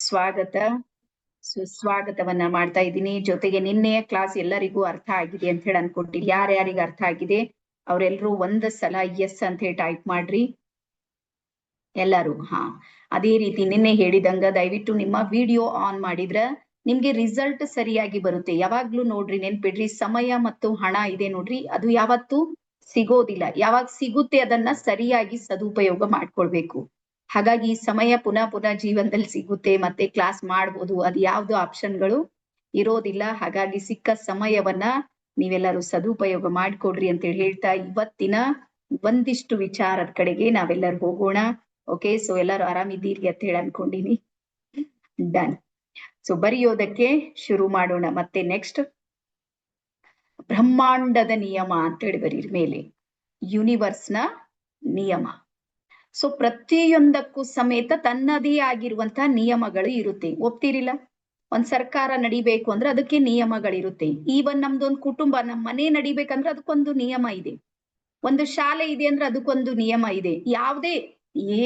ಸ್ವಾಗತ ಸುಸ್ವಾಗತವನ್ನ ಮಾಡ್ತಾ ಇದ್ದೀನಿ. ಜೊತೆಗೆ ನಿನ್ನೆಯ ಕ್ಲಾಸ್ ಎಲ್ಲರಿಗೂ ಅರ್ಥ ಆಗಿದೆ ಅಂತ ಹೇಳಿ ಅನ್ಕೊಟ್ಟಿರಿ. ಯಾರ್ಯಾರಿಗೆ ಅರ್ಥ ಆಗಿದೆ ಅವರೆಲ್ಲರೂ ಒಂದ್ ಸಲ ಎಸ್ ಅಂತ ಹೇಳಿ ಟೈಪ್ ಮಾಡ್ರಿ ಎಲ್ಲರೂ. ಅದೇ ರೀತಿ ನಿನ್ನೆ ಹೇಳಿದಂಗ ದಯವಿಟ್ಟು ನಿಮ್ಮ ವಿಡಿಯೋ ಆನ್ ಮಾಡಿದ್ರ ನಿಮ್ಗೆ ರಿಸಲ್ಟ್ ಸರಿಯಾಗಿ ಬರುತ್ತೆ. ಯಾವಾಗ್ಲೂ ನೋಡ್ರಿ, ನೆನ್ಪಿಡ್ರಿ, ಸಮಯ ಮತ್ತು ಹಣ ಇದೆ ನೋಡ್ರಿ, ಅದು ಯಾವತ್ತೂ ಸಿಗೋದಿಲ್ಲ. ಯಾವಾಗ ಸಿಗುತ್ತೆ ಅದನ್ನ ಸರಿಯಾಗಿ ಸದುಪಯೋಗ ಮಾಡ್ಕೊಳ್ಬೇಕು. ಹಾಗಾಗಿ ಸಮಯ ಪುನಃ ಜೀವನದಲ್ಲಿ ಸಿಗುತ್ತೆ, ಮತ್ತೆ ಕ್ಲಾಸ್ ಮಾಡ್ಬೋದು, ಅದು ಯಾವ್ದು ಆಪ್ಷನ್ಗಳು ಇರೋದಿಲ್ಲ. ಹಾಗಾಗಿ ಸಿಕ್ಕ ಸಮಯವನ್ನ ನೀವೆಲ್ಲರೂ ಸದುಪಯೋಗ ಮಾಡ್ಕೊಡ್ರಿ ಅಂತೇಳಿ ಹೇಳ್ತಾ ಇವತ್ತಿನ ಒಂದಿಷ್ಟು ವಿಚಾರದ ಕಡೆಗೆ ನಾವೆಲ್ಲರೂ ಹೋಗೋಣ. ಓಕೆ, ಸೊ ಎಲ್ಲರೂ ಆರಾಮಿದ್ದೀರಿ ಅಂತ ಹೇಳಿ ಅನ್ಕೊಂಡಿನಿ. ಡನ್. ಸೊ ಬರೆಯೋದಕ್ಕೆ ಶುರು ಮಾಡೋಣ. ಮತ್ತೆ ನೆಕ್ಸ್ಟ್ ಬ್ರಹ್ಮಾಂಡದ ನಿಯಮ ಅಂತೇಳಿ ಬರೀರಿ ಮೇಲೆ, ಯೂನಿವರ್ಸ್ನ ನಿಯಮ. ಸೊ ಪ್ರತಿಯೊಂದಕ್ಕೂ ಸಮೇತ ತನ್ನದೇ ಆಗಿರುವಂತಹ ನಿಯಮಗಳು ಇರುತ್ತೆ. ಒಪ್ತಿರಿಲ್ಲ? ಒಂದ್ ಸರ್ಕಾರ ನಡಿಬೇಕು ಅಂದ್ರೆ ಅದಕ್ಕೆ ನಿಯಮಗಳಿರುತ್ತೆ. ಈವನ್ ನಮ್ದೊಂದು ಕುಟುಂಬ, ನಮ್ಮ ಮನೆ ನಡಿಬೇಕಂದ್ರೆ ಅದಕ್ಕೊಂದು ನಿಯಮ ಇದೆ. ಒಂದು ಶಾಲೆ ಇದೆ ಅಂದ್ರೆ ಅದಕ್ಕೊಂದು ನಿಯಮ ಇದೆ. ಯಾವುದೇ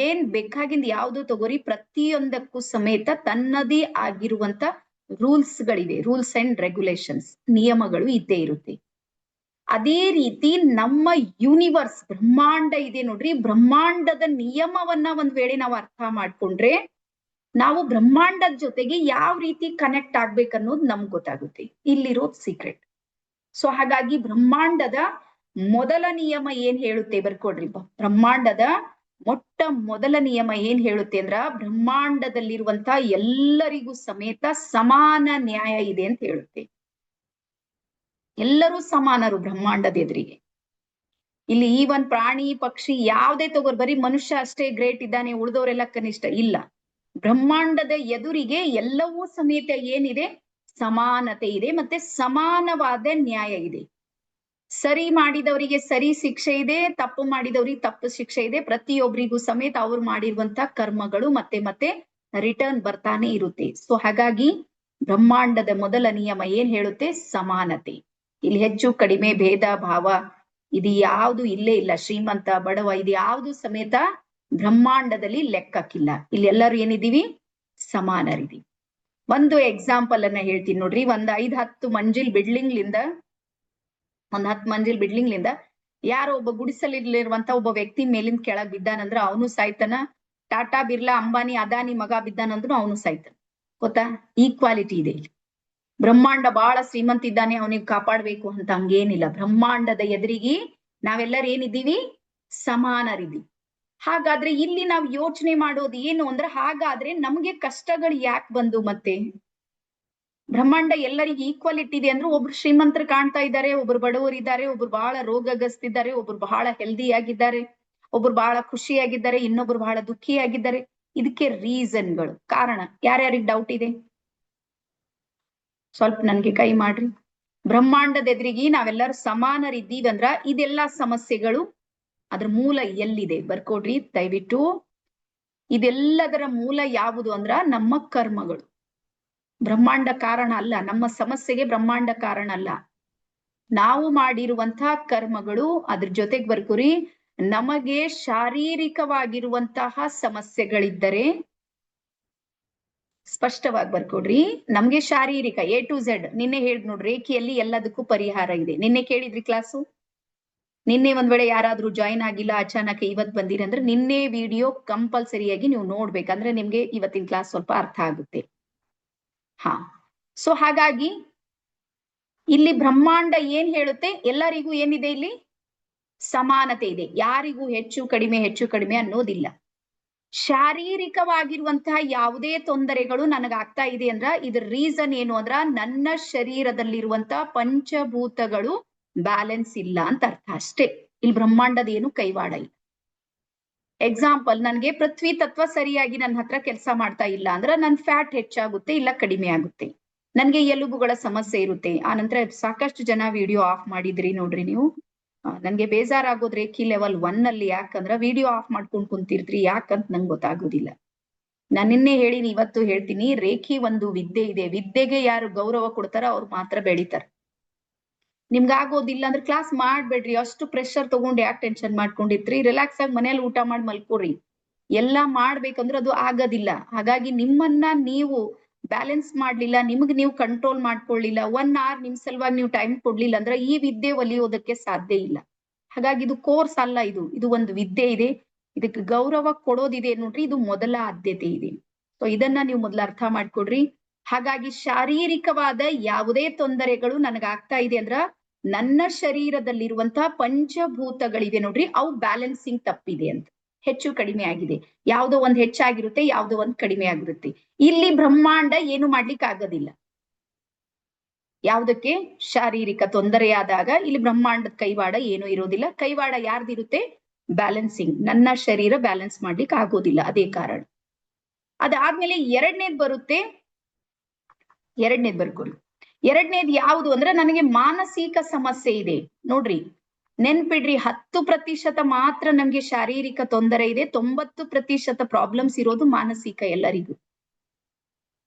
ಏನ್ ಬೇಕಾಗಿಂದ ಯಾವ್ದು ತಗೋರಿ, ಪ್ರತಿಯೊಂದಕ್ಕೂ ಸಮೇತ ತನ್ನದೇ ಆಗಿರುವಂತ ರೂಲ್ಸ್ ಗಳಿವೆ. ರೂಲ್ಸ್ ಅಂಡ್ ರೆಗ್ಯುಲೇಷನ್ಸ್, ನಿಯಮಗಳು ಇದ್ದೇ ಇರುತ್ತೆ. ಅದೇ ರೀತಿ ನಮ್ಮ ಯೂನಿವರ್ಸ್ ಬ್ರಹ್ಮಾಂಡ ಇದೆ ನೋಡ್ರಿ, ಬ್ರಹ್ಮಾಂಡದ ನಿಯಮವನ್ನ ಒಂದ್ ವೇಳೆ ನಾವು ಅರ್ಥ ಮಾಡ್ಕೊಂಡ್ರೆ ನಾವು ಬ್ರಹ್ಮಾಂಡದ ಜೊತೆಗೆ ಯಾವ ರೀತಿ ಕನೆಕ್ಟ್ ಆಗ್ಬೇಕನ್ನೋದು ನಮ್ಗೆ ಗೊತ್ತಾಗುತ್ತೆ. ಇಲ್ಲಿರೋದು ಸೀಕ್ರೆಟ್. ಸೊ ಹಾಗಾಗಿ ಬ್ರಹ್ಮಾಂಡದ ಮೊದಲ ನಿಯಮ ಏನ್ ಹೇಳುತ್ತೆ ಬರ್ಕೊಡ್ರಿ. ಬ್ರಹ್ಮಾಂಡದ ಮೊದಲ ನಿಯಮ ಏನ್ ಹೇಳುತ್ತೆ ಅಂದ್ರ, ಬ್ರಹ್ಮಾಂಡದಲ್ಲಿರುವಂತ ಎಲ್ಲರಿಗೂ ಸಮೇತ ಸಮಾನ ನ್ಯಾಯ ಇದೆ ಅಂತ ಹೇಳುತ್ತೆ. ಎಲ್ಲರೂ ಸಮಾನರು ಬ್ರಹ್ಮಾಂಡದ ಎದುರಿಗೆ. ಇಲ್ಲಿ ಈವನ್ ಪ್ರಾಣಿ ಪಕ್ಷಿ ಯಾವ್ದೇ ತಗೋರ್, ಬರೀ ಮನುಷ್ಯ ಅಷ್ಟೇ ಗ್ರೇಟ್ ಇದ್ದಾನೆ, ಉಳಿದವರೆಲ್ಲ ಕನಿಷ್ಠ ಇಲ್ಲ. ಬ್ರಹ್ಮಾಂಡದ ಎದುರಿಗೆ ಎಲ್ಲವೂ ಸಮೇತ ಏನಿದೆ, ಸಮಾನತೆ ಇದೆ, ಮತ್ತೆ ಸಮಾನವಾದ ನ್ಯಾಯ ಇದೆ. ಸರಿ ಮಾಡಿದವರಿಗೆ ಸರಿ ಶಿಕ್ಷೆ ಇದೆ, ತಪ್ಪು ಮಾಡಿದವರಿಗೆ ತಪ್ಪು ಶಿಕ್ಷೆ ಇದೆ. ಪ್ರತಿಯೊಬ್ಬರಿಗೂ ಸಮೇತ ಅವ್ರು ಮಾಡಿರುವಂತ ಕರ್ಮಗಳು ಮತ್ತೆ ರಿಟರ್ನ್ ಬರ್ತಾನೆ ಇರುತ್ತೆ. ಸೊ ಹಾಗಾಗಿ ಬ್ರಹ್ಮಾಂಡದ ಮೊದಲ ನಿಯಮ ಏನ್ ಹೇಳುತ್ತೆ, ಸಮಾನತೆ. ಇಲ್ಲಿ ಹೆಚ್ಚು ಕಡಿಮೆ ಭೇದ ಭಾವ ಇದು ಯಾವುದು ಇಲ್ಲೇ ಇಲ್ಲ. ಶ್ರೀಮಂತ ಬಡವ ಇದು ಯಾವುದು ಸಮೇತ ಬ್ರಹ್ಮಾಂಡದಲ್ಲಿ ಲೆಕ್ಕಕ್ಕಿಲ್ಲ. ಇಲ್ಲಿ ಎಲ್ಲರೂ ಏನಿದೀವಿ, ಸಮಾನರಿದೀವಿ. ಒಂದು ಎಕ್ಸಾಂಪಲ್ ಅನ್ನ ಹೇಳ್ತೀನಿ ನೋಡ್ರಿ. ಒಂದ್ 5-10 ಮಂಜಿಲ್ ಬಿಲ್ಡಿಂಗ್ ಲಿಂದ, ಒಂದ್ 10 ಮಂಜಿಲ್ ಬಿಲ್ಡಿಂಗ್ ಲಿಂದ ಯಾರೋ ಒಬ್ಬ ಗುಡಿಸಲಿರುವಂತ ಒಬ್ಬ ವ್ಯಕ್ತಿ ಮೇಲಿಂದ ಕೆಳಗ್ ಬಿದ್ದಾನಂದ್ರ ಅವನು ಸಾಯ್ತಾನ. ಟಾಟಾ ಬಿರ್ಲಾ ಅಂಬಾನಿ ಅದಾನಿ ಮಗ ಬಿದ್ದಾನಂದ್ರು ಅವನು ಸಾಯ್ತಾನ. ಗೊತ್ತಾ? ಈಕ್ವಾಲಿಟಿ ಇದೆ ಇಲ್ಲಿ. ಬ್ರಹ್ಮಾಂಡ ಬಹಳ ಶ್ರೀಮಂತ ಇದ್ದಾನೆ, ಅವನಿಗೆ ಕಾಪಾಡ್ಬೇಕು ಅಂತ ಹಂಗೇನಿಲ್ಲ. ಬ್ರಹ್ಮಾಂಡದ ಎದುರಿಗೆ ನಾವೆಲ್ಲರೂ ಏನಿದ್ದೀವಿ, ಸಮಾನರಿದ್ದೀವಿ. ಹಾಗಾದ್ರೆ ಇಲ್ಲಿ ನಾವು ಯೋಚನೆ ಮಾಡೋದು ಏನು ಅಂದ್ರೆ, ಹಾಗಾದ್ರೆ ನಮ್ಗೆ ಕಷ್ಟಗಳು ಯಾಕೆ ಬಂದು? ಮತ್ತೆ ಬ್ರಹ್ಮಾಂಡ ಎಲ್ಲರಿಗೆ ಈಕ್ವಾಲಿಟಿ ಇದೆ ಅಂದ್ರೆ, ಒಬ್ರು ಶ್ರೀಮಂತರು ಕಾಣ್ತಾ ಇದ್ದಾರೆ, ಒಬ್ರು ಬಡವರು ಇದ್ದಾರೆ, ಒಬ್ರು ಬಹಳ ರೋಗಗ್ರಸ್ತಿದ್ದಾರೆ, ಒಬ್ರು ಬಹಳ ಹೆಲ್ದಿ ಆಗಿದ್ದಾರೆ, ಒಬ್ರು ಬಹಳ ಖುಷಿಯಾಗಿದ್ದಾರೆ, ಇನ್ನೊಬ್ರು ಬಹಳ ದುಃಖಿಯಾಗಿದ್ದಾರೆ. ಇದಕ್ಕೆ ರೀಸನ್ಗಳು, ಕಾರಣ ಯಾರ್ಯಾರಿಗೆ ಡೌಟ್ ಇದೆ ಸ್ವಲ್ಪ ನನ್ಗೆ ಕೈ ಮಾಡ್ರಿ. ಬ್ರಹ್ಮಾಂಡದ ಎದುರಿಗೆ ನಾವೆಲ್ಲರೂ ಸಮಾನರಿದ್ದೀವಂದ್ರ ಇದೆಲ್ಲಾ ಸಮಸ್ಯೆಗಳು ಅದ್ರ ಮೂಲ ಎಲ್ಲಿದೆ ಬರ್ಕೊಡ್ರಿ ದಯವಿಟ್ಟು. ಇದೆಲ್ಲದರ ಮೂಲ ಯಾವುದು ಅಂದ್ರ ನಮ್ಮ ಕರ್ಮಗಳು. ಬ್ರಹ್ಮಾಂಡ ಕಾರಣ ಅಲ್ಲ, ನಮ್ಮ ಸಮಸ್ಯೆಗೆ ಬ್ರಹ್ಮಾಂಡ ಕಾರಣ ಅಲ್ಲ. ನಾವು ಮಾಡಿರುವಂತಹ ಕರ್ಮಗಳು. ಅದ್ರ ಜೊತೆಗೆ ಬರ್ಕೋರಿ, ನಮಗೆ ಶಾರೀರಿಕವಾಗಿರುವಂತಹ ಸಮಸ್ಯೆಗಳಿದ್ದರೆ ಸ್ಪಷ್ಟವಾಗಿ ಬರ್ಕೊಡ್ರಿ. ನಮ್ಗೆ ಶಾರೀರಿಕ A to Z ನಿನ್ನೆ ಹೇಳಿದ್ ನೋಡ್ರಿ, ರೇಖೆಯಲ್ಲಿ ಎಲ್ಲದಕ್ಕೂ ಪರಿಹಾರ ಇದೆ. ನಿನ್ನೆ ಕೇಳಿದ್ರಿ ಕ್ಲಾಸು. ನಿನ್ನೆ ಒಂದ್ ವೇಳೆ ಯಾರಾದ್ರೂ ಜಾಯಿನ್ ಆಗಿಲ್ಲ, ಅಚಾನಕ್ ಇವತ್ ಬಂದಿರಿ ಅಂದ್ರೆ ನಿನ್ನೆ ವಿಡಿಯೋ ಕಂಪಲ್ಸರಿಯಾಗಿ ನೀವು ನೋಡ್ಬೇಕಂದ್ರೆ ನಿಮ್ಗೆ ಇವತ್ತಿನ ಕ್ಲಾಸ್ ಸ್ವಲ್ಪ ಅರ್ಥ ಆಗುತ್ತೆ. ಸೊ ಹಾಗಾಗಿ ಇಲ್ಲಿ ಬ್ರಹ್ಮಾಂಡ ಏನ್ ಹೇಳುತ್ತೆ, ಎಲ್ಲರಿಗೂ ಏನಿದೆ, ಇಲ್ಲಿ ಸಮಾನತೆ ಇದೆ. ಯಾರಿಗೂ ಹೆಚ್ಚು ಕಡಿಮೆ ಅನ್ನೋದಿಲ್ಲ. ಶಾರೀರಿಕವಾಗಿರುವಂತಹ ಯಾವುದೇ ತೊಂದರೆಗಳು ನನಗಾಗ್ತಾ ಇದೆ ಅಂದ್ರ ಇದ್ರ ರೀಸನ್ ಏನು ಅಂದ್ರ, ನನ್ನ ಶರೀರದಲ್ಲಿರುವಂತಹ ಪಂಚಭೂತಗಳು ಬ್ಯಾಲೆನ್ಸ್ ಇಲ್ಲ ಅಂತ ಅರ್ಥ ಅಷ್ಟೇ. ಇಲ್ಲಿ ಬ್ರಹ್ಮಾಂಡದ ಏನು ಕೈವಾಡ ಇಲ್ಲ. ಎಕ್ಸಾಂಪಲ್, ನನ್ಗೆ ಪೃಥ್ವಿ ತತ್ವ ಸರಿಯಾಗಿ ನನ್ನ ಹತ್ರ ಕೆಲಸ ಮಾಡ್ತಾ ಇಲ್ಲ ಅಂದ್ರೆ ನನ್ ಫ್ಯಾಟ್ ಹೆಚ್ಚಾಗುತ್ತೆ, ಇಲ್ಲ ಕಡಿಮೆ ಆಗುತ್ತೆ. ನನ್ಗೆ ಎಲುಬುಗಳ ಸಮಸ್ಯೆ ಇರುತ್ತೆ. ಆ ನಂತರ ಸಾಕಷ್ಟು ಜನ ವಿಡಿಯೋ ಆಫ್ ಮಾಡಿದ್ರಿ ನೋಡ್ರಿ ನೀವು. ನನ್ಗೆ ಬೇಜಾರಾಗೋದು ರೇಖಿ ಲೆವೆಲ್ 1 ಅಲ್ಲಿ. ಯಾಕಂದ್ರ ವಿಡಿಯೋ ಆಫ್ ಮಾಡ್ಕೊಂಡ್ ಕುಂತಿರ್ತ್ರಿ, ಯಾಕಂತ ನಂಗೆ ಗೊತ್ತಾಗೋದಿಲ್ಲ. ನಾನು ನಿನ್ನೆ ಹೇಳಿನಿ, ಇವತ್ತು ಹೇಳ್ತೀನಿ, ರೇಖಿ ಒಂದು ವಿದ್ಯೆ ಇದೆ. ವಿದ್ಯೆಗೆ ಯಾರು ಗೌರವ ಕೊಡ್ತಾರ ಅವ್ರು ಮಾತ್ರ ಬೆಳಿತಾರ. ನಿಮ್ಗಾಗೋದಿಲ್ಲ ಅಂದ್ರೆ ಕ್ಲಾಸ್ ಮಾಡ್ಬೇಡ್ರಿ. ಅಷ್ಟು ಪ್ರೆಷರ್ ತಗೊಂಡು ಯಾಕೆ ಟೆನ್ಷನ್ ಮಾಡ್ಕೊಂಡಿರ್ತ್ರಿ? ರಿಲ್ಯಾಕ್ಸ್ ಆಗಿ ಮನೇಲಿ ಊಟ ಮಾಡಿ ಮಲ್ಕೋರಿ. ಎಲ್ಲ ಮಾಡ್ಬೇಕಂದ್ರೆ ಅದು ಆಗೋದಿಲ್ಲ. ಹಾಗಾಗಿ ನಿಮ್ಮನ್ನ ನೀವು ಬ್ಯಾಲೆನ್ಸ್ ಮಾಡ್ಲಿಲ್ಲ, ನಿಮ್ಗ್ ನೀವು ಕಂಟ್ರೋಲ್ ಮಾಡ್ಕೊಳ್ಳಿಲ್ಲ, 1 hour ನಿಮ್ ಸಲುವಾಗಿ ನೀವು ಟೈಮ್ ಕೊಡ್ಲಿಲ್ಲ ಅಂದ್ರೆ ಈ ವಿದ್ಯೆ ಒಲಿಯೋದಕ್ಕೆ ಸಾಧ್ಯ ಇಲ್ಲ. ಹಾಗಾಗಿ ಇದು ಕೋರ್ಸ್ ಅಲ್ಲ, ಇದು ಒಂದು ವಿದ್ಯೆ ಇದೆ. ಇದಕ್ಕೆ ಗೌರವ ಕೊಡೋದಿದೆ ನೋಡ್ರಿ, ಇದು ಮೊದಲ ಆದ್ಯತೆ ಇದೆ. ಸೊ ಇದನ್ನ ನೀವು ಮೊದಲು ಅರ್ಥ ಮಾಡ್ಕೊಡ್ರಿ. ಹಾಗಾಗಿ ಶಾರೀರಿಕವಾದ ಯಾವುದೇ ತೊಂದರೆಗಳು ನನಗಾಗ್ತಾ ಇದೆ ಅಂದ್ರ ನನ್ನ ಶರೀರದಲ್ಲಿರುವಂತಹ ಪಂಚಭೂತಗಳಿವೆ ನೋಡ್ರಿ, ಅವು ಬ್ಯಾಲೆನ್ಸಿಂಗ್ ತಪ್ಪಿದೆ ಅಂತ, ಹೆಚ್ಚು ಕಡಿಮೆ ಆಗಿದೆ. ಯಾವುದೋ ಒಂದ್ ಹೆಚ್ಚಾಗಿರುತ್ತೆ, ಯಾವುದೋ ಒಂದ್ ಕಡಿಮೆ ಆಗಿರುತ್ತೆ. ಇಲ್ಲಿ ಬ್ರಹ್ಮಾಂಡ ಏನು ಮಾಡ್ಲಿಕ್ಕೆ ಆಗೋದಿಲ್ಲ. ಯಾವುದಕ್ಕೆ? ಶಾರೀರಿಕ ತೊಂದರೆಯಾದಾಗ ಇಲ್ಲಿ ಬ್ರಹ್ಮಾಂಡದ ಕೈವಾಡ ಏನು ಇರೋದಿಲ್ಲ. ಕೈವಾಡ ಯಾರ್ದಿರುತ್ತೆ? ಬ್ಯಾಲೆನ್ಸಿಂಗ್. ನನ್ನ ಶರೀರ ಬ್ಯಾಲೆನ್ಸ್ ಮಾಡ್ಲಿಕ್ಕೆ ಆಗೋದಿಲ್ಲ, ಅದೇ ಕಾರಣ. ಅದಾದ್ಮೇಲೆ ಎರಡನೇದ್ ಬರುತ್ತೆ, ಎರಡನೇದ್ ಬರ್ಕೊಳ್ಳಿ. ಎರಡನೇದ್ ಯಾವುದು ಅಂದ್ರೆ ನನಗೆ ಮಾನಸಿಕ ಸಮಸ್ಯೆ ಇದೆ ನೋಡ್ರಿ. ನೆನ್ಪಿಡ್ರಿ, 10% ಮಾತ್ರ ನಮ್ಗೆ ಶಾರೀರಿಕ ತೊಂದರೆ ಇದೆ, 90% ಪ್ರಾಬ್ಲಮ್ಸ್ ಇರೋದು ಮಾನಸಿಕ. ಎಲ್ಲರಿಗೂ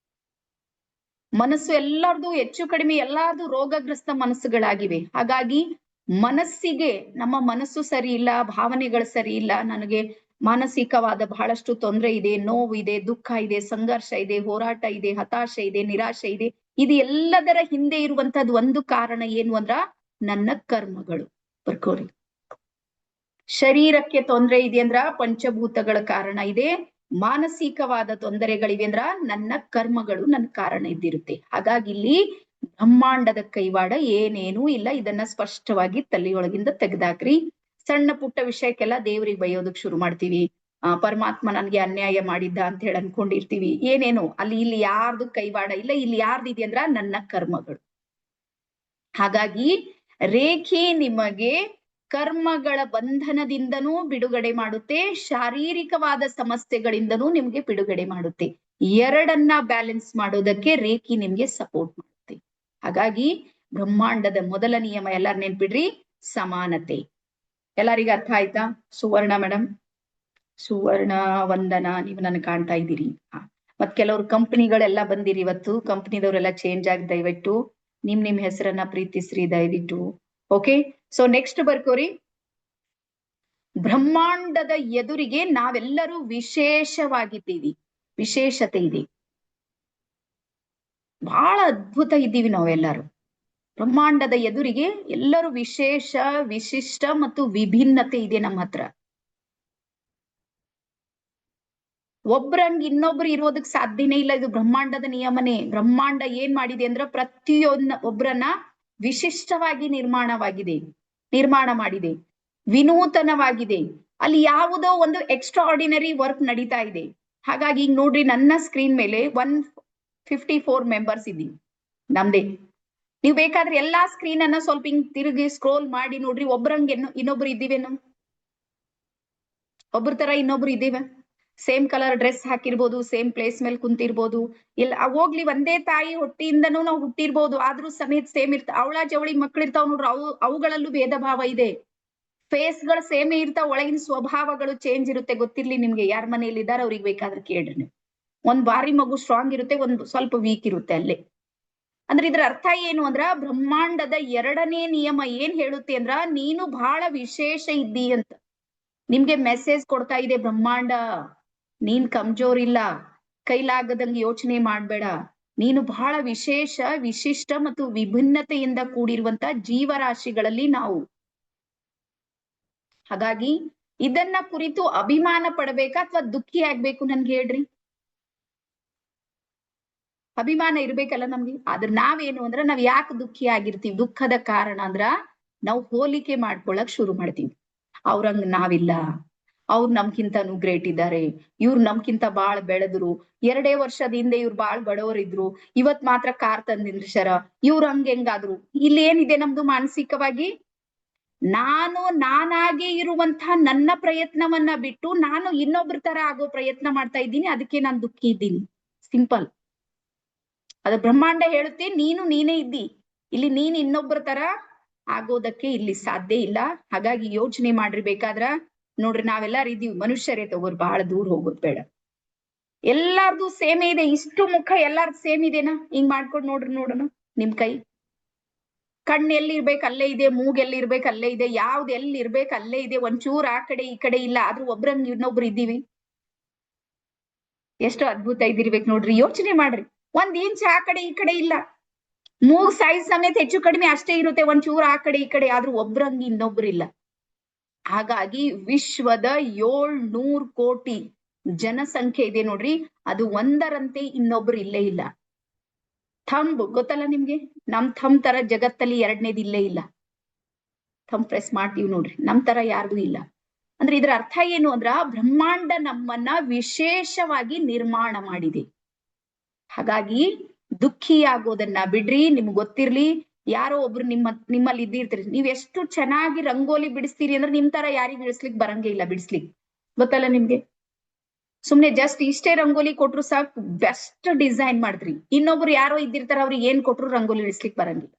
ಮನಸ್ಸು ಎಲ್ಲಾರ್ದು ಹೆಚ್ಚು ಕಡಿಮೆ ಎಲ್ಲಾರ್ದು ರೋಗಗ್ರಸ್ತ ಮನಸ್ಸುಗಳಾಗಿವೆ. ಹಾಗಾಗಿ ಮನಸ್ಸಿಗೆ, ನಮ್ಮ ಮನಸ್ಸು ಸರಿ ಇಲ್ಲ, ಭಾವನೆಗಳು ಸರಿ ಇಲ್ಲ, ನನಗೆ ಮಾನಸಿಕವಾದ ಬಹಳಷ್ಟು ತೊಂದರೆ ಇದೆ, ನೋವು ಇದೆ, ದುಃಖ ಇದೆ, ಸಂಘರ್ಷ ಇದೆ, ಹೋರಾಟ ಇದೆ, ಹತಾಶೆ ಇದೆ, ನಿರಾಶೆ ಇದೆ. ಇದು ಎಲ್ಲದರ ಹಿಂದೆ ಇರುವಂತದ್ದು ಒಂದು ಕಾರಣ ಏನು ಅಂದ್ರ ನನ್ನ ಕರ್ಮಗಳು. ಬರ್ಕೋರಿ. ಶರೀರಕ್ಕೆ ತೊಂದರೆ ಇದೆ ಅಂದ್ರ ಪಂಚಭೂತಗಳ ಕಾರಣ ಇದೆ, ಮಾನಸಿಕವಾದ ತೊಂದರೆಗಳಿವೆ ಅಂದ್ರ ನನ್ನ ಕರ್ಮಗಳು ನನ್ನ ಕಾರಣ ಇದ್ದಿರುತ್ತೆ. ಹಾಗಾಗಿ ಇಲ್ಲಿ ಬ್ರಹ್ಮಾಂಡದ ಕೈವಾಡ ಏನೇನೂ ಇಲ್ಲ. ಇದನ್ನ ಸ್ಪಷ್ಟವಾಗಿ ತಲೆಯೊಳಗಿಂದ ತೆಗೆದಾಕ್ರಿ. ಸಣ್ಣ ಪುಟ್ಟ ವಿಷಯಕ್ಕೆಲ್ಲ ದೇವ್ರಿಗೆ ಬೈಯೋದಕ್ ಶುರು ಮಾಡ್ತೀವಿ. ಪರಮಾತ್ಮ ನನ್ಗೆ ಅನ್ಯಾಯ ಮಾಡಿದ್ದ ಅಂತ ಹೇಳಿ ಅನ್ಕೊಂಡಿರ್ತೀವಿ. ಏನೇನು ಅಲ್ಲಿ ಇಲ್ಲಿ ಯಾರ್ದು ಕೈವಾಡ ಇಲ್ಲ. ಇಲ್ಲಿ ಯಾರ್ದಿದೆ ಅಂದ್ರ ನನ್ನ ಕರ್ಮಗಳು. ಹಾಗಾಗಿ ರೇಖೆ ನಿಮಗೆ ಕರ್ಮಗಳ ಬಂಧನದಿಂದನೂ ಬಿಡುಗಡೆ ಮಾಡುತ್ತೆ, ಶಾರೀರಿಕವಾದ ಸಮಸ್ಯೆಗಳಿಂದನೂ ನಿಮ್ಗೆ ಬಿಡುಗಡೆ ಮಾಡುತ್ತೆ. ಎರಡನ್ನ ಬ್ಯಾಲೆನ್ಸ್ ಮಾಡೋದಕ್ಕೆ ರೇಖೆ ನಿಮ್ಗೆ ಸಪೋರ್ಟ್ ಮಾಡುತ್ತೆ. ಹಾಗಾಗಿ ಬ್ರಹ್ಮಾಂಡದ ಮೊದಲ ನಿಯಮ ಎಲ್ಲಾರು ನೆನ್ಪಿಡ್ರಿ, ಸಮಾನತೆ. ಎಲ್ಲರಿಗ ಅರ್ಥ ಆಯ್ತಾ? ಸುವರ್ಣ ಮೇಡಮ್, ಸುವರ್ಣ ವಂದನಾ, ನೀವು ನನಗೆ ಕಾಣ್ತಾ ಇದ್ದೀರಿ. ಮತ್ ಕೆಲವ್ರು ಕಂಪನಿಗಳೆಲ್ಲ ಬಂದಿರಿ ಇವತ್ತು. ಕಂಪನಿದವರೆಲ್ಲ ಚೇಂಜ್ ಆಗಿ ದಯವಿಟ್ಟು ನಿಮ್ ಹೆಸರನ್ನ ಪ್ರೀತಿಸ್ರಿ ದಯವಿಟ್ಟು. ಓಕೆ, ಸೊ ನೆಕ್ಸ್ಟ್ ಬರ್ಕೋರಿ. ಬ್ರಹ್ಮಾಂಡದ ಎದುರಿಗೆ ನಾವೆಲ್ಲರೂ ವಿಶೇಷವಾಗಿದ್ದೀವಿ, ವಿಶೇಷತೆ ಇದೆ, ಬಹಳ ಅದ್ಭುತ ಇದ್ದೀವಿ ನಾವೆಲ್ಲರೂ. ಬ್ರಹ್ಮಾಂಡದ ಎದುರಿಗೆ ಎಲ್ಲರೂ ವಿಶೇಷ, ವಿಶಿಷ್ಟ ಮತ್ತು ವಿಭಿನ್ನತೆ ಇದೆ ನಮ್ಮ ಹತ್ರ. ಒಬ್ರಂಗ್ ಇನ್ನೊಬ್ರು ಇರೋದಕ್ ಸಾಧ್ಯನೇ ಇಲ್ಲ. ಇದು ಬ್ರಹ್ಮಾಂಡದ ನಿಯಮನೇ. ಬ್ರಹ್ಮಾಂಡ ಏನ್ ಮಾಡಿದೆ ಅಂದ್ರ ಒಬ್ರನ್ನ ವಿಶಿಷ್ಟವಾಗಿ ನಿರ್ಮಾಣ ಮಾಡಿದೆ, ವಿನೂತನವಾಗಿದೆ. ಅಲ್ಲಿ ಯಾವುದೋ ಒಂದು ಎಕ್ಸ್ಟ್ರಾ ಆರ್ಡಿನರಿ ವರ್ಕ್ ನಡೀತಾ ಇದೆ. ಹಾಗಾಗಿ ಈಗ ನೋಡ್ರಿ, ನನ್ನ ಸ್ಕ್ರೀನ್ ಮೇಲೆ 154 ಮೆಂಬರ್ಸ್ ಇದ್ದೀವಿ ನಮ್ದೇ. ನೀವು ಬೇಕಾದ್ರೆ ಎಲ್ಲಾ ಸ್ಕ್ರೀನ್ ಅನ್ನ ಸ್ವಲ್ಪ ಹಿಂಗ್ ತಿರುಗಿ ಸ್ಕ್ರೋಲ್ ಮಾಡಿ ನೋಡ್ರಿ, ಒಬ್ರಂಗೆ ಇನ್ನೊಬ್ರು ಇದ್ದೀವೇನು? ಒಬ್ರ ತರ ಇನ್ನೊಬ್ರು ಇದ್ದೀವ? ಸೇಮ್ ಕಲರ್ ಡ್ರೆಸ್ ಹಾಕಿರ್ಬೋದು, ಸೇಮ್ ಪ್ಲೇಸ್ ಮೇಲೆ ಕುಂತಿರ್ಬೋದು, ಇಲ್ಲ ಹೋಗ್ಲಿ ಒಂದೇ ತಾಯಿ ಹೊಟ್ಟಿಯಿಂದನೂ ನಾವು ಹುಟ್ಟಿರ್ಬೋದು, ಆದ್ರೂ ಸಮೇತ ಸೇಮ್ ಅವಳ ಜವಳಿ ಮಕ್ಳಿರ್ತಾವ್ ನೋಡ್ರಿ, ಅವುಗಳಲ್ಲೂ ಭೇದ ಭಾವ ಇದೆ. ಫೇಸ್ ಗಳು ಸೇಮ್ ಇರ್ತಾವ, ಒಳಗಿನ ಸ್ವಭಾವಗಳು ಚೇಂಜ್ ಇರುತ್ತೆ. ಗೊತ್ತಿರ್ಲಿ ನಿಮ್ಗೆ, ಯಾರ ಮನೇಲಿ ಇದ್ದಾರೆ ಅವ್ರಿಗೆ ಬೇಕಾದ್ರೆ ಕೇಳ್ರಿ ನೀವು. ಒಂದ್ ಬಾರಿ ಮಗು ಸ್ಟ್ರಾಂಗ್ ಇರುತ್ತೆ, ಒಂದ್ ಸ್ವಲ್ಪ ವೀಕ್ ಇರುತ್ತೆ ಅಲ್ಲೇ. ಅಂದ್ರೆ ಇದ್ರ ಅರ್ಥ ಏನು ಅಂದ್ರ, ಬ್ರಹ್ಮಾಂಡದ ಎರಡನೇ ನಿಯಮ ಏನ್ ಹೇಳುತ್ತೆ ಅಂದ್ರ, ನೀನು ಬಹಳ ವಿಶೇಷ ಇದ್ದಿ ಅಂತ ನಿಮ್ಗೆ ಮೆಸೇಜ್ ಕೊಡ್ತಾ ಇದೆ ಬ್ರಹ್ಮಾಂಡ. ನೀನ್ ಕಮ್ಜೋರ್ ಇಲ್ಲ, ಕೈಲಾಗದಂಗೆ ಯೋಚನೆ ಮಾಡ್ಬೇಡ. ನೀನು ಬಹಳ ವಿಶೇಷ, ವಿಶಿಷ್ಟ ಮತ್ತು ವಿಭಿನ್ನತೆಯಿಂದ ಕೂಡಿರುವಂತ ಜೀವರಾಶಿಗಳಲ್ಲಿ ನಾವು. ಹಾಗಾಗಿ ಇದನ್ನ ಕುರಿತು ಅಭಿಮಾನ ಪಡಬೇಕಾ ಅಥವಾ ದುಃಖಿ ಆಗ್ಬೇಕು? ನನ್ಗೆ ಹೇಳ್ರಿ. ಅಭಿಮಾನ ಇರ್ಬೇಕಲ್ಲ ನಮ್ಗೆ. ಆದ್ರೆ ನಾವೇನು ಅಂದ್ರೆ, ನಾವ್ ಯಾಕೆ ದುಃಖಿ ಆಗಿರ್ತೀವಿ? ದುಃಖದ ಕಾರಣ ಅಂದ್ರ ನಾವು ಹೋಲಿಕೆ ಮಾಡ್ಕೊಳಕ್ ಶುರು ಮಾಡ್ತೀವಿ. ಅವ್ರಂಗ್ ನಾವಿಲ್ಲ, ಅವ್ರು ನಮ್ಕಿಂತನೂ ಗ್ರೇಟ್ ಇದ್ದಾರೆ, ಇವ್ರು ನಮ್ಕಿಂತ ಬಾಳ್ ಬೆಳೆದ್ರು, 2 ವರ್ಷದ ಹಿಂದೆ ಇವ್ರು ಬಾಳ್ ಬಡವರಿದ್ರು, ಇವತ್ ಮಾತ್ರ ಕಾರ್ ತಂದಿನ್ಸರ, ಇವ್ರು ಹೆಂಗಾದ್ರು. ಇಲ್ಲಿ ಏನಿದೆ ನಮ್ದು ಮಾನಸಿಕವಾಗಿ? ನಾನಾಗಿ ಇರುವಂತ ನನ್ನ ಪ್ರಯತ್ನವನ್ನ ಬಿಟ್ಟು ನಾನು ಇನ್ನೊಬ್ರ ತರ ಆಗೋ ಪ್ರಯತ್ನ ಮಾಡ್ತಾ ಇದ್ದೀನಿ, ಅದಕ್ಕೆ ನಾನು ದುಃಖಿ ಇದ್ದೀನಿ. ಸಿಂಪಲ್. ಅದು ಬ್ರಹ್ಮಾಂಡ ಹೇಳುತ್ತೆ, ನೀನೇ ಇದ್ದಿ, ಇಲ್ಲಿ ನೀನ್ ಇನ್ನೊಬ್ರ ತರ ಆಗೋದಕ್ಕೆ ಇಲ್ಲಿ ಸಾಧ್ಯ ಇಲ್ಲ. ಹಾಗಾಗಿ ಯೋಚನೆ ಮಾಡ್ರಿ. ಬೇಕಾದ್ರ ನೋಡ್ರಿ, ನಾವೆಲ್ಲಾರು ಇದೀವಿ, ಮನುಷ್ಯರೇ ತಗೋರ್, ಬಹಳ ದೂರ ಹೋಗೋದ್ ಬೇಡ. ಎಲ್ಲಾರ್ದು ಸೇಮೇ ಇದೆ. ಇಷ್ಟು ಮುಖ ಎಲ್ಲಾರ್ದು ಸೇಮ್ ಇದೆನಾ? ಹಿಂಗ್ ಮಾಡ್ಕೊಂಡು ನೋಡ್ರಿ, ನೋಡೋಣ. ನಿಮ್ ಕೈ ಕಣ್ಣು ಎಲ್ಲಿ ಇರ್ಬೇಕು ಅಲ್ಲೇ ಇದೆ, ಮೂಗ್ ಎಲ್ಲಿ ಇರ್ಬೇಕು ಅಲ್ಲೇ ಇದೆ, ಯಾವ್ದು ಎಲ್ಲಿ ಇರ್ಬೇಕು ಅಲ್ಲೇ ಇದೆ, ಒಂಚೂರ್ ಆ ಕಡೆ ಈ ಕಡೆ ಇಲ್ಲ. ಆದ್ರೂ ಒಬ್ರಂಗ್ ಇನ್ನೊಬ್ರು ಇದ್ದೀವಿ. ಎಷ್ಟು ಅದ್ಭುತ ಇದಿರ್ಬೇಕು ನೋಡ್ರಿ. ಯೋಚನೆ ಮಾಡ್ರಿ, 1 ಇಂಚ್ ಆ ಕಡೆ ಈ ಕಡೆ ಇಲ್ಲ, ಮೂಗ್ ಸೈಜ್ ಸಮೇತ ಹೆಚ್ಚು ಕಡಿಮೆ ಅಷ್ಟೇ ಇರುತ್ತೆ, ಒಂಚೂರು ಆ ಕಡೆ ಈ ಕಡೆ, ಆದ್ರೂ ಒಬ್ರಂಗಿ ಇನ್ನೊಬ್ರಿಲ್ಲ. ಹಾಗಾಗಿ ವಿಶ್ವದ 700 ಕೋಟಿ ಜನಸಂಖ್ಯೆ ಇದೆ ನೋಡ್ರಿ, ಅದು ಒಂದರಂತೆ ಇನ್ನೊಬ್ರು ಇಲ್ಲೇ ಇಲ್ಲ. ಥಂಬ್ ಗೊತ್ತಲ್ಲ ನಿಮ್ಗೆ, ನಮ್ ಥಂಬ್ ತರ ಜಗತ್ತಲ್ಲಿ ಎರಡನೇದು ಇಲ್ಲೇ ಇಲ್ಲ. ಥಂಬ್ ಪ್ರೆಸ್ ಮಾಡ್ತೀವಿ ನೋಡ್ರಿ, ನಮ್ ತರ ಯಾರ್ದು ಇಲ್ಲ. ಅಂದ್ರೆ ಇದ್ರ ಅರ್ಥ ಏನು ಅಂದ್ರ, ಬ್ರಹ್ಮಾಂಡ ನಮ್ಮನ್ನ ವಿಶೇಷವಾಗಿ ನಿರ್ಮಾಣ ಮಾಡಿದೆ. ಹಾಗಾಗಿ ದುಃಖಿಯಾಗೋದನ್ನ ಬಿಡ್ರಿ. ನಿಮ್ಗೆ ಗೊತ್ತಿರ್ಲಿ, ಯಾರೋ ಒಬ್ರು ನಿಮ್ಮಲ್ಲಿ ಇದ್ದಿರ್ತೀರಿ, ನೀವ್ ಎಷ್ಟು ಚೆನ್ನಾಗಿ ರಂಗೋಲಿ ಬಿಡಿಸ್ತೀರಿ ಅಂದ್ರೆ ನಿಮ್ ತರ ಯಾರಿಗ್ ಬಿಡಿಸ್ಲಿಕ್ ಬರಂಗೇ ಇಲ್ಲ, ಬಿಡಿಸ್ಲಿಕ್ ಗೊತ್ತಲ್ಲ ನಿಮ್ಗೆ. ಸುಮ್ನೆ ಜಸ್ಟ್ ಇಷ್ಟೇ ರಂಗೋಲಿ ಕೊಟ್ರು ಸಾಕು, ಬೆಸ್ಟ್ ಡಿಸೈನ್ ಮಾಡ್ತೀರಿ. ಇನ್ನೊಬ್ರು ಯಾರೋ ಇದ್ದಿರ್ತಾರ, ಅವ್ರಿಗೆ ಏನ್ ಕೊಟ್ರು ರಂಗೋಲಿ ಬಿಡಿಸ್ಲಿಕ್ ಬರಂಗಿಲ್ಲ.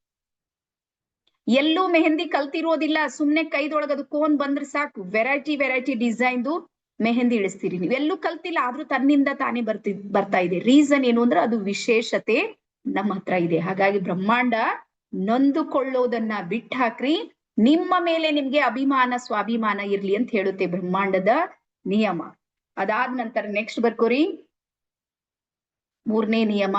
ಎಲ್ಲೂ ಮೆಹಂದಿ ಕಲ್ತಿರೋದಿಲ್ಲ, ಸುಮ್ನೆ ಕೈದೊಳಗ ಅದು ಕೋನ್ ಬಂದ್ರೆ ಸಾಕು, ವೆರೈಟಿ ಡಿಸೈನ್ದು ಮೆಹಂದಿ ಇಳಿಸ್ತೀರಿ. ನೀವೆಲ್ಲೂ ಕಲ್ತಿಲ್ಲ, ಆದ್ರೂ ತನ್ನಿಂದ ತಾನೇ ಬರ್ತಾ ಇದೆ. ರೀಸನ್ ಏನು ಅಂದ್ರೆ ಅದು ವಿಶೇಷತೆ ನಮ್ಮ ಹತ್ರ ಇದೆ. ಹಾಗಾಗಿ ಬ್ರಹ್ಮಾಂಡ ನೊಂದುಕೊಳ್ಳೋದನ್ನ ಬಿಟ್ಟು ಹಾಕ್ರಿ, ನಿಮ್ಮ ಮೇಲೆ ನಿಮ್ಗೆ ಅಭಿಮಾನ ಸ್ವಾಭಿಮಾನ ಇರ್ಲಿ ಅಂತ ಹೇಳುತ್ತೆ ಬ್ರಹ್ಮಾಂಡದ ನಿಯಮ. ಅದಾದ ನಂತರ ನೆಕ್ಸ್ಟ್ ಬರ್ಕೋರಿ, 3ನೇ ನಿಯಮ.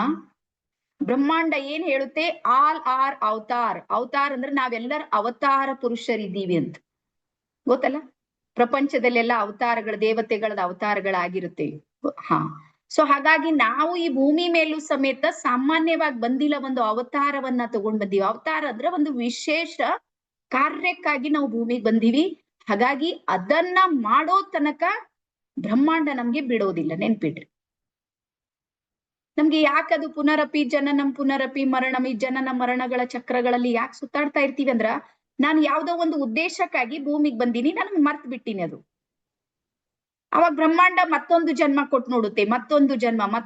ಬ್ರಹ್ಮಾಂಡ ಏನ್ ಹೇಳುತ್ತೆ, ಆಲ್ ಆರ್ ಅವತಾರ್. ಅವತಾರ್ ಅಂದ್ರೆ ನಾವೆಲ್ಲರ ಅವತಾರ ಪುರುಷರಿದ್ದೀವಿ ಅಂತ ಗೊತ್ತಲ್ಲ. ಪ್ರಪಂಚದಲ್ಲೆಲ್ಲ ಅವತಾರಗಳ, ದೇವತೆಗಳದ ಅವತಾರಗಳಾಗಿರುತ್ತೆ. ಹಾ, ಸೊ ಹಾಗಾಗಿ ನಾವು ಈ ಭೂಮಿ ಮೇಲೂ ಸಮೇತ ಸಾಮಾನ್ಯವಾಗಿ ಬಂದಿಲ್ಲ, ಒಂದು ಅವತಾರವನ್ನ ತಗೊಂಡ್ ಬಂದೀವಿ. ಅವತಾರ ಅಂದ್ರೆ ಒಂದು ವಿಶೇಷ ಕಾರ್ಯಕ್ಕಾಗಿ ನಾವು ಭೂಮಿಗೆ ಬಂದೀವಿ. ಹಾಗಾಗಿ ಅದನ್ನ ಮಾಡೋ ತನಕ ಬ್ರಹ್ಮಾಂಡ ನಮ್ಗೆ ಬಿಡೋದಿಲ್ಲ, ನೆನ್ಪಿಡ್ರಿ. ನಮ್ಗೆ ಯಾಕದು ಪುನರಪಿ ಜನನಂ ಪುನರಪಿ ಮರಣಂ, ಈ ಜನನ ಮರಣಗಳ ಚಕ್ರಗಳಲ್ಲಿ ಯಾಕೆ ಸುತ್ತಾಡ್ತಾ ಇರ್ತೀವಿ ಅಂದ್ರ, ನಾನು ಯಾವ್ದೋ ಒಂದು ಉದ್ದೇಶಕ್ಕಾಗಿ ಭೂಮಿಗೆ ಬಂದೀನಿ, ನಾನು ಮರ್ತ್ ಬಿಟ್ಟಿನಿ ಅದು. ಅವಾಗ ಬ್ರಹ್ಮಾಂಡ ಮತ್ತೊಂದು ಜನ್ಮ ಕೊಟ್ಟು ನೋಡುತ್ತೆ, ಮತ್ತೊಂದು ಜನ್ಮ,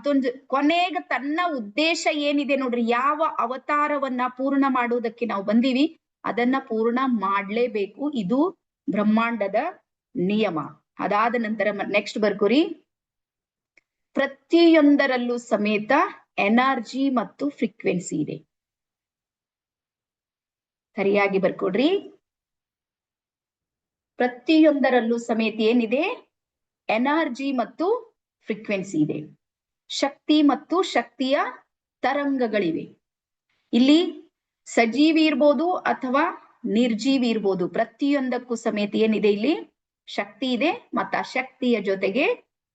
ಕೊನೆಗೆ ತನ್ನ ಉದ್ದೇಶ ಏನಿದೆ ನೋಡ್ರಿ, ಯಾವ ಅವತಾರವನ್ನ ಪೂರ್ಣ ಮಾಡುವುದಕ್ಕೆ ನಾವು ಬಂದೀವಿ ಅದನ್ನ ಪೂರ್ಣ ಮಾಡ್ಲೇಬೇಕು. ಇದು ಬ್ರಹ್ಮಾಂಡದ ನಿಯಮ. ಅದಾದ ನಂತರ ನೆಕ್ಸ್ಟ್ ಬರ್ಕೋರಿ, ಪ್ರತಿಯೊಂದರಲ್ಲೂ ಸಮೇತ ಎನರ್ಜಿ ಮತ್ತು ಫ್ರೀಕ್ವೆನ್ಸಿ ಇದೆ. ಸರಿಯಾಗಿ ಬರ್ಕೊಡ್ರಿ, ಪ್ರತಿಯೊಂದರಲ್ಲೂ ಸಮೇತ ಏನಿದೆ, ಎನರ್ಜಿ ಮತ್ತು ಫ್ರೀಕ್ವೆನ್ಸಿ ಇದೆ. ಶಕ್ತಿ ಮತ್ತು ಶಕ್ತಿಯ ತರಂಗಗಳಿವೆ. ಇಲ್ಲಿ ಸಜೀವಿ ಇರ್ಬೋದು ಅಥವಾ ನಿರ್ಜೀವಿ ಇರ್ಬೋದು, ಪ್ರತಿಯೊಂದಕ್ಕೂ ಸಮೇತ ಏನಿದೆ, ಇಲ್ಲಿ ಶಕ್ತಿ ಇದೆ, ಮತ್ತು ಆ ಶಕ್ತಿಯ ಜೊತೆಗೆ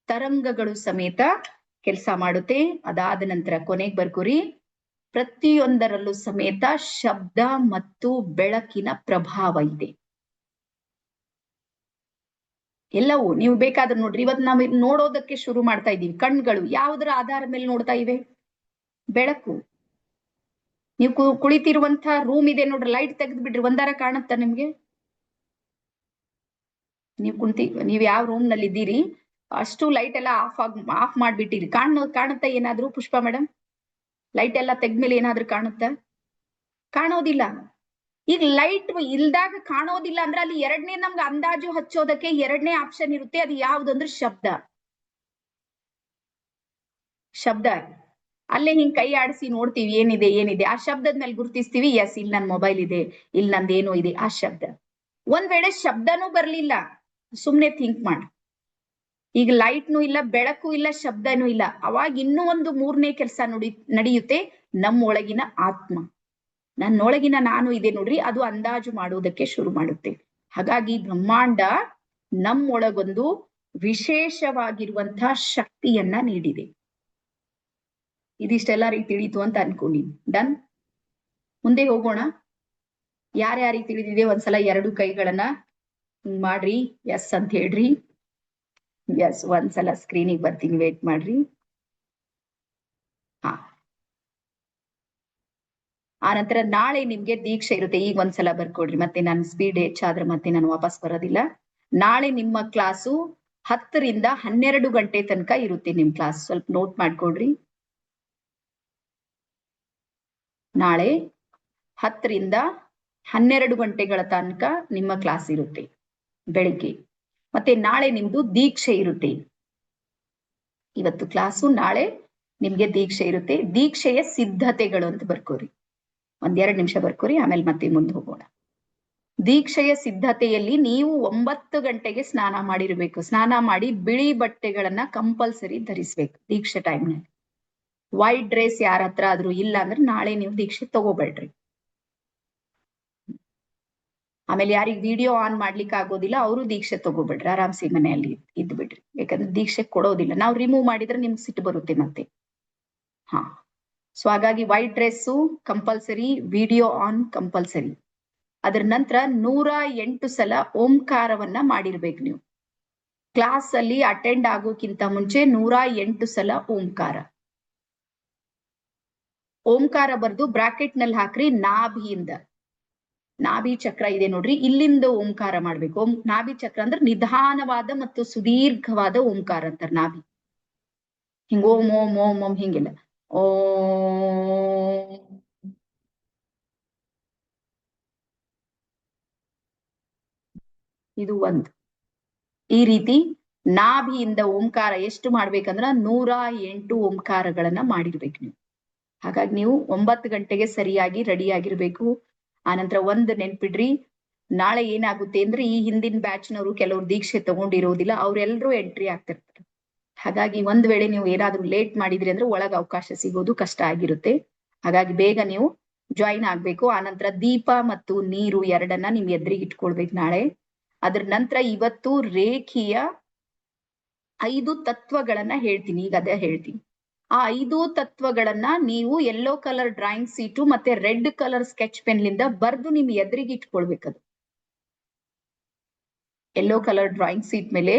ತರಂಗಗಳು ಸಮೇತ ಕೆಲಸ ಮಾಡುತ್ತೆ. ಅದಾದ ನಂತರ ಕೊನೆಗೆ ಬರ್ಕೋರಿ, ಪ್ರತಿಯೊಂದರಲ್ಲೂ ಸಮೇತ ಶಬ್ದ ಮತ್ತು ಬೆಳಕಿನ ಪ್ರಭಾವ ಇದೆ. ಎಲ್ಲವೂ ನೀವು ಬೇಕಾದ್ರೆ ನೋಡ್ರಿ, ಇವತ್ತು ನಾವು ನೋಡೋದಕ್ಕೆ ಶುರು ಮಾಡ್ತಾ ಇದ್ದೀವಿ. ಕಣ್ಗಳು ಯಾವುದರ ಆಧಾರ ಮೇಲೆ ನೋಡ್ತಾ ಇವೆ? ಬೆಳಕು. ನೀವು ಕುಳಿತಿರುವಂತ ರೂಮ್ ಇದೆ ನೋಡ್ರಿ, ಲೈಟ್ ತೆಗೆದು ಬಿಡ್ರಿ, ಒಂದಾರ ಕಾಣುತ್ತಾ ನಿಮ್ಗೆ? ನೀವ್ ಯಾವ ರೂಮ್ ನಲ್ಲಿ ಇದ್ದೀರಿ ಅಷ್ಟು ಲೈಟ್ ಎಲ್ಲ ಆಫ್ ಮಾಡ್ಬಿಟ್ಟಿರಿ, ಕಾಣುತ್ತಾ ಏನಾದ್ರು ಪುಷ್ಪಾ ಮೇಡಮ್? ಲೈಟ್ ಎಲ್ಲ ತೆಗ್ದ್ಮೇಲೆ ಏನಾದ್ರು ಕಾಣುತ್ತಾ? ಕಾಣೋದಿಲ್ಲ. ಈಗ ಲೈಟ್ ಇಲ್ದಾಗ ಕಾಣೋದಿಲ್ಲ ಅಂದ್ರೆ ಅಲ್ಲಿ ಎರಡನೇ ನಮ್ಗೆ ಅಂದಾಜು ಹಚ್ಚೋದಕ್ಕೆ ಎರಡನೇ ಆಪ್ಷನ್ ಇರುತ್ತೆ, ಅದು ಯಾವ್ದಂದ್ರೆ ಶಬ್ದ. ಶಬ್ದ ಅಲ್ಲೇ ಹಿಂಗ್ ಕೈ ಆಡಿಸಿ ನೋಡ್ತೀವಿ, ಏನಿದೆ ಆ ಶಬ್ದದ ಮೇಲೆ ಗುರುತಿಸ್ತೀವಿ. ಎಸ್, ಇಲ್ಲಿ ನನ್ ಮೊಬೈಲ್ ಇದೆ, ಇಲ್ಲಿ ನಂದೇನೋ ಇದೆ, ಆ ಶಬ್ದ. ಒಂದ್ ವೇಳೆ ಶಬ್ದನೂ ಬರ್ಲಿಲ್ಲ, ಸುಮ್ನೆ ಥಿಂಕ್ ಮಾಡಿ, ಈಗ ಲೈಟ್ನೂ ಇಲ್ಲ, ಬೆಳಕು ಇಲ್ಲ, ಶಬ್ದನೂ ಇಲ್ಲ, ಅವಾಗ ಇನ್ನೂ ಒಂದು 3ನೇ ಕೆಲಸ ನಡೆಯುತ್ತೆ, ನಮ್ಮೊಳಗಿನ ಆತ್ಮ, ನನ್ನೊಳಗಿನ ನಾನು ಇದೆ ನೋಡ್ರಿ, ಅದು ಅಂದಾಜು ಮಾಡುವುದಕ್ಕೆ ಶುರು ಮಾಡುತ್ತೆ. ಹಾಗಾಗಿ ಬ್ರಹ್ಮಾಂಡ ನಮ್ಮೊಳಗೊಂದು ವಿಶೇಷವಾಗಿರುವಂತಹ ಶಕ್ತಿಯನ್ನ ನೀಡಿದೆ. ಇದಿಷ್ಟೆಲ್ಲ ತಿಳಿತು ಅಂತ ಅನ್ಕೊಂಡಿನಿ. ಡನ್. ಮುಂದೆ ಹೋಗೋಣ. ಯಾರ್ಯಾರಿಗೆ ತಿಳಿದಿದೆ ಒಂದ್ಸಲ 2 ಕೈಗಳನ್ನ ಮಾಡ್ರಿ, ಎಸ್ ಅಂತ ಹೇಳ್ರಿ. ಎಸ್, ಒಂದ್ಸಲ ಸ್ಕ್ರೀನಿಗೆ ಬರ್ತೀನಿ, ವೇಟ್ ಮಾಡ್ರಿ. ಹಾ, ಆ ನಂತರ ನಾಳೆ ನಿಮ್ಗೆ ದೀಕ್ಷೆ ಇರುತ್ತೆ. ಈಗ ಒಂದ್ಸಲ ಬರ್ಕೊಡ್ರಿ, ಮತ್ತೆ ನಾನು ಸ್ಪೀಡ್ ಹೆಚ್ಚಾದ್ರೆ ಮತ್ತೆ ನಾನು ವಾಪಸ್ ಬರೋದಿಲ್ಲ. ನಾಳೆ ನಿಮ್ಮ ಕ್ಲಾಸು 10 ರಿಂದ 12 ಗಂಟೆ ತನಕ ಇರುತ್ತೆ ನಿಮ್ ಕ್ಲಾಸ್, ಸ್ವಲ್ಪ ನೋಟ್ ಮಾಡ್ಕೊಡ್ರಿ. ನಾಳೆ 10 ರಿಂದ 12 ಗಂಟೆಗಳ ತನಕ ನಿಮ್ಮ ಕ್ಲಾಸ್ ಇರುತ್ತೆ ಬೆಳಿಗ್ಗೆ. ಮತ್ತೆ ನಾಳೆ ನಿಮ್ದು ದೀಕ್ಷೆ ಇರುತ್ತೆ. ಇವತ್ತು ಕ್ಲಾಸು, ನಾಳೆ ನಿಮ್ಗೆ ದೀಕ್ಷೆ ಇರುತ್ತೆ. ದೀಕ್ಷೆಯ ಸಿದ್ಧತೆಗಳು ಅಂತ ಬರ್ಕೋರಿ, 1-2 ನಿಮಿಷ ಬರ್ಕೋರಿ, ಆಮೇಲೆ ಮತ್ತೆ ಮುಂದೆ ಹೋಗೋಣ. ದೀಕ್ಷೆಯ ಸಿದ್ಧತೆಯಲ್ಲಿ ನೀವು 9 ಗಂಟೆಗೆ ಸ್ನಾನ ಮಾಡಿರ್ಬೇಕು. ಸ್ನಾನ ಮಾಡಿ ಬಿಳಿ ಬಟ್ಟೆಗಳನ್ನ ಕಂಪಲ್ಸರಿ ಧರಿಸ್ಬೇಕು ದೀಕ್ಷೆ ಟೈಮ್ನಲ್ಲಿ. ವೈಟ್ ಡ್ರೆಸ್ ಯಾರ ಹತ್ರ ಆದ್ರೂ ಇಲ್ಲ ಅಂದ್ರೆ ನಾಳೆ ನೀವು ದೀಕ್ಷೆ ತಗೋಬೇಡ್ರಿ. ಆಮೇಲೆ ಯಾರಿಗ್ ವಿಡಿಯೋ ಆನ್ ಮಾಡ್ಲಿಕ್ಕೆ ಆಗೋದಿಲ್ಲ ಅವರು ದೀಕ್ಷೆ ತಗೋಬೇಡ್ರಿ, ಆರಾಮ್ಸಿ ಮನೆಯಲ್ಲಿ ಇದ್ ಬಿಡ್ರಿ. ಯಾಕಂದ್ರೆ ದೀಕ್ಷೆ ಕೊಡೋದಿಲ್ಲ, ನಾವು ರಿಮೂವ್ ಮಾಡಿದ್ರೆ ನಿಮ್ಗೆ ಸಿಟ್ಟು ಬರುತ್ತೆ ಮತ್ತೆ. ಹಾ, ಸೊ ಹಾಗಾಗಿ white dress compulsory, video on compulsory. ಅದ್ರ ನಂತರ 108 ಸಲ ಓಂಕಾರವನ್ನ ಮಾಡಿರ್ಬೇಕು ನೀವು. ಕ್ಲಾಸ್ ಅಲ್ಲಿ ಅಟೆಂಡ್ ಆಗೋಕ್ಕಿಂತ ಮುಂಚೆ 108 ಸಲ ಓಂಕಾರ. ಓಂಕಾರ ಬರ್ದು ಬ್ರಾಕೆಟ್ ನಲ್ಲಿ ಹಾಕ್ರಿ. ನಾಭಿಯಿಂದ, ನಾಭಿ ಚಕ್ರ ಇದೆ ನೋಡ್ರಿ, ಇಲ್ಲಿಂದ ಓಂಕಾರ ಮಾಡ್ಬೇಕು. ನಾಭಿ ಚಕ್ರ ಅಂದ್ರೆ ನಿಧಾನವಾದ ಮತ್ತು ಸುದೀರ್ಘವಾದ ಓಂಕಾರ ಅಂತಾರೆ ನಾಭಿ. ಹಿಂಗ ಓಂ ಓಂ ಓಂ ಓಂ ಹಿಂಗಿಲ್ಲ. ಓಂ ಇದು ಒಂದು. ಈ ರೀತಿ ನಾಭಿಯಿಂದ ಓಂಕಾರ ಎಷ್ಟು ಮಾಡ್ಬೇಕಂದ್ರ 108 ಓಂಕಾರಗಳನ್ನ ಮಾಡಿರ್ಬೇಕು ನೀವು. ಹಾಗಾಗಿ ನೀವು 9 ಗಂಟೆಗೆ ಸರಿಯಾಗಿ ರೆಡಿ ಆಗಿರ್ಬೇಕು. ಆನಂತರ ಒಂದ್ ನೆನ್ಪಿಡ್ರಿ, ನಾಳೆ ಏನಾಗುತ್ತೆ ಅಂದ್ರೆ ಈ ಹಿಂದಿನ ಬ್ಯಾಚ್ನವರು ಕೆಲವರು ದೀಕ್ಷೆ ತಗೊಂಡಿರೋದಿಲ್ಲ, ಅವ್ರೆಲ್ರೂ ಎಂಟ್ರಿ ಆಗ್ತಿರ್ತಾರೆ. ಹಾಗಾಗಿ ಒಂದ್ ವೇಳೆ ನೀವು ಏನಾದ್ರೂ ಲೇಟ್ ಮಾಡಿದ್ರಿ ಅಂದ್ರೆ ಒಳಗ ಅವಕಾಶ ಸಿಗೋದು ಕಷ್ಟ ಆಗಿರುತ್ತೆ. ಹಾಗಾಗಿ ಬೇಗ ನೀವು ಜಾಯಿನ್ ಆಗ್ಬೇಕು. ಆನಂತರ ದೀಪ ಮತ್ತು ನೀರು ಎರಡನ್ನ ನಿಮ್ ಎದುರಿಗೆ ಇಟ್ಕೊಳ್ಬೇಕು ನಾಳೆ. ಅದ್ರ ನಂತರ ಇವತ್ತು ರೇಖಿಯ 5 ತತ್ವಗಳನ್ನ ಹೇಳ್ತೀನಿ. ಈಗ ಅದೇ ಹೇಳ್ತೀನಿ. ಆ 5 ತತ್ವಗಳನ್ನ ನೀವು ಯೆಲ್ಲೋ ಕಲರ್ ಡ್ರಾಯಿಂಗ್ ಸೀಟು ಮತ್ತೆ ರೆಡ್ ಕಲರ್ ಸ್ಕೆಚ್ ಪೆನ್ಲಿಂದ ಬರ್ದು ನಿಮ್ ಎದುರಿಗೆ ಇಟ್ಕೊಳ್ಬೇಕದು. ಯೆಲ್ಲೋ ಕಲರ್ ಡ್ರಾಯಿಂಗ್ ಸೀಟ್ ಮೇಲೆ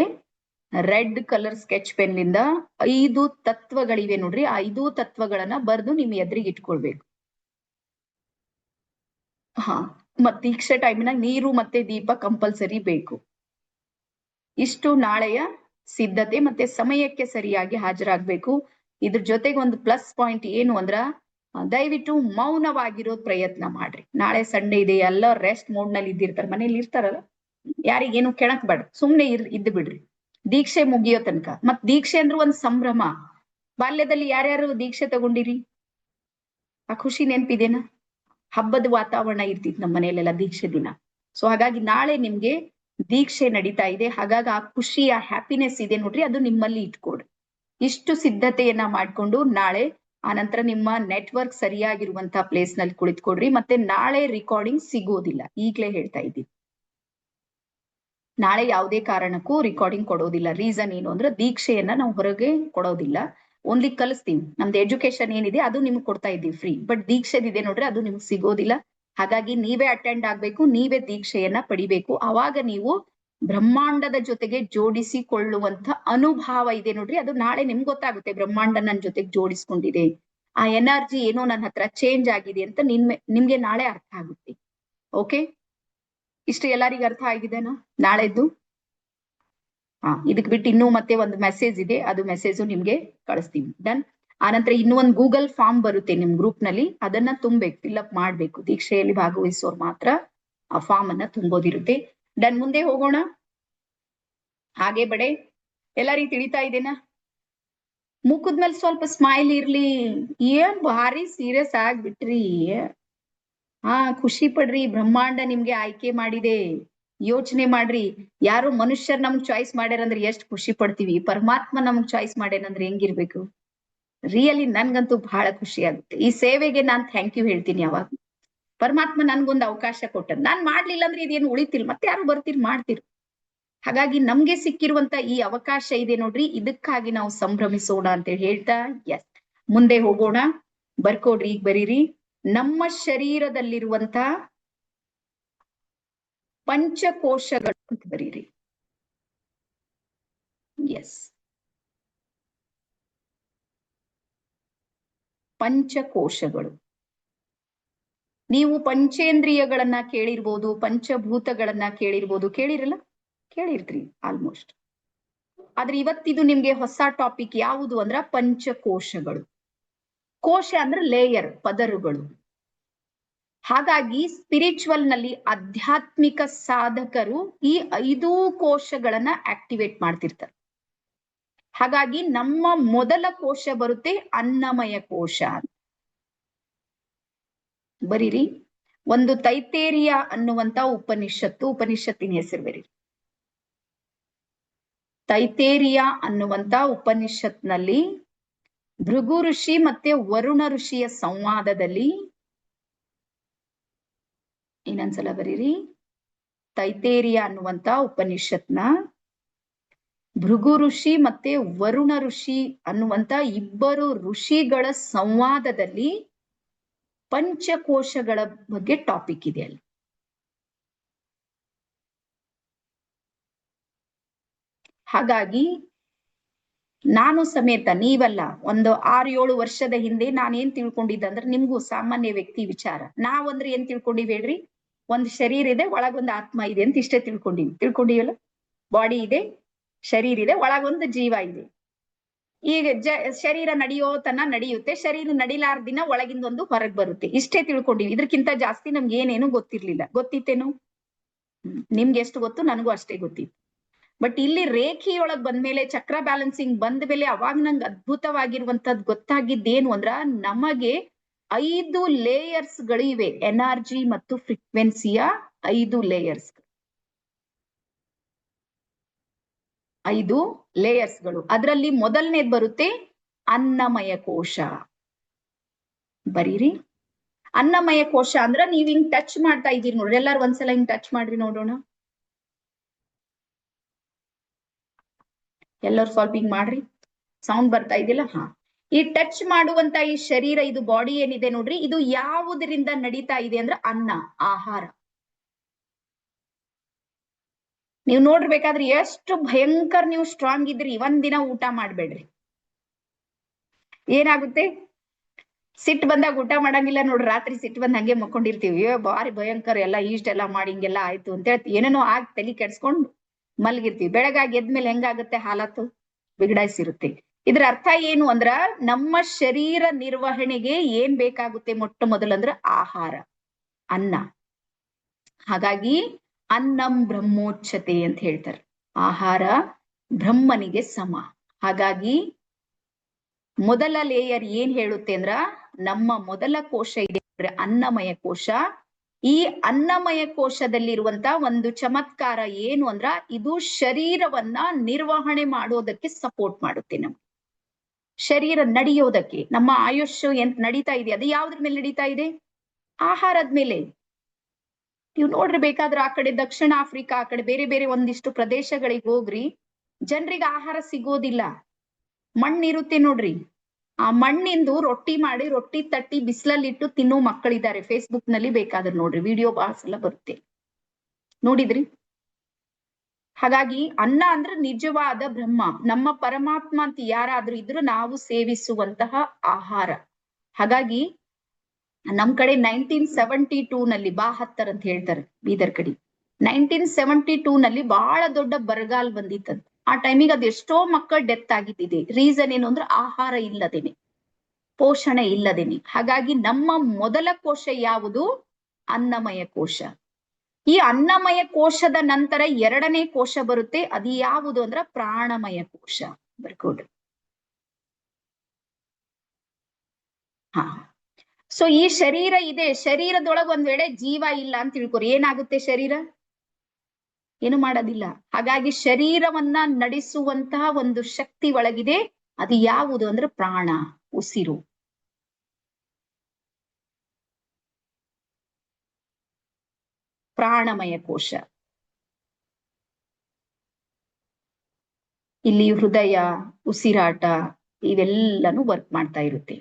ರೆಡ್ ಕಲರ್ ಸ್ಕೆಚ್ ಪೆನ್ಲಿಂದ 5 ತತ್ವಗಳಿವೆ ನೋಡ್ರಿ, ಆ 5 ತತ್ವಗಳನ್ನ ಬರ್ದು ನಿಮ್ ಎದುರಿಗೆ ಇಟ್ಕೊಳ್ಬೇಕು. ಹಾ, ಮತ್ ದೀಕ್ಷೆ ಟೈಮಿನಾಗ ನೀರು ಮತ್ತೆ ದೀಪ ಕಂಪಲ್ಸರಿ ಬೇಕು. ಇಷ್ಟು ನಾಳೆಯ ಸಿದ್ಧತೆ. ಮತ್ತೆ ಸಮಯಕ್ಕೆ ಸರಿಯಾಗಿ ಹಾಜರಾಗ್ಬೇಕು. ಇದ್ರ ಜೊತೆಗೆ ಒಂದು ಪ್ಲಸ್ ಪಾಯಿಂಟ್ ಏನು ಅಂದ್ರ, ದಯವಿಟ್ಟು ಮೌನವಾಗಿರೋದ್ ಪ್ರಯತ್ನ ಮಾಡ್ರಿ. ನಾಳೆ ಸಂಡೇ ಇದೆ, ಎಲ್ಲ ರೆಸ್ಟ್ ಮೋಡ್ ನಲ್ಲಿ ಇದ್ದಿರ್ತಾರೆ, ಮನೇಲಿ ಇರ್ತಾರಲ್ಲ, ಯಾರಿಗೇನು ಕೆಣಕ್ ಬೇಡ, ಸುಮ್ನೆ ಇದ್ದು ಬಿಡ್ರಿ ದೀಕ್ಷೆ ಮುಗಿಯೋ ತನಕ. ಮತ್ ದೀಕ್ಷೆ ಅಂದ್ರೆ ಒಂದ್ ಸಂಭ್ರಮ. ಬಾಲ್ಯದಲ್ಲಿ ಯಾರ್ಯಾರು ದೀಕ್ಷೆ ತಗೊಂಡಿರಿ? ಆ ಖುಷಿ ನೆನ್ಪಿದೇನಾ? ಹಬ್ಬದ ವಾತಾವರಣ ಇರ್ತಿತ್ತು ನಮ್ಮ ಮನೆಯಲ್ಲೆಲ್ಲ ದೀಕ್ಷೆ ದಿನ. ಸೊ ಹಾಗಾಗಿ ನಾಳೆ ನಿಮ್ಗೆ ದೀಕ್ಷೆ ನಡೀತಾ ಇದೆ. ಹಾಗಾಗಿ ಆ ಖುಷಿ, ಆ ಹ್ಯಾಪಿನೆಸ್ ಇದೆ ನೋಡ್ರಿ, ಅದು ನಿಮ್ಮಲ್ಲಿ ಇಟ್ಕೊಡ್ರಿ. ಇಷ್ಟು ಸಿದ್ಧತೆಯನ್ನ ಮಾಡ್ಕೊಂಡು ನಾಳೆ ಆನಂತರ ನಿಮ್ಮ ನೆಟ್ವರ್ಕ್ ಸರಿಯಾಗಿರುವಂತಹ ಪ್ಲೇಸ್ ನಲ್ಲಿ ಕುಳಿತುಕೊಡ್ರಿ. ಮತ್ತೆ ನಾಳೆ ರೆಕಾರ್ಡಿಂಗ್ ಸಿಗೋದಿಲ್ಲ, ಈಗ್ಲೇ ಹೇಳ್ತಾ ಇದ್ದೀನಿ. ನಾಳೆ ಯಾವುದೇ ಕಾರಣಕ್ಕೂ ರೆಕಾರ್ಡಿಂಗ್ ಕೊಡೋದಿಲ್ಲ. ರೀಸನ್ ಏನು ಅಂದ್ರೆ ದೀಕ್ಷೆಯನ್ನ ನಾವು ಹೊರಗೆ ಕೊಡೋದಿಲ್ಲ, ಓನ್ಲಿ ಕಲಿಸ್ತೀವಿ. ನಮ್ದು ಎಜುಕೇಶನ್ ಏನಿದೆ ಅದು ನಿಮ್ಗೆ ಕೊಡ್ತಾ ಇದ್ದೀವಿ ಫ್ರೀ. ಬಟ್ ದೀಕ್ಷೆದಿದೆ ನೋಡ್ರಿ, ಅದು ನಿಮ್ಗೆ ಸಿಗೋದಿಲ್ಲ. ಹಾಗಾಗಿ ನೀವೇ ಅಟೆಂಡ್ ಆಗ್ಬೇಕು, ನೀವೇ ದೀಕ್ಷೆಯನ್ನ ಪಡಿಬೇಕು. ಅವಾಗ ನೀವು ಬ್ರಹ್ಮಾಂಡದ ಜೊತೆಗೆ ಜೋಡಿಸಿಕೊಳ್ಳುವಂತ ಅನುಭವ ಇದೆ ನೋಡ್ರಿ, ಅದು ನಾಳೆ ನಿಮ್ಗೆ ಗೊತ್ತಾಗುತ್ತೆ. ಬ್ರಹ್ಮಾಂಡ ನನ್ನ ಜೊತೆಗೆ ಜೋಡಿಸ್ಕೊಂಡಿದೆ, ಆ ಎನರ್ಜಿ ಏನೋ ನನ್ನ ಹತ್ರ ಚೇಂಜ್ ಆಗಿದೆ ಅಂತ ನಿಮ್ಗೆ ನಾಳೆ ಅರ್ಥ ಆಗುತ್ತೆ. ಓಕೆ, ಇಷ್ಟು ಎಲ್ಲರಿಗೂ ಅರ್ಥ ಆಗಿದೆನಾ ನಾಳೆದ್ದು? ಇದಕ್ ಬಿಟ್ಟು ಇನ್ನೂ ಮತ್ತೆ ಒಂದು ಮೆಸೇಜ್ ಇದೆ, ಅದು ಮೆಸೇಜು ನಿಮ್ಗೆ ಕಳಿಸ್ತೀವಿ. ಡನ್. ಆನಂತರ ಇನ್ನೂ ಒಂದು ಗೂಗಲ್ ಫಾರ್ಮ್ ಬರುತ್ತೆ ನಿಮ್ ಗ್ರೂಪ್ ನಲ್ಲಿ, ಅದನ್ನ ತುಂಬಬೇಕು, ಫಿಲ್ಅಪ್ ಮಾಡ್ಬೇಕು. ದೀಕ್ಷೆಯಲ್ಲಿ ಭಾಗವಹಿಸೋರು ಮಾತ್ರ ಆ ಫಾರ್ಮ್ ಅನ್ನ ತುಂಬೋದಿರುತ್ತೆ. ಡನ್, ಮುಂದೆ ಹೋಗೋಣ. ಹಾಗೆ ಬಡೆ ಎಲ್ಲರಿಗೂ ತಿಳಿತಾ ಇದೆನಾ? ಮುಖದ್ಮೇಲೆ ಸ್ವಲ್ಪ ಸ್ಮೈಲ್ ಇರ್ಲಿ. ಏನ್ ಭಾರಿ ಸೀರಿಯಸ್ ಆಗ್ಬಿಟ್ರಿ? ಖುಷಿ ಪಡ್ರಿ, ಬ್ರಹ್ಮಾಂಡ ನಿಮ್ಗೆ ಆಯ್ಕೆ ಮಾಡಿದೆ. ಯೋಚನೆ ಮಾಡ್ರಿ, ಯಾರು ಮನುಷ್ಯರ್ ನಮ್ಗ್ ಚಾಯ್ಸ್ ಮಾಡ್ಯಾರಂದ್ರೆ ಎಷ್ಟ್ ಖುಷಿ ಪಡ್ತೀವಿ, ಪರಮಾತ್ಮ ನಮ್ಗ್ ಚಾಯ್ಸ್ ಮಾಡ್ಯಾನಂದ್ರೆ ಹೆಂಗಿರ್ಬೇಕು? ರಿಯಲಿ ನನ್ಗಂತೂ ಬಹಳ ಖುಷಿ ಆಗುತ್ತೆ. ಈ ಸೇವೆಗೆ ನಾನ್ ಥ್ಯಾಂಕ್ ಯು ಹೇಳ್ತೀನಿ. ಯಾವಾಗ ಪರಮಾತ್ಮ ನನ್ಗೊಂದು ಅವಕಾಶ ಕೊಟ್ಟ, ನಾನ್ ಮಾಡ್ಲಿಲ್ಲ ಅಂದ್ರೆ ಇದೇನು ಉಳಿತಿಲ್, ಮತ್ತೆ ಯಾರು ಬರ್ತೀರಿ ಮಾಡ್ತೀರಿ. ಹಾಗಾಗಿ ನಮ್ಗೆ ಸಿಕ್ಕಿರುವಂತ ಈ ಅವಕಾಶ ಇದೆ ನೋಡ್ರಿ, ಇದಕ್ಕಾಗಿ ನಾವು ಸಂಭ್ರಮಿಸೋಣ ಅಂತ ಹೇಳ್ತಾ ಎಸ್ ಮುಂದೆ ಹೋಗೋಣ. ಬರ್ಕೊಡ್ರಿ, ಈಗ ಬರೀರಿ. ನಮ್ಮ ಶರೀರದಲ್ಲಿರುವಂತ ಪಂಚಕೋಶಗಳು ಅಂತ ಬರೀರಿ. ಎಸ್, ಪಂಚಕೋಶಗಳು. ನೀವು ಪಂಚೇಂದ್ರಿಯಗಳನ್ನ ಕೇಳಿರ್ಬೋದು, ಪಂಚಭೂತಗಳನ್ನ ಕೇಳಿರ್ಬೋದು. ಕೇಳಿರ್ತೀರಿ ಆಲ್ಮೋಸ್ಟ್. ಆದ್ರೆ ಇವತ್ತಿದು ನಿಮ್ಗೆ ಹೊಸ ಟಾಪಿಕ್ ಯಾವುದು ಅಂದ್ರ ಪಂಚಕೋಶಗಳು. ಕೋಶ ಅಂದ್ರೆ ಲೇಯರ್, ಪದರುಗಳು. ಹಾಗಾಗಿ ಸ್ಪಿರಿಚುವಲ್ ನಲ್ಲಿ ಆಧ್ಯಾತ್ಮಿಕ ಸಾಧಕರು ಈ 5 ಕೋಶಗಳನ್ನ ಆಕ್ಟಿವೇಟ್ ಮಾಡ್ತಿರ್ತಾರೆ. ಹಾಗಾಗಿ ನಮ್ಮ ಮೊದಲ ಕೋಶ ಬರುತ್ತೆ ಅನ್ನಮಯ ಕೋಶ. ಬರೀರಿ, ಒಂದು ತೈತೇರಿಯ ಅನ್ನುವಂತ ಉಪನಿಷತ್ತಿನ ಹೆಸರು ಬೇರೆ. ತೈತೇರಿಯ ಅನ್ನುವಂತ ಉಪನಿಷತ್ನಲ್ಲಿ ಭೃಗು ಋಷಿ ಮತ್ತೆ ವರುಣ ಋಷಿಯ ಸಂವಾದದಲ್ಲಿ, ಇನ್ನೊಂದ್ಸಲ ಬರೀರಿ, ತೈತೇರಿಯ ಅನ್ನುವಂತ ಉಪನಿಷತ್ನ ಭೃಗು ಋಷಿ ಮತ್ತೆ ವರುಣ ಋಷಿ ಅನ್ನುವಂತ ಇಬ್ಬರು ಋಷಿಗಳ ಸಂವಾದದಲ್ಲಿ ಪಂಚಕೋಶಗಳ ಬಗ್ಗೆ ಟಾಪಿಕ್ ಇದೆ ಅಲ್ಲಿ. ಹಾಗಾಗಿ ನಾನು ಸಮೇತ, ನೀವಲ್ಲ, ಒಂದು 6-7 ವರ್ಷದ ಹಿಂದೆ ನಾನೇನ್ ತಿಳ್ಕೊಂಡಿದ್ದೆ ಅಂದ್ರೆ, ನಿಮ್ಗೂ ಸಾಮಾನ್ಯ ವ್ಯಕ್ತಿ ವಿಚಾರ, ನಾವಂದ್ರೆ ಏನ್ ತಿಳ್ಕೊಂಡಿವಿ ಹೇಳ್ರಿ? ಒಂದ್ ಶರೀರ ಇದೆ, ಒಳಗೊಂದು ಆತ್ಮ ಇದೆ ಅಂತ ಇಷ್ಟೇ ತಿಳ್ಕೊಂಡಿವಲ್ಲ. ಬಾಡಿ ಇದೆ, ಶರೀರ ಇದೆ, ಒಳಗೊಂದು ಜೀವ ಇದೆ. ಈಗ ಶರೀರ ನಡೆಯುತ್ತೆ, ಶರೀರ ನಡಿಲಾರ ದಿನ ಒಳಗಿಂದೊಂದು ಹೊರಗೆ ಬರುತ್ತೆ, ಇಷ್ಟೇ ತಿಳ್ಕೊಂಡಿವಿ. ಇದಕ್ಕಿಂತ ಜಾಸ್ತಿ ನಮ್ಗೆ ಏನೇನು ಗೊತ್ತಿರ್ಲಿಲ್ಲ. ಗೊತ್ತಿತ್ತೇನು? ನಿಮ್ಗೆ ಎಷ್ಟು ಗೊತ್ತು, ನನಗೂ ಅಷ್ಟೇ ಗೊತ್ತಿತ್ತು. ಬಟ್ ಇಲ್ಲಿ ರೇಖೆಯೊಳಗ್ ಬಂದ್ಮೇಲೆ, ಚಕ್ರ ಬ್ಯಾಲೆನ್ಸಿಂಗ್ ಬಂದ ಮೇಲೆ, ಅವಾಗ ನಂಗೆ ಅದ್ಭುತವಾಗಿರುವಂತದ್ ಗೊತ್ತಾಗಿದ್ದೇನು ಅಂದ್ರ, ನಮಗೆ 5 ಲೇಯರ್ಸ್ ಗಳಿವೆ. ಎನರ್ಜಿ ಮತ್ತು ಫ್ರೀಕ್ವೆನ್ಸಿಯ 5 ಲೇಯರ್ಸ್. 5 ಲೇಯರ್ಸ್ ಗಳು. ಅದರಲ್ಲಿ ಮೊದಲನೇದು ಬರುತ್ತೆ ಅನ್ನಮಯ ಕೋಶ. ಬರೀರಿ, ಅನ್ನಮಯ ಕೋಶ ಅಂದ್ರ ನೀವ್ ಹಿಂಗ್ ಟಚ್ ಮಾಡ್ತಾ ಇದೀರಿ ನೋಡ್ರಿ. ಎಲ್ಲಾರು ಒಂದ್ಸಲ ಹಿಂಗ್ ಟಚ್ ಮಾಡ್ರಿ ನೋಡೋಣ. ಎಲ್ಲರೂ ಸ್ವಲ್ಪ ಹಿಂಗ್ ಮಾಡ್ರಿ, ಸೌಂಡ್ ಬರ್ತಾ ಇದಿಲ್ಲ? ಹಾ. ಈ ಟಚ್ ಮಾಡುವಂತ ಈ ಶರೀರ, ಇದು ಬಾಡಿ ಏನಿದೆ ನೋಡ್ರಿ, ಇದು ಯಾವುದರಿಂದ ನಡೀತಾ ಇದೆ ಅಂದ್ರ ಅನ್ನ, ಆಹಾರ. ನೀವು ನೋಡ್ಬೇಕಾದ್ರೆ ಎಷ್ಟು ಭಯಂಕರ ನೀವು ಸ್ಟ್ರಾಂಗ್ ಇದ್ರಿ, ಒಂದಿನ ಊಟ ಮಾಡ್ಬೇಡ್ರಿ. ಏನಾಗುತ್ತೆ? ಸಿಟ್ಟು ಬಂದಾಗ ಊಟ ಮಾಡಂಗಿಲ್ಲ ನೋಡ್ರಿ. ರಾತ್ರಿ ಸಿಟ್ಟು ಬಂದ್ ಹಂಗೆ ಮಕ್ಕೊಂಡಿರ್ತೀವಿ. ಬಾರಿ ಭಯಂಕರ, ಎಲ್ಲ ಇಷ್ಟೆಲ್ಲ ಮಾಡಿ ಹಿಂಗೆಲ್ಲ ಆಯ್ತು ಅಂತ ಹೇಳ್ತಿ, ಏನೇನೋ ಆಗಿ ತಲೆ ಕೆಡ್ಸ್ಕೊಂಡ್ ಮಲ್ಗಿರ್ತೀವಿ. ಬೆಳಗಾಗಿ ಎದ್ಮೇಲೆ ಹೆಂಗಾಗುತ್ತೆ ಹಾಲತ್ತು? ಬಿಗಡಾಯಿಸಿರುತ್ತೆ. ಇದ್ರ ಅರ್ಥ ಏನು ಅಂದ್ರ, ನಮ್ಮ ಶರೀರ ನಿರ್ವಹಣೆಗೆ ಏನ್ ಬೇಕಾಗುತ್ತೆ ಮೊಟ್ಟ ಮೊದಲಂದ್ರ ಆಹಾರ, ಅನ್ನ. ಹಾಗಾಗಿ ಅನ್ನಂ ಬ್ರಹ್ಮೋಚ್ಯತೆ ಅಂತ ಹೇಳ್ತಾರೆ. ಆಹಾರ ಬ್ರಹ್ಮನಿಗೆ ಸಮ. ಹಾಗಾಗಿ ಮೊದಲ ಲೇಯರ್ ಏನ್ ಹೇಳುತ್ತೆ ಅಂದ್ರ, ನಮ್ಮ ಮೊದಲ ಕೋಶ ಇದೆ ಅನ್ನಮಯ ಕೋಶ. ಈ ಅನ್ನಮಯ ಕೋಶದಲ್ಲಿರುವಂತ ಒಂದು ಚಮತ್ಕಾರ ಏನು ಅಂದ್ರ, ಇದು ಶರೀರವನ್ನ ನಿರ್ವಹಣೆ ಮಾಡೋದಕ್ಕೆ ಸಪೋರ್ಟ್ ಮಾಡುತ್ತೆ. ನಮ್ಗೆ ಶರೀರ ನಡೆಯೋದಕ್ಕೆ, ನಮ್ಮ ಆಯುಷ್ ಎಂತ ನಡೀತಾ ಇದೆ, ಅದು ಯಾವ್ದ್ರ ಮೇಲೆ ನಡೀತಾ ಇದೆ? ಆಹಾರದ ಮೇಲೆ. ನೀವು ನೋಡ್ರಿ, ಬೇಕಾದ್ರೆ ಆ ಕಡೆ ದಕ್ಷಿಣ ಆಫ್ರಿಕಾ, ಆ ಕಡೆ ಬೇರೆ ಬೇರೆ ಒಂದಿಷ್ಟು ಪ್ರದೇಶಗಳಿಗೆ ಹೋಗ್ರಿ, ಜನರಿಗೆ ಆಹಾರ ಸಿಗೋದಿಲ್ಲ. ಮಣ್ಣಿರುತ್ತೆ ನೋಡ್ರಿ, ಆ ಮಣ್ಣಿಂದು ರೊಟ್ಟಿ ಮಾಡಿ, ರೊಟ್ಟಿ ತಟ್ಟಿ ಬಿಸಿಲಲ್ಲಿಟ್ಟು ತಿನ್ನೋ ಮಕ್ಕಳಿದ್ದಾರೆ. ಫೇಸ್ಬುಕ್ ನಲ್ಲಿ ಬೇಕಾದ್ರೆ ನೋಡ್ರಿ, ವಿಡಿಯೋ ಬಹಳ ಸಲ ಬರುತ್ತೆ, ನೋಡಿದ್ರಿ? ಹಾಗಾಗಿ ಅನ್ನ ಅಂದ್ರೆ ನಿಜವಾದ ಬ್ರಹ್ಮ, ನಮ್ಮ ಪರಮಾತ್ಮ ಅಂತ ಯಾರಾದ್ರೂ ಇದ್ರು ನಾವು ಸೇವಿಸುವಂತಹ ಆಹಾರ. ಹಾಗಾಗಿ ನಮ್ ಕಡೆ 1972 ನಲ್ಲಿ 72 ಅಂತ ಹೇಳ್ತಾರೆ ಬೀದರ್ ಕಡೆ. 1972 ನಲ್ಲಿ ಬಹಳ ದೊಡ್ಡ ಬರಗಾಲ ಬಂದಿತ್ತಂತ. ಆ ಟೈಮಿಗೆ ಅದು ಎಷ್ಟೋ ಮಕ್ಕಳು ಡೆತ್ ಆಗಿದ್ದಿದೆ. ರೀಸನ್ ಏನು ಅಂದ್ರೆ ಆಹಾರ ಇಲ್ಲದೇನೆ, ಪೋಷಣೆ ಇಲ್ಲದೇನೆ. ಹಾಗಾಗಿ ನಮ್ಮ ಮೊದಲ ಕೋಶ ಯಾವುದು? ಅನ್ನಮಯ ಕೋಶ. ಈ ಅನ್ನಮಯ ಕೋಶದ ನಂತರ 2ನೇ ಕೋಶ ಬರುತ್ತೆ. ಅದು ಯಾವುದು ಅಂದ್ರ ಪ್ರಾಣಮಯ ಕೋಶ. ಬರ್ಕೊಡ್ರಿ. ಹಾ. ಸೊ ಈ ಶರೀರ ಇದೆ, ಶರೀರದೊಳಗೆ ಒಂದ್ ವೇಳೆ ಜೀವ ಇಲ್ಲ ಅಂತ ತಿಳ್ಕೊರಿ, ಏನಾಗುತ್ತೆ? ಶರೀರ ಏನು ಮಾಡೋದಿಲ್ಲ. ಹಾಗಾಗಿ ಶರೀರವನ್ನ ನಡೆಸುವಂತಹ ಒಂದು ಶಕ್ತಿ ಒಳಗಿದೆ. ಅದು ಯಾವುದು ಅಂದ್ರೆ ಪ್ರಾಣ, ಉಸಿರು. ಪ್ರಾಣಮಯ ಕೋಶ. ಇಲ್ಲಿ ಹೃದಯ, ಉಸಿರಾಟ ಇವೆಲ್ಲನೂ ವರ್ಕ್ ಮಾಡ್ತಾ ಇರುತ್ತೆ.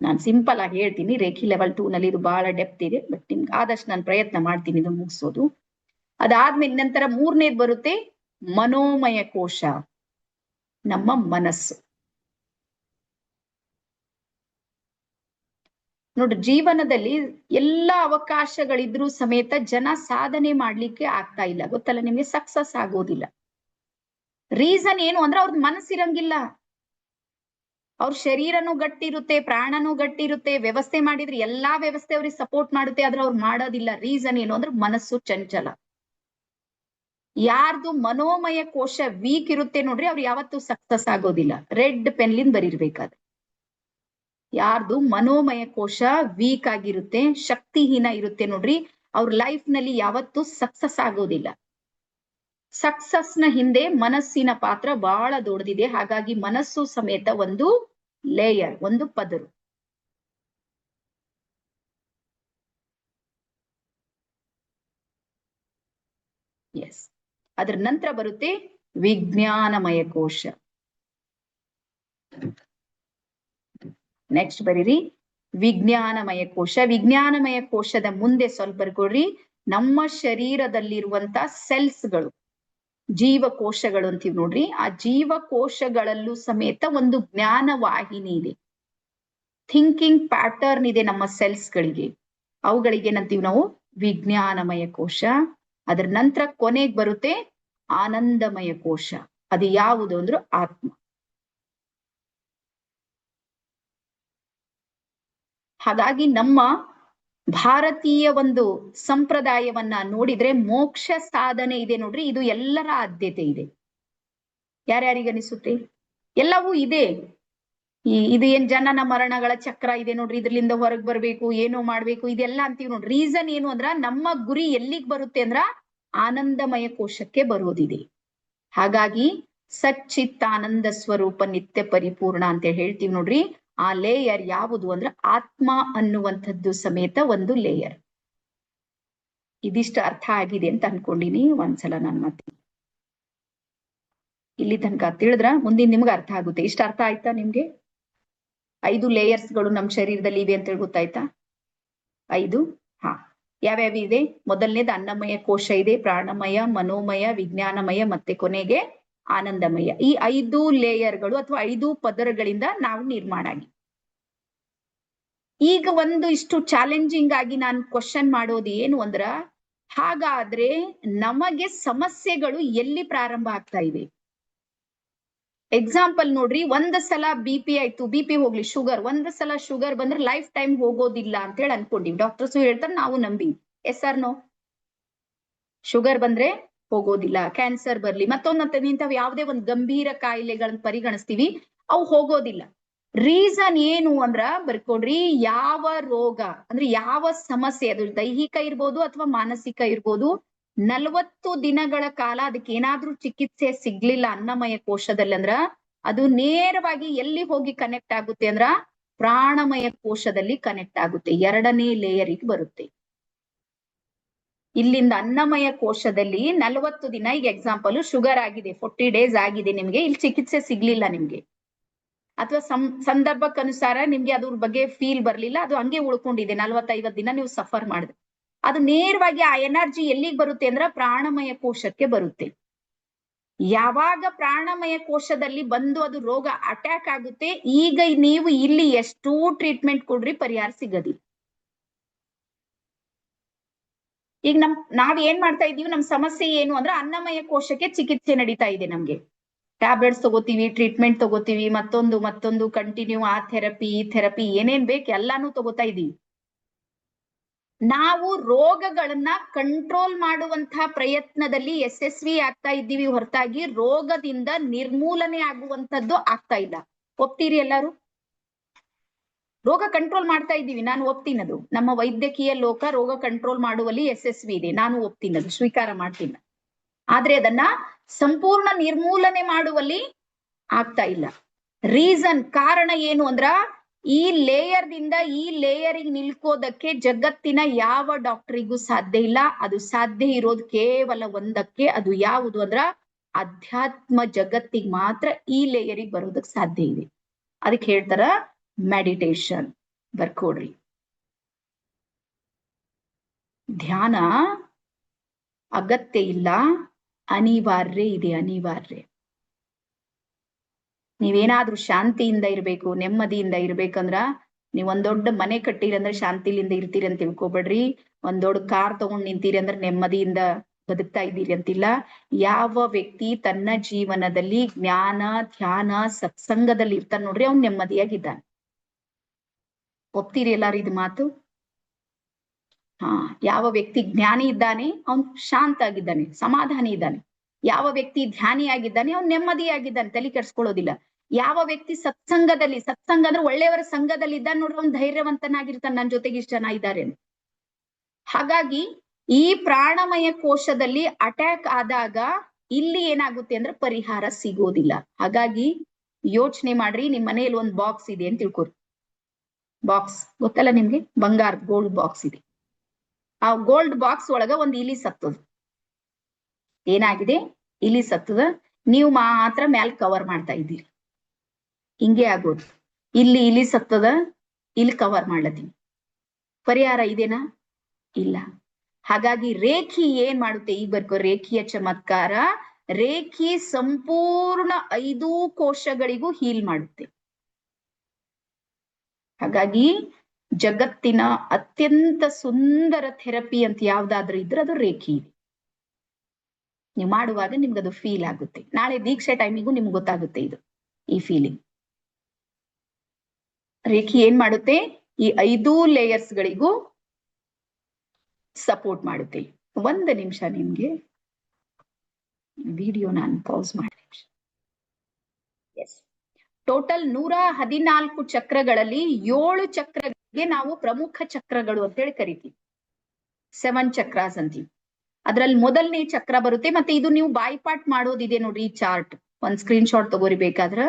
ನಾನು ಸಿಂಪಲ್ ಆಗಿ ಹೇಳ್ತೀನಿ, ರೇಖಿ ಲೆವೆಲ್ 2 ನಲ್ಲಿ ಇದು ಬಹಳ ಡೆಪ್ತ್ ಇದೆ. ಬಟ್ ನಿಮ್ಗೆ ಆದಷ್ಟು ನಾನು ಪ್ರಯತ್ನ ಮಾಡ್ತೀನಿ ಇದು ಮುಗಿಸೋದು. ಅದಾದ್ಮೇಲೆ ನಂತರ 3ನೇದು ಬರುತ್ತೆ ಮನೋಮಯ ಕೋಶ, ನಮ್ಮ ಮನಸ್ಸು. ನೋಡ್ರಿ, ಜೀವನದಲ್ಲಿ ಎಲ್ಲ ಅವಕಾಶಗಳಿದ್ರೂ ಸಮೇತ ಜನ ಸಾಧನೆ ಮಾಡ್ಲಿಕ್ಕೆ ಆಗ್ತಾ ಇಲ್ಲ. ಗೊತ್ತಲ್ಲ ನಿಮ್ಗೆ? ಸಕ್ಸಸ್ ಆಗೋದಿಲ್ಲ. ರೀಸನ್ ಏನು ಅಂದ್ರೆ ಅವ್ರದ್ ಮನಸ್ಸಿರಂಗಿಲ್ಲ. ಅವ್ರ ಶರೀರನೂ ಗಟ್ಟಿರುತ್ತೆ, ಪ್ರಾಣನೂ ಗಟ್ಟಿರುತ್ತೆ, ವ್ಯವಸ್ಥೆ ಮಾಡಿದ್ರೆ ಎಲ್ಲಾ ವ್ಯವಸ್ಥೆ ಅವ್ರಿಗೆ ಸಪೋರ್ಟ್ ಮಾಡುತ್ತೆ, ಆದ್ರೆ ಅವ್ರು ಮಾಡೋದಿಲ್ಲ. ರೀಸನ್ ಏನು ಅಂದ್ರೆ ಮನಸ್ಸು ಚಂಚಲ. ಯಾರ್ದು ಮನೋಮಯ ಕೋಶ ವೀಕ್ ಇರುತ್ತೆ ನೋಡ್ರಿ, ಅವ್ರು ಯಾವತ್ತೂ ಸಕ್ಸಸ್ ಆಗೋದಿಲ್ಲ. ರೆಡ್ ಪೆನ್ಲಿಂದ ಬರೀರ್ಬೇಕಾದ್ರೆ. ಯಾರ್ದು ಮನೋಮಯ ಕೋಶ ವೀಕ್ ಆಗಿರುತ್ತೆ, ಶಕ್ತಿಹೀನ ಇರುತ್ತೆ ನೋಡ್ರಿ, ಅವ್ರ ಲೈಫ್ ನಲ್ಲಿ ಯಾವತ್ತೂ ಸಕ್ಸಸ್ ಆಗೋದಿಲ್ಲ. ಸಕ್ಸಸ್ ನ ಹಿಂದೆ ಮನಸ್ಸಿನ ಪಾತ್ರ ಬಹಳ ದೊಡ್ಡದಿದೆ. ಹಾಗಾಗಿ ಮನಸ್ಸು ಸಮೇತ ಒಂದು ಲೇಯರ್, ಒಂದು ಪದರು. ಎಸ್. ಅದರ ನಂತರ ಬರುತ್ತೆ ವಿಜ್ಞಾನಮಯ ಕೋಶ. ನೆಕ್ಸ್ಟ್ ಬರೀರಿ ವಿಜ್ಞಾನಮಯ ಕೋಶ. ವಿಜ್ಞಾನಮಯ ಕೋಶದ ಮುಂದೆ ಸ್ವಲ್ಪ ಬರ್ಕೊಡ್ರಿ, ನಮ್ಮ ಶರೀರದಲ್ಲಿರುವಂತ ಸೆಲ್ಸ್ಗಳು, ಜೀವಕೋಶಗಳು ಅಂತೀವಿ ನೋಡ್ರಿ. ಆ ಜೀವಕೋಶಗಳಲ್ಲೂ ಸಮೇತ ಒಂದು ಜ್ಞಾನ ವಾಹಿನಿ ಇದೆ, ಥಿಂಕಿಂಗ್ ಪ್ಯಾಟರ್ನ್ ಇದೆ ನಮ್ಮ ಸೆಲ್ಸ್ಗಳಿಗೆ. ಅವುಗಳಿಗೆ ಏನಂತೀವಿ ನಾವು ವಿಜ್ಞಾನಮಯ ಕೋಶ. ಅದರ ನಂತರ ಕೊನೆಗೆ ಬರುತ್ತೆ ಆನಂದಮಯ ಕೋಶ. ಅದು ಯಾವುದು ಅಂದ್ರೆ ಆತ್ಮ. ಹಾಗಾಗಿ ನಮ್ಮ ಭಾರತೀಯ ಒಂದು ಸಂಪ್ರದಾಯವನ್ನ ನೋಡಿದ್ರೆ ಮೋಕ್ಷ ಸಾಧನೆ ಇದೆ ನೋಡ್ರಿ, ಇದು ಎಲ್ಲರ ಆದ್ಯತೆ ಇದೆ. ಯಾರ್ಯಾರಿಗನಿಸುತ್ತೆ? ಎಲ್ಲವೂ ಇದೆ. ಇದು ಏನ್ ಜನನ ಮರಣಗಳ ಚಕ್ರ ಇದೆ ನೋಡ್ರಿ, ಇದ್ರಲಿಂದ ಹೊರಗ್ ಬರ್ಬೇಕು, ಏನೋ ಮಾಡ್ಬೇಕು, ಇದೆಲ್ಲ ಅಂತೀವಿ ನೋಡ್ರಿ. ರೀಸನ್ ಏನು ಅಂದ್ರ ನಮ್ಮ ಗುರಿ ಎಲ್ಲಿಗ್ ಬರುತ್ತೆ ಅಂದ್ರ ಆನಂದಮಯ ಕೋಶಕ್ಕೆ ಬರೋದಿದೆ. ಹಾಗಾಗಿ ಸಚ್ಚಿತ್ ಆನಂದ ಸ್ವರೂಪ ನಿತ್ಯ ಪರಿಪೂರ್ಣ ಅಂತ ಹೇಳ್ತೀವಿ ನೋಡ್ರಿ. ಆ ಲೇಯರ್ ಯಾವುದು ಅಂದ್ರೆ ಆತ್ಮ ಅನ್ನುವಂಥದ್ದು ಸಮೇತ ಒಂದು ಲೇಯರ್. ಇದಿಷ್ಟು ಅರ್ಥ ಆಗಿದೆ ಅಂತ ಅನ್ಕೊಂಡಿನಿ. ಒಂದ್ಸಲ ನಾನು ಮತ್ತೆ ಇಲ್ಲಿ ತನಕ ತಿಳಿದ್ರ ಮುಂದಿನ ನಿಮ್ಗೆ ಅರ್ಥ ಆಗುತ್ತೆ. ಇಷ್ಟ ಅರ್ಥ ಆಯ್ತಾ ನಿಮ್ಗೆ? 5 ಲೇಯರ್ಸ್ಗಳು ನಮ್ಮ ಶರೀರದಲ್ಲಿ ಇವೆ ಅಂತ ಹೇಳಿ ಗೊತ್ತಾಯ್ತಾ? 5. ಹಾ, ಯಾವ್ಯಾವ ಇದೆ? ಮೊದಲನೇದು ಅನ್ನಮಯ ಕೋಶ ಇದೆ, ಪ್ರಾಣಮಯ, ಮನೋಮಯ, ವಿಜ್ಞಾನಮಯ, ಮತ್ತೆ ಕೊನೆಗೆ ಆನಂದಮಯ. ಈ 5 ಲೇಯರ್ಗಳು ಅಥವಾ 5 ಪದರಗಳಿಂದ ನಾವು ನಿರ್ಮಾಣ ಆಗಿ. ಈಗ ಒಂದು ಇಷ್ಟು ಚಾಲೆಂಜಿಂಗ್ ಆಗಿ ನಾನು ಕ್ವಶನ್ ಮಾಡೋದು ಏನು ಅಂದ್ರ, ಹಾಗಾದ್ರೆ ನಮಗೆ ಸಮಸ್ಯೆಗಳು ಎಲ್ಲಿ ಪ್ರಾರಂಭ ಆಗ್ತಾ ಇವೆ? ಎಕ್ಸಾಂಪಲ್ ನೋಡ್ರಿ, ಒಂದ್ ಸಲ BP ಆಯ್ತು, BP ಹೋಗ್ಲಿ, ಶುಗರ್, ಒಂದ್ ಸಲ ಶುಗರ್ ಬಂದ್ರೆ ಲೈಫ್ ಟೈಮ್ ಹೋಗೋದಿಲ್ಲ ಅಂತ ಹೇಳಿ ಅನ್ಕೊಂಡಿವಿ. ಡಾಕ್ಟರ್ಸ್ ಹೇಳ್ತಾರೆ, ನಾವು ನಂಬಿ. S R no? ಶುಗರ್ ಬಂದ್ರೆ ಹೋಗೋದಿಲ್ಲ, ಕ್ಯಾನ್ಸರ್ ಬರ್ಲಿ, ಮತ್ತೊಂದಂತ ಇಂಥವ್ ಯಾವುದೇ ಒಂದು ಗಂಭೀರ ಕಾಯಿಲೆಗಳನ್ನ ಪರಿಗಣಿಸ್ತೀವಿ, ಅವು ಹೋಗೋದಿಲ್ಲ. ರೀಸನ್ ಏನು ಅಂದ್ರ ಬರ್ಕೊಡ್ರಿ, ಯಾವ ರೋಗ ಅಂದ್ರೆ ಯಾವ ಸಮಸ್ಯೆ, ಅದು ದೈಹಿಕ ಇರ್ಬೋದು ಅಥವಾ ಮಾನಸಿಕ ಇರ್ಬೋದು, 40 ದಿನಗಳ ಕಾಲ ಅದಕ್ಕೆ ಏನಾದ್ರೂ ಚಿಕಿತ್ಸೆ ಸಿಗ್ಲಿಲ್ಲ ಅನ್ನಮಯ ಕೋಶದಲ್ಲಿ ಅಂದ್ರ ಅದು ನೇರವಾಗಿ ಎಲ್ಲಿ ಹೋಗಿ ಕನೆಕ್ಟ್ ಆಗುತ್ತೆ ಅಂದ್ರ ಪ್ರಾಣಮಯ ಕೋಶದಲ್ಲಿ ಕನೆಕ್ಟ್ ಆಗುತ್ತೆ, 2ನೇ ಲೇಯರಿಗೆ ಬರುತ್ತೆ. ಇಲ್ಲಿಂದ ಅನ್ನಮಯ ಕೋಶದಲ್ಲಿ 40 ದಿನ, ಈಗ ಎಕ್ಸಾಂಪಲ್ ಶುಗರ್ ಆಗಿದೆ, 40 ಡೇಸ್ ಆಗಿದೆ ನಿಮ್ಗೆ, ಇಲ್ಲಿ ಚಿಕಿತ್ಸೆ ಸಿಗ್ಲಿಲ್ಲ ನಿಮ್ಗೆ, ಅಥವಾ ಸಂದರ್ಭಕ್ಕನುಸಾರ ನಿಮ್ಗೆ ಅದ್ರ ಬಗ್ಗೆ ಫೀಲ್ ಬರ್ಲಿಲ್ಲ, ಅದು ಹಂಗೆ ಉಳ್ಕೊಂಡಿದೆ, 40-50 ದಿನ ನೀವು ಸಫರ್ ಮಾಡಿದ್ರೆ, ಅದು ನೇರವಾಗಿ ಆ ಎನರ್ಜಿ ಎಲ್ಲಿಗೆ ಬರುತ್ತೆ ಅಂದ್ರ ಪ್ರಾಣಮಯ ಕೋಶಕ್ಕೆ ಬರುತ್ತೆ. ಯಾವಾಗ ಪ್ರಾಣಮಯ ಕೋಶದಲ್ಲಿ ಬಂದು ಅದು ರೋಗ ಅಟ್ಯಾಕ್ ಆಗುತ್ತೆ, ಈಗ ನೀವು ಇಲ್ಲಿ ಎಷ್ಟು ಟ್ರೀಟ್ಮೆಂಟ್ ಕೊಡ್ರಿ ಪರಿಹಾರ ಸಿಗದಿಲ್ಲ. ಈಗ ನಾವ್ ಏನ್ ಮಾಡ್ತಾ ಇದೀವಿ, ನಮ್ ಸಮಸ್ಯೆ ಏನು ಅಂದ್ರೆ ಅನ್ನಮಯ ಕೋಶಕ್ಕೆ ಚಿಕಿತ್ಸೆ ನಡೀತಾ ಇದೆ. ನಮ್ಗೆ ಟ್ಯಾಬ್ಲೆಟ್ಸ್ ತಗೋತೀವಿ, ಟ್ರೀಟ್ಮೆಂಟ್ ತಗೋತೀವಿ, ಮತ್ತೊಂದು ಕಂಟಿನ್ಯೂ ಆ ಥೆರಪಿ, ಈ ಥೆರಪಿ, ಏನೇನ್ ಬೇಕು ಎಲ್ಲಾನು ತಗೋತಾ ಇದೀವಿ. ನಾವು ರೋಗಗಳನ್ನ ಕಂಟ್ರೋಲ್ ಮಾಡುವಂತಹ ಪ್ರಯತ್ನದಲ್ಲಿ ಯಶಸ್ವಿ ಆಗ್ತಾ ಇದ್ದೀವಿ ಹೊರತಾಗಿ ರೋಗದಿಂದ ನಿರ್ಮೂಲನೆ ಆಗುವಂತದ್ದು ಆಗ್ತಾ ಇಲ್ಲ. ಒಪ್ತೀರಿ ಎಲ್ಲಾರು? ರೋಗ ಕಂಟ್ರೋಲ್ ಮಾಡ್ತಾ ಇದ್ದೀವಿ, ನಾನು ಒಪ್ತೀನದು. ನಮ್ಮ ವೈದ್ಯಕೀಯ ಲೋಕ ರೋಗ ಕಂಟ್ರೋಲ್ ಮಾಡುವಲ್ಲಿ ಯಶಸ್ವಿ ಇದೆ, ನಾನು ಒಪ್ತೀನದು, ಸ್ವೀಕಾರ ಮಾಡ್ತೀನಿ. ಆದ್ರೆ ಅದನ್ನ ಸಂಪೂರ್ಣ ನಿರ್ಮೂಲನೆ ಮಾಡುವಲ್ಲಿ ಆಗ್ತಾ ಇಲ್ಲ. ರೀಸನ್, ಕಾರಣ ಏನು ಅಂದ್ರ ಈ ಲೇಯರ್ದಿಂದ ಈ ಲೇಯರಿಗೆ ನಿಲ್ಕೋದಕ್ಕೆ ಜಗತ್ತಿನ ಯಾವ ಡಾಕ್ಟರಿಗೂ ಸಾಧ್ಯ ಇಲ್ಲ. ಅದು ಸಾಧ್ಯ ಇರೋದು ಕೇವಲ ಒಂದಕ್ಕೆ, ಅದು ಯಾವುದು ಅಂದ್ರ ಅಧ್ಯಾತ್ಮ ಜಗತ್ತಿಗೆ ಮಾತ್ರ ಈ ಲೇಯರಿಗೆ ಬರೋದಕ್ಕೆ ಸಾಧ್ಯ ಇದೆ. ಅದಕ್ಕೆ ಹೇಳ್ತಾರ ಮೆಡಿಟೇಷನ್. ಬರ್ಕೊಡ್ರಿ, ಧ್ಯಾನ ಅಗತ್ಯ ಇಲ್ಲ, ಅನಿವಾರ್ಯ ಇದೆ, ಅನಿವಾರ್ಯ. ನೀವೇನಾದ್ರೂ ಶಾಂತಿಯಿಂದ ಇರ್ಬೇಕು, ನೆಮ್ಮದಿಯಿಂದ ಇರ್ಬೇಕಂದ್ರ ನೀವ್ ಒಂದ್ ದೊಡ್ಡ ಮನೆ ಕಟ್ಟಿರಿ ಅಂದ್ರೆ ಶಾಂತಿಲಿಂದ ಇರ್ತೀರಿ ಅಂತ ತಿಳ್ಕೊಬೇಡ್ರಿ. ಒಂದ್ ದೊಡ್ಡ ಕಾರ್ ತಗೊಂಡ್ ನಿಂತೀರಿ ಅಂದ್ರೆ ನೆಮ್ಮದಿಯಿಂದ ಬದುಕ್ತಾ ಇದ್ದೀರಿ ಅಂತಿಲ್ಲ. ಯಾವ ವ್ಯಕ್ತಿ ತನ್ನ ಜೀವನದಲ್ಲಿ ಜ್ಞಾನ, ಧ್ಯಾನ, ಸತ್ಸಂಗದಲ್ಲಿ ಇರ್ತಾನೆ ನೋಡ್ರಿ, ಅವ್ನ್ ನೆಮ್ಮದಿಯಾಗಿದ್ದಾನೆ. ಒಪ್ತೀರಿ ಎಲ್ಲಾರು ಇದು ಮಾತು? ಹಾ, ಯಾವ ವ್ಯಕ್ತಿ ಜ್ಞಾನಿ ಇದ್ದಾನೆ ಅವನ್ ಶಾಂತ ಆಗಿದ್ದಾನೆ, ಸಮಾಧಾನಿ ಇದ್ದಾನೆ. ಯಾವ ವ್ಯಕ್ತಿ ಧ್ಯಾನಿ ಆಗಿದ್ದಾನೆ ಅವ್ನ್ ನೆಮ್ಮದಿಯಾಗಿದ್ದಾನೆ, ತಲೆ ಕೆಡ್ಸ್ಕೊಳ್ಳೋದಿಲ್ಲ. ಯಾವ ವ್ಯಕ್ತಿ ಸತ್ಸಂಗ ಅಂದ್ರೆ ಒಳ್ಳೆಯವರ ಸಂಘದಲ್ಲಿ ಇದ್ದ ನೋಡ್ರಿ ಅವ್ನು ಧೈರ್ಯವಂತನಾಗಿರ್ತಾನೆ, ನನ್ನ ಜೊತೆಗೆ ಇಷ್ಟು ಜನ ಇದ್ದಾರೆ ಅಂತ. ಹಾಗಾಗಿ ಈ ಪ್ರಾಣಮಯ ಕೋಶದಲ್ಲಿ ಅಟ್ಯಾಕ್ ಆದಾಗ ಇಲ್ಲಿ ಏನಾಗುತ್ತೆ ಅಂದ್ರೆ ಪರಿಹಾರ ಸಿಗೋದಿಲ್ಲ. ಹಾಗಾಗಿ ಯೋಚನೆ ಮಾಡ್ರಿ, ನಿಮ್ ಮನೆಯಲ್ಲಿ ಒಂದು ಬಾಕ್ಸ್ ಇದೆ ಅಂತ ತಿಳ್ಕೊರಿ. ಬಾಕ್ಸ್ ಗೊತ್ತಲ್ಲ ನಿಮ್ಗೆ, ಬಂಗಾರ ಗೋಲ್ಡ್ ಬಾಕ್ಸ್ ಇದೆ. ಆ ಗೋಲ್ಡ್ ಬಾಕ್ಸ್ ಒಳಗ ಒಂದು ಇಲಿ ಸತ್ತದ. ಏನಾಗಿದೆ? ಇಲಿ ಸತ್ತದ. ನೀವು ಮಾತ್ರ ಮ್ಯಾಲ್ ಕವರ್ ಮಾಡ್ತಾ ಇದ್ದೀರಿ. ಹಿಂಗೆ ಆಗೋದು. ಇಲ್ಲಿ ಇಲಿ ಸತ್ತದ, ಇಲ್ಲಿ ಕವರ್ ಮಾಡ್ಲತ್ತೀನಿ. ಪರಿಹಾರ ಇದೇನಾ? ಇಲ್ಲ. ಹಾಗಾಗಿ ರೇಖಿ ಏನ್ ಮಾಡುತ್ತೆ? ಈಗ ಬರ್ಕೋ ರೇಖಿಯ ಚಮತ್ಕಾರ. ರೇಖಿ ಸಂಪೂರ್ಣ 5 ಕೋಶಗಳಿಗೂ ಹೀಲ್ ಮಾಡುತ್ತೆ. ಹಾಗಾಗಿ ಜಗತ್ತಿನ ಅತ್ಯಂತ ಸುಂದರ ಥೆರಪಿ ಅಂತ ಯಾವ್ದಾದ್ರೂ ಇದ್ರೆ ಅದು ರೇಖಿ ಇದೆ. ನೀವು ಮಾಡುವಾಗ ನಿಮ್ಗೆ ಅದು ಫೀಲ್ ಆಗುತ್ತೆ. ನಾಳೆ ದೀಕ್ಷೆ ಟೈಮಿಗೂ ನಿಮ್ಗೆ ಗೊತ್ತಾಗುತ್ತೆ ಇದು, ಈ ಫೀಲಿಂಗ್. ರೇಖಿ ಏನ್ ಮಾಡುತ್ತೆ? ಈ 5 ಲೇಯರ್ಸ್ ಗಳಿಗೂ ಸಪೋರ್ಟ್ ಮಾಡುತ್ತೆ. 1 ನಿಮಿಷ ನಿಮ್ಗೆ ವಿಡಿಯೋ ನಾನು ಪಾಸ್ ಮಾಡಿ. ಟೋಟಲ್ 114 ಚಕ್ರಗಳಲ್ಲಿ 7 ಚಕ್ರಗಳಿಗೆ ನಾವು ಪ್ರಮುಖ ಚಕ್ರಗಳು ಅಂತೇಳಿ ಕರಿತೀವಿ. 7 ಚಕ್ರಾಸ್ ಅಂತೀವಿ. ಅದ್ರಲ್ಲಿ ಮೊದಲನೇ ಚಕ್ರ ಬರುತ್ತೆ. ಮತ್ತೆ ಇದು ನೀವು ಬಾಯ್ಪಾಟ್ ಮಾಡೋದಿದೆ ನೋಡ್ರಿ, ಈ ಚಾರ್ಟ್ ಒಂದ್ ಸ್ಕ್ರೀನ್ ಶಾಟ್ ತಗೋರಿ. ಬೇಕಾದ್ರ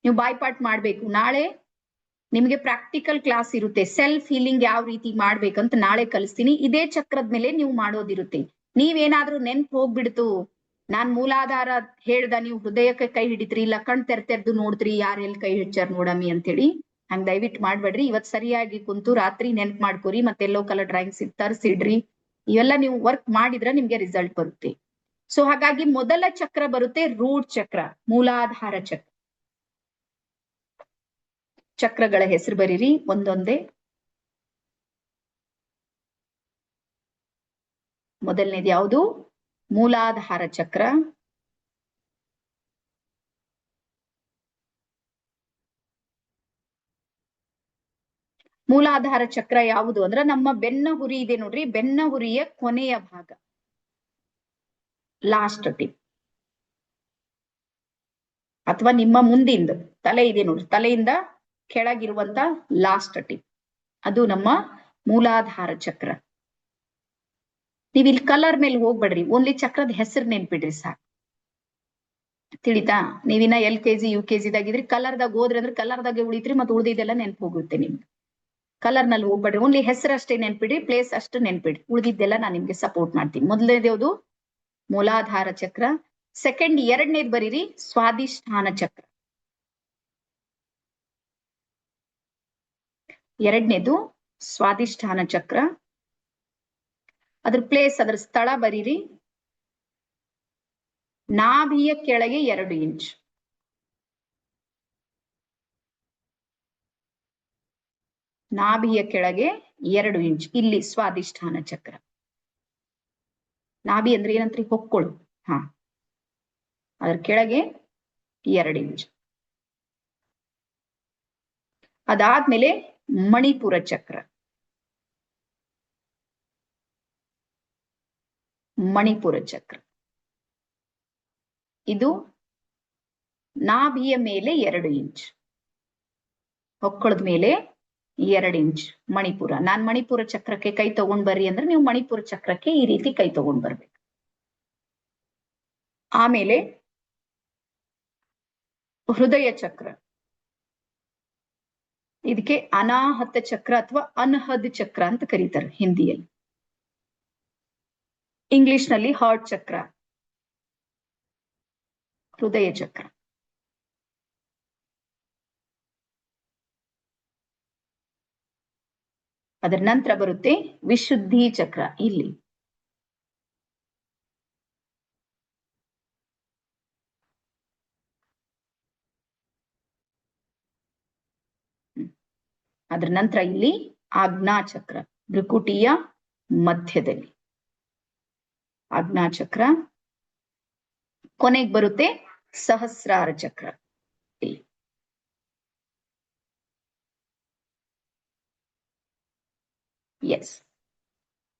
ನೀವು ಬಾಯ್ಪಾಟ್ ಮಾಡ್ಬೇಕು. ನಾಳೆ ನಿಮ್ಗೆ ಪ್ರಾಕ್ಟಿಕಲ್ ಕ್ಲಾಸ್ ಇರುತ್ತೆ. ಸೆಲ್ಫ್ ಹೀಲಿಂಗ್ ಯಾವ ರೀತಿ ಮಾಡ್ಬೇಕಂತ ನಾಳೆ ಕಲಿಸ್ತೀನಿ. ಇದೇ ಚಕ್ರದ ಮೇಲೆ ನೀವು ಮಾಡೋದಿರುತ್ತೆ. ನೀವೇನಾದ್ರೂ ನೆನ್ಪು ಹೋಗ್ಬಿಡ್ತು, ನಾನ್ ಮೂಲಾಧಾರ ಹೇಳ್ದ, ನೀವು ಹೃದಯಕ್ಕೆ ಕೈ ಹಿಡಿತ್ರಿ, ಇಲ್ಲ ಕಣ್ ತೆರೆದು ನೋಡಿದ್ರಿ ಯಾರೆಲ್ಲಿ ಕೈ ಹಿಡ್ಚಾರ ನೋಡಮಿ ಅಂತೇಳಿ, ಹಂಗ್ ದಯವಿಟ್ಟು ಮಾಡ್ಬೇಡ್ರಿ. ಇವತ್ ಸರಿಯಾಗಿ ಕುಂತು ರಾತ್ರಿ ನೆನ್ಪು ಮಾಡ್ಕೋರಿ. ಮತ್ತೆ ಎಲ್ಲೋ ಕಲರ್ ಡ್ರಾಯಿಂಗ್ಸ್ ತರಿಸಿಡ್ರಿ. ಇವೆಲ್ಲ ನೀವು ವರ್ಕ್ ಮಾಡಿದ್ರೆ ನಿಮ್ಗೆ ರಿಸಲ್ಟ್ ಬರುತ್ತೆ. ಸೊ ಹಾಗಾಗಿ ಮೊದಲ ಚಕ್ರ ಬರುತ್ತೆ ರೂಟ್ ಚಕ್ರ, ಮೂಲಾಧಾರ ಚಕ್ರ. ಚಕ್ರಗಳ ಹೆಸರು ಬರೀರಿ ಒಂದೊಂದೇ. ಮೊದಲನೇದು ಯಾವುದು? ಮೂಲಾಧಾರ ಚಕ್ರ. ಮೂಲಾಧಾರ ಚಕ್ರ ಯಾವುದು ಅಂದ್ರೆ ನಮ್ಮ ಬೆನ್ನ ಹುರಿ ಇದೆ ನೋಡ್ರಿ, ಬೆನ್ನ ಹುರಿಯ ಕೊನೆಯ ಭಾಗ, ಲಾಸ್ಟ್ ಟಿಪ್. ಅಥವಾ ನಿಮ್ಮ ಮುಂದಿಂದ ತಲೆ ಇದೆ ನೋಡ್ರಿ, ತಲೆಯಿಂದ ಕೆಳಗಿರುವಂತ ಲಾಸ್ಟ್ ಟಿಪ್, ಅದು ನಮ್ಮ ಮೂಲಾಧಾರ ಚಕ್ರ. ನೀವ್ ಇಲ್ಲಿ ಕಲರ್ ಮೇಲೆ ಹೋಗ್ಬೇಡ್ರಿ, ಓನ್ಲಿ ಚಕ್ರದ ಹೆಸರು ನೆನ್ಪಿಡ್ರಿ ಸಾಕು. ತಿಳಿತಾ? ನೀವಿನ್ನ LKG UKG ದಾಗಿದ್ರಿ, ಕಲರ್ದಾಗ ಹೋದ್ರಿ ಅಂದ್ರೆ ಕಲರ್ದಾಗೆ ಉಳಿತ್ರಿ, ಮತ್ತೆ ಉಳಿದಿದ್ದೆಲ್ಲ ನೆನ್ಪು ಹೋಗುತ್ತೆ ನಿಮ್ಗೆ. ಕಲರ್ ನಲ್ಲಿ ಹೋಗ್ಬೇಡ್ರಿ, ಓನ್ಲಿ ಹೆಸರು ಅಷ್ಟೇ ನೆನ್ಪಿಡ್ರಿ, ಪ್ಲೇಸ್ ಅಷ್ಟು ನೆನ್ಪಿಡ್ರಿ, ಉಳಿದಿದ್ದೆಲ್ಲ ನಾನು ನಿಮ್ಗೆ ಸಪೋರ್ಟ್ ಮಾಡ್ತೀನಿ. ಮೊದಲನೇದು ಯಾವುದು? ಮೂಲಾಧಾರ ಚಕ್ರ. ಸೆಕೆಂಡ್, ಎರಡನೇದು ಬರೀರಿ ಸ್ವಾದಿಷ್ಠಾನ ಚಕ್ರ. ಎರಡನೇದು ಸ್ವಾದಿಷ್ಠಾನ ಚಕ್ರ. ಅದ್ರ ಪ್ಲೇಸ್, ಅದ್ರ ಸ್ಥಳ ಬರೀರಿ ನಾಭಿಯ ಕೆಳಗೆ 2 ಇಂಚ್. ನಾಭಿಯ ಕೆಳಗೆ 2 ಇಂಚ್, ಇಲ್ಲಿ ಸ್ವಾದಿಷ್ಠಾನ ಚಕ್ರ. ನಾಭಿ ಅಂದ್ರೆ ಏನಂತ್ರಿ? ಹೊಕ್ಕಳು. ಹಾ, ಅದ್ರ ಕೆಳಗೆ 2 ಇಂಚ್. ಅದಾದ್ಮೇಲೆ ಮಣಿಪುರ ಚಕ್ರ. ಮಣಿಪುರ ಚಕ್ರ ಇದು ನಾಭಿಯ ಮೇಲೆ 2 ಇಂಚ್, ಹೊಕ್ಕಳದ ಮೇಲೆ 2 ಇಂಚ್ ಮಣಿಪುರ. ನಾನ್ ಮಣಿಪುರ ಚಕ್ರಕ್ಕೆ ಕೈ ತಗೊಂಡ್ ಬರ್ರಿ ಅಂದ್ರೆ ನೀವು ಮಣಿಪುರ ಚಕ್ರಕ್ಕೆ ಈ ರೀತಿ ಕೈ ತಗೊಂಡ್ ಬರ್ಬೇಕು. ಆಮೇಲೆ ಹೃದಯ ಚಕ್ರ. ಇದಕ್ಕೆ ಅನಾಹತ ಚಕ್ರ ಅಥವಾ ಅನ್ಹದ್ ಚಕ್ರ ಅಂತ ಕರೀತಾರೆ ಹಿಂದಿಯಲ್ಲಿ. ಇಂಗ್ಲಿಷ್ ನಲ್ಲಿ ಹಾರ್ಟ್ ಚಕ್ರ, ಹೃದಯ ಚಕ್ರ. ಅದರ ನಂತರ ಬರುತ್ತೆ ವಿಶುದ್ಧಿ ಚಕ್ರ. ಇಲ್ಲಿ ಅದರ ನಂತರ ಇಲ್ಲಿ ಆಜ್ಞಾ ಚಕ್ರ, ಭ್ರುಕುಟಿಯ ಮಧ್ಯದಲ್ಲಿ ಆಜ್ಞಾ ಚಕ್ರ. ಕೊನೆಗೆ ಬರುತ್ತೆ ಸಹಸ್ರಾರ ಚಕ್ರ. ಇಲ್ಲಿ ಎಸ್.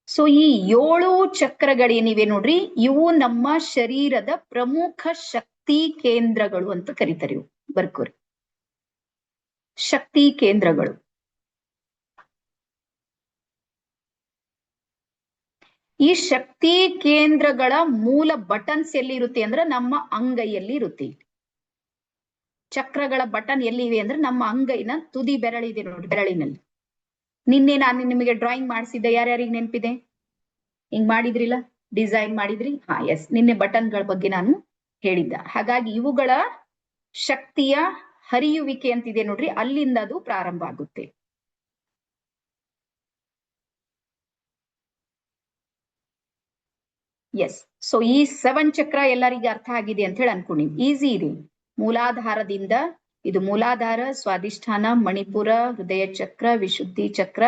ಸೊ ಈ 7 ಚಕ್ರಗಳೇನಿವೆ ನೋಡ್ರಿ, ಇವು ನಮ್ಮ ಶರೀರದ ಪ್ರಮುಖ ಶಕ್ತಿ ಕೇಂದ್ರಗಳು ಅಂತ ಕರೀತಾರೆ. ಇವು ಬರ್ಕೋರಿ. ಶಕ್ತಿ ಕೇಂದ್ರಗಳು. ಈ ಶಕ್ತಿ ಕೇಂದ್ರಗಳ ಮೂಲ ಬಟನ್ಸ್ ಎಲ್ಲಿ ಇರುತ್ತೆ ಅಂದ್ರೆ ನಮ್ಮ ಅಂಗೈಯಲ್ಲಿ ಇರುತ್ತೆ. ಚಕ್ರಗಳ ಬಟನ್ ಎಲ್ಲಿವೆ ಅಂದ್ರೆ ನಮ್ಮ ಅಂಗೈನ ತುದಿ ಬೆರಳಿದೆ ನೋಡಿ, ಬೆರಳಿನಲ್ಲಿ. ನಿನ್ನೆ ನಾನು ನಿಮಗೆ ಡ್ರಾಯಿಂಗ್ ಮಾಡಿಸಿದ್ದೆ, ಯಾರ್ಯಾರಿಗೆ ನೆನಪಿದೆ? ಹಿಂಗ್ ಮಾಡಿದ್ರಿಲ್ಲ, ಡಿಸೈನ್ ಮಾಡಿದ್ರಿ. ಹಾ ಎಸ್, ನಿನ್ನೆ ಬಟನ್ಗಳ ಬಗ್ಗೆ ನಾನು ಹೇಳಿದ್ದ. ಹಾಗಾಗಿ ಇವುಗಳ ಶಕ್ತಿಯ ಹರಿಯುವಿಕೆ ಅಂತಿದೆ ನೋಡ್ರಿ, ಅಲ್ಲಿಂದ ಅದು ಪ್ರಾರಂಭ ಆಗುತ್ತೆ. ಎಸ್, ಸೊ ಈ 7 ಚಕ್ರ ಎಲ್ಲರಿಗೆ ಅರ್ಥ ಆಗಿದೆ ಅಂತ ಹೇಳಿ ಅನ್ಕೊಂಡಿ. ಈಸಿ ಇದೆ. ಮೂಲಾಧಾರದಿಂದ, ಇದು ಮೂಲಾಧಾರ, ಸ್ವಾಧಿಷ್ಠಾನ, ಮಣಿಪುರ, ಹೃದಯ ಚಕ್ರ, ವಿಶುದ್ಧಿ ಚಕ್ರ,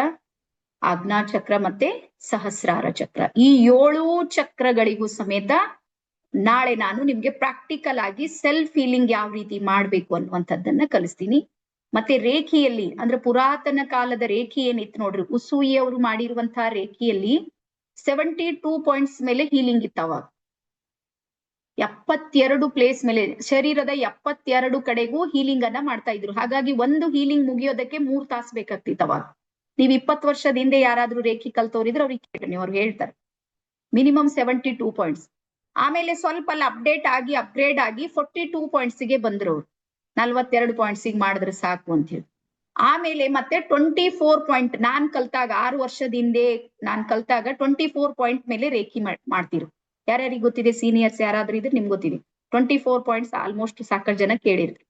ಆಜ್ಞಾ ಚಕ್ರ ಮತ್ತೆ ಸಹಸ್ರಾರ ಚಕ್ರ. ಈ 7 ಚಕ್ರಗಳಿಗೂ ಸಮೇತ ನಾಳೆ ನಾನು ನಿಮ್ಗೆ ಪ್ರಾಕ್ಟಿಕಲ್ ಆಗಿ ಸೆಲ್ಫ್ ಫೀಲಿಂಗ್ ಯಾವ ರೀತಿ ಮಾಡ್ಬೇಕು ಅನ್ನುವಂಥದ್ದನ್ನ ಕಲಿಸ್ತೀನಿ. ಮತ್ತೆ ರೇಖೆಯಲ್ಲಿ ಅಂದ್ರೆ ಪುರಾತನ ಕಾಲದ ರೇಖೆ ಏನಿತ್ತು ನೋಡ್ರಿ, ಉಸೂಯಿ ಅವರು ಮಾಡಿರುವಂತಹ ರೇಖೆಯಲ್ಲಿ 72 ಪಾಯಿಂಟ್ಸ್ ಮೇಲೆ ಹೀಲಿಂಗ್ ಇತ್ತವ. 72 ಪ್ಲೇಸ್ ಮೇಲೆ, ಶರೀರದ 72 ಕಡೆಗೂ ಹೀಲಿಂಗ್ ಅನ್ನ ಮಾಡ್ತಾ ಇದ್ರು. ಹಾಗಾಗಿ ಒಂದು ಹೀಲಿಂಗ್ ಮುಗಿಯೋದಕ್ಕೆ 3 ತಾಸು ಬೇಕಾಗ್ತಿತ್ತವ. ನೀವ್ 20 ವರ್ಷದ ಹಿಂದೆ ಯಾರಾದ್ರೂ ರೇಖೆ ಕಲ್ತವ್ರಿದ್ರೆ ಅವ್ರಿಗೆ ಕೇಳಿ, ಅವ್ರು ಹೇಳ್ತಾರೆ ಮಿನಿಮಮ್ 72 ಪಾಯಿಂಟ್ಸ್. ಆಮೇಲೆ ಸ್ವಲ್ಪ ಅಲ್ಲಿ ಅಪ್ಡೇಟ್ ಆಗಿ ಅಪ್ಗ್ರೇಡ್ ಆಗಿ 42 ಪಾಯಿಂಟ್ಸ್ಗೆ ಬಂದ್ರು ಅವ್ರು. 42 ಪಾಯಿಂಟ್ಸಿಗೆ ಮಾಡಿದ್ರೆ ಸಾಕು ಅಂತ ಹೇಳಿ. ಆಮೇಲೆ ಮತ್ತೆ 24 ಪಾಯಿಂಟ್ ನಾನ್ ಕಲ್ತಾಗ 6 ವರ್ಷದ ಹಿಂದೆ ನಾನ್ ಕಲ್ತಾಗ 24 ಪಾಯಿಂಟ್ ಮೇಲೆ ರೇಖಿ ಮಾಡ್ತಿರು. ಯಾರ್ಯಾರಿಗೆ ಗೊತ್ತಿದೆ? ಸೀನಿಯರ್ಸ್ ಯಾರಾದ್ರೂ ಇದ್ರೆ ನಿಮ್ಗೆ ಗೊತ್ತಿದೆ. 24 ಪಾಯಿಂಟ್ಸ್ ಆಲ್ಮೋಸ್ಟ್ ಸಾಕಷ್ಟು ಜನ ಕೇಳಿರ್ತೀವಿ.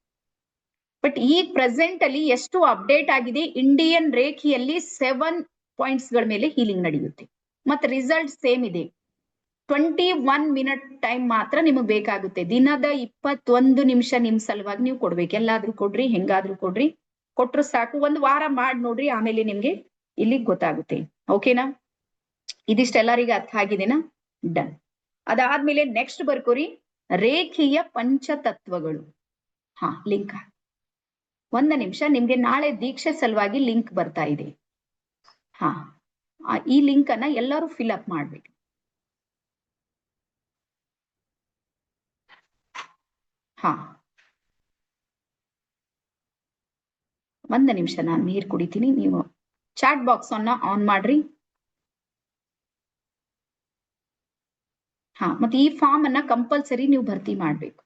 ಬಟ್ ಈ ಪ್ರೆಸೆಂಟ್ ಅಲ್ಲಿ ಎಷ್ಟು ಅಪ್ಡೇಟ್ ಆಗಿದೆ, ಇಂಡಿಯನ್ ರೇಖೆಯಲ್ಲಿ 7 ಪಾಯಿಂಟ್ಸ್ ಗಳ ಮೇಲೆ ಹೀಲಿಂಗ್ ನಡೆಯುತ್ತೆ. ಮತ್ತೆ ರಿಸಲ್ಟ್ ಸೇಮ್ ಇದೆ. 21 ಮಿನಿಟ್ ಟೈಮ್ ಮಾತ್ರ ನಿಮಗೆ ಬೇಕಾಗುತ್ತೆ. ದಿನದ 21 ನಿಮಿಷ ನಿಮ್ ಸಲುವಾಗಿ ನೀವು ಕೊಡ್ಬೇಕು. ಎಲ್ಲಾದ್ರೂ ಕೊಡ್ರಿ, ಹೆಂಗಾದ್ರೂ ಕೊಡ್ರಿ, ಕೊಟ್ರು ಸಾಕು. 1 ವಾರ ಮಾಡಿ ನೋಡ್ರಿ, ಆಮೇಲೆ ನಿಮ್ಗೆ ಇಲ್ಲಿ ಗೊತ್ತಾಗುತ್ತೆ. ಓಕೆನಾ? ಇದಿಷ್ಟು ಎಲ್ಲರಿಗೆ ಅರ್ಥ ಆಗಿದೆನಾ? ಡನ್. ಅದಾದ್ಮೇಲೆ ನೆಕ್ಸ್ಟ್ ಬರ್ಕೋರಿ, ರೇಖೆಯ ಪಂಚತತ್ವಗಳು. ಹಾ, ಲಿಂಕ್ 1 ನಿಮಿಷ, ನಿಮ್ಗೆ ನಾಳೆ ದೀಕ್ಷೆ ಸಲುವಾಗಿ ಲಿಂಕ್ ಬರ್ತಾ ಇದೆ. ಹಾ, ಈ ಲಿಂಕ್ ಅನ್ನ ಎಲ್ಲರೂ ಫಿಲ್ ಅಪ್ ಮಾಡ್ಬೇಕು. ಹಾ, 1 ನಿಮಿಷ, ನಾನು ನೀರು ಕುಡಿತೀನಿ. ನೀವು ಚಾಟ್ ಬಾಕ್ಸ್ ಅನ್ನ ಆನ್ ಮಾಡ್ರಿ. ಹಾ, ಮತ್ತೆ ಈ ಫಾರ್ಮ್ ಅನ್ನ ಕಂಪಲ್ಸರಿ ನೀವು ಭರ್ತಿ ಮಾಡ್ಬೇಕು.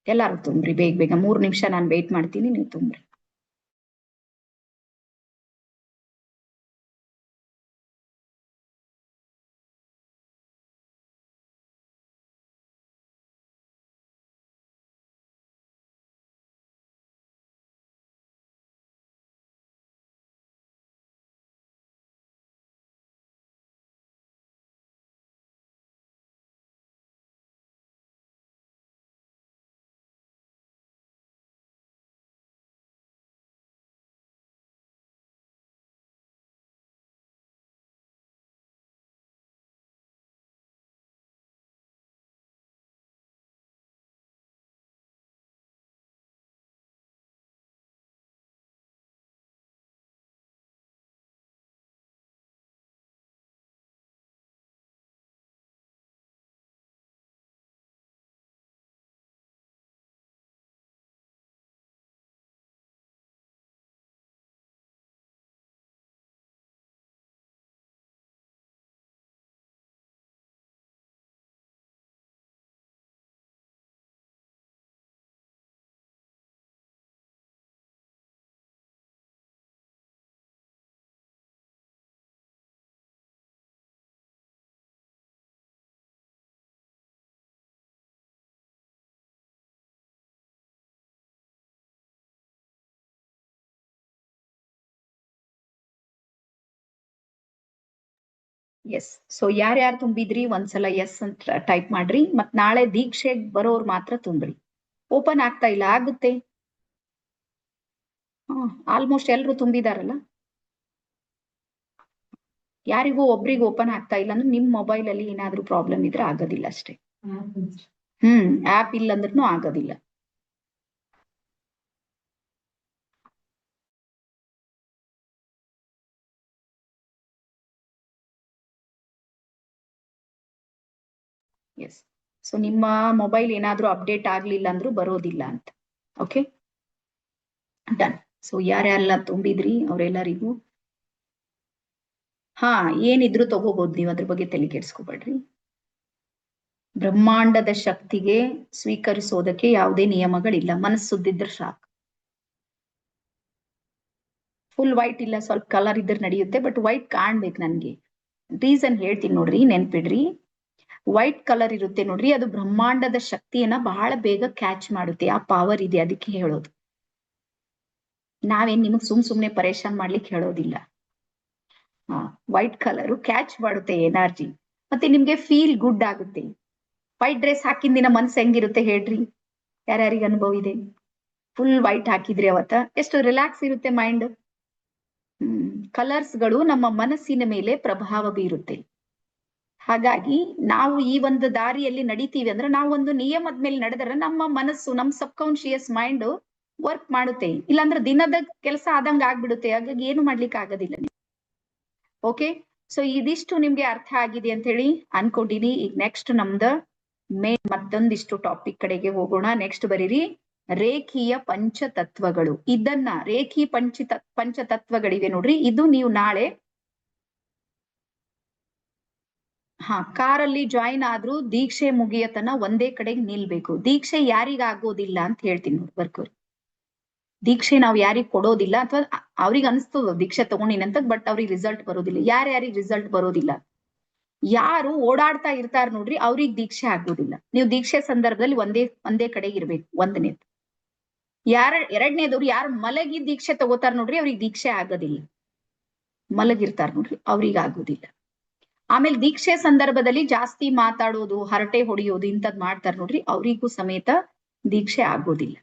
ಎಲ್ಲಾರು ತುಂಬ್ರಿ ಬೇಗ ಬೇಗ. 3 ನಿಮಿಷ ನಾನು ವೇಟ್ ಮಾಡ್ತೀನಿ, ನೀವು ತುಂಬ್ರಿ. ಎಸ್, ಸೊ ಯಾರ್ಯಾರು ತುಂಬಿದ್ರಿ ಒಂದ್ಸಲ ಎಸ್ ಅಂತ ಟೈಪ್ ಮಾಡ್ರಿ. ಮತ್ ನಾಳೆ ದೀಕ್ಷೆಗೆ ಬರೋರು ಮಾತ್ರ ತುಂಬ್ರಿ. ಓಪನ್ ಆಗ್ತಾ ಇಲ್ಲ, ಆಗುತ್ತೆ. ಆಲ್ಮೋಸ್ಟ್ ಎಲ್ರು ತುಂಬಿದಾರಲ್ಲ. ಯಾರಿಗೂ ಒಬ್ರಿಗೆ ಓಪನ್ ಆಗ್ತಾ ಇಲ್ಲ ಅಂದ್ರೆ ನಿಮ್ ಮೊಬೈಲ್ ಅಲ್ಲಿ ಏನಾದ್ರೂ ಪ್ರಾಬ್ಲಮ್ ಇದ್ರೆ ಆಗೋದಿಲ್ಲ ಅಷ್ಟೇ. ಆಪ್ ಇಲ್ಲ ಅಂದ್ರೂ ಆಗೋದಿಲ್ಲ. ಎಸ್, ಸೊ ನಿಮ್ಮ ಮೊಬೈಲ್ ಏನಾದ್ರೂ ಅಪ್ಡೇಟ್ ಆಗ್ಲಿಲ್ಲ ಅಂದ್ರೂ ಬರೋದಿಲ್ಲ ಅಂತ. Okay, done. ಸೊ ಯಾರ್ಯಾರೆಲ್ಲ ತುಂಬಿದ್ರಿ ಅವರೆಲ್ಲರಿಗೂ ಹಾ ಏನಿದ್ರು ತಗೋಬಹುದು ನೀವು, ಅದ್ರ ಬಗ್ಗೆ ತಲೆ ಕೆಡಿಸ್ಕೋಬೇಡ್ರಿ. ಬ್ರಹ್ಮಾಂಡದ ಶಕ್ತಿಗೆ ಸ್ವೀಕರಿಸೋದಕ್ಕೆ ಯಾವುದೇ ನಿಯಮಗಳಿಲ್ಲ, ಮನಸ್ಸುದ್ದಿದ್ರೆ ಸಾಕು. ಫುಲ್ ವೈಟ್ ಇಲ್ಲ, ಸ್ವಲ್ಪ ಕಲರ್ ಇದ್ರೆ ನಡೆಯುತ್ತೆ, ಬಟ್ ವೈಟ್ ಕಾಣ್ಬೇಕು ನನ್ಗೆ. ರೀಸನ್ ಹೇಳ್ತೀನಿ ನೋಡ್ರಿ, ನೆನ್ಪಿಡ್ರಿ. ವೈಟ್ ಕಲರ್ ಇರುತ್ತೆ ನೋಡ್ರಿ, ಅದು ಬ್ರಹ್ಮಾಂಡದ ಶಕ್ತಿಯನ್ನ ಬಹಳ ಬೇಗ ಕ್ಯಾಚ್ ಮಾಡುತ್ತೆ, ಆ ಪವರ್ ಇದೆ, ಅದಕ್ಕೆ ಹೇಳೋದು. ನಾವೇನ್ ನಿಮಗ್ ಸುಮ್ನೆ ಪರೇಶಾನ್ ಮಾಡ್ಲಿಕ್ಕೆ ಹೇಳೋದಿಲ್ಲ. ವೈಟ್ ಕಲರ್ ಕ್ಯಾಚ್ ಮಾಡುತ್ತೆ ಎನರ್ಜಿ, ಮತ್ತೆ ನಿಮ್ಗೆ ಫೀಲ್ ಗುಡ್ ಆಗುತ್ತೆ. ವೈಟ್ ಡ್ರೆಸ್ ಹಾಕಿದ ದಿನ ಮನ್ಸು ಹೆಂಗಿರುತ್ತೆ ಹೇಳ್ರಿ, ಯಾರ್ಯಾರಿಗೆ ಅನುಭವ ಇದೆ? ಫುಲ್ ವೈಟ್ ಹಾಕಿದ್ರಿ ಅವತ್ತ ಎಷ್ಟು ರಿಲ್ಯಾಕ್ಸ್ ಇರುತ್ತೆ ಮೈಂಡ್. ಕಲರ್ಸ್ ಗಳು ನಮ್ಮ ಮನಸ್ಸಿನ ಮೇಲೆ ಪ್ರಭಾವ ಬೀರುತ್ತೆ. ಹಾಗಾಗಿ ನಾವು ಈ ಒಂದು ದಾರಿಯಲ್ಲಿ ನಡಿತೀವಿ ಅಂದ್ರೆ, ನಾವು ಒಂದು ನಿಯಮದ ಮೇಲೆ ನಡೆದ್ರೆ ನಮ್ಮ ಮನಸ್ಸು, ನಮ್ಮ ಸಬ್ ಕಾನ್ಶಿಯಸ್ ಮೈಂಡ್ ವರ್ಕ್ ಮಾಡುತ್ತೆ. ಇಲ್ಲಾಂದ್ರೆ ದಿನದ ಕೆಲಸ ಆದಂಗ ಆಗ್ಬಿಡುತ್ತೆ, ಹಾಗಾಗಿ ಏನು ಮಾಡ್ಲಿಕ್ಕೆ ಆಗೋದಿಲ್ಲ. ಓಕೆ, ಸೊ ಇದಿಷ್ಟು ನಿಮ್ಗೆ ಅರ್ಥ ಆಗಿದೆ ಅಂತ ಹೇಳಿ ಅನ್ಕೊಂಡಿನಿ. ಈಗ ನೆಕ್ಸ್ಟ್ ನಮ್ದು ಮತ್ತೊಂದಿಷ್ಟು ಟಾಪಿಕ್ ಕಡೆಗೆ ಹೋಗೋಣ. ನೆಕ್ಸ್ಟ್ ಬರೀರಿ ರೇಖೀಯ ಪಂಚತತ್ವಗಳು. ಇದನ್ನ ರೇಖಿ ಪಂಚತತ್ವಗಳಿವೆ ನೋಡ್ರಿ, ಇದು ನೀವು ನಾಳೆ ಕಾರಲ್ಲಿ ಜಾಯಿನ್ ಆದ್ರೂ ದೀಕ್ಷೆ ಮುಗಿಯತನ ಒಂದೇ ಕಡೆಗೆ ನಿಲ್ಬೇಕು. ದೀಕ್ಷೆ ಯಾರಿಗಾಗೋದಿಲ್ಲ ಅಂತ ಹೇಳ್ತೀನಿ ನೋಡಿ, ಬರ್ಕೋರಿ. ದೀಕ್ಷೆ ನಾವು ಯಾರಿಗ್ ಕೊಡೋದಿಲ್ಲ, ಅಥವಾ ಅವ್ರಿಗೆ ಅನಿಸ್ತದ ದೀಕ್ಷೆ ತಗೊಂಡಿನಂತ, ಬಟ್ ಅವ್ರಿಗೆ ರಿಸಲ್ಟ್ ಬರೋದಿಲ್ಲ. ಯಾರ್ಯಾರಿಗೆ ರಿಸಲ್ಟ್ ಬರೋದಿಲ್ಲ, ಯಾರು ಓಡಾಡ್ತಾ ಇರ್ತಾರ ನೋಡ್ರಿ, ಅವ್ರಿಗೆ ದೀಕ್ಷೆ ಆಗೋದಿಲ್ಲ. ನೀವು ದೀಕ್ಷೆ ಸಂದರ್ಭದಲ್ಲಿ ಒಂದೇ ಕಡೆಗೆ ಇರ್ಬೇಕು, ಒಂದನೇದು. ಎರಡನೇದವ್ರು ಯಾರು ಮಲಗಿ ದೀಕ್ಷೆ ತಗೋತಾರ ನೋಡ್ರಿ, ಅವ್ರಿಗೆ ದೀಕ್ಷೆ ಆಗೋದಿಲ್ಲ. ಮಲಗಿರ್ತಾರ ನೋಡ್ರಿ, ಅವ್ರಿಗೆ ಆಗೋದಿಲ್ಲ. ಆಮೇಲೆ ದೀಕ್ಷೆ ಸಂದರ್ಭದಲ್ಲಿ ಜಾಸ್ತಿ ಮಾತಾಡೋದು, ಹರಟೆ ಹೊಡೆಯೋದು ಇಂಥದ್ ಮಾಡ್ತಾರ ನೋಡ್ರಿ, ಅವರಿಗೂ ಸಮೇತ ದೀಕ್ಷೆ ಆಗೋದಿಲ್ಲ.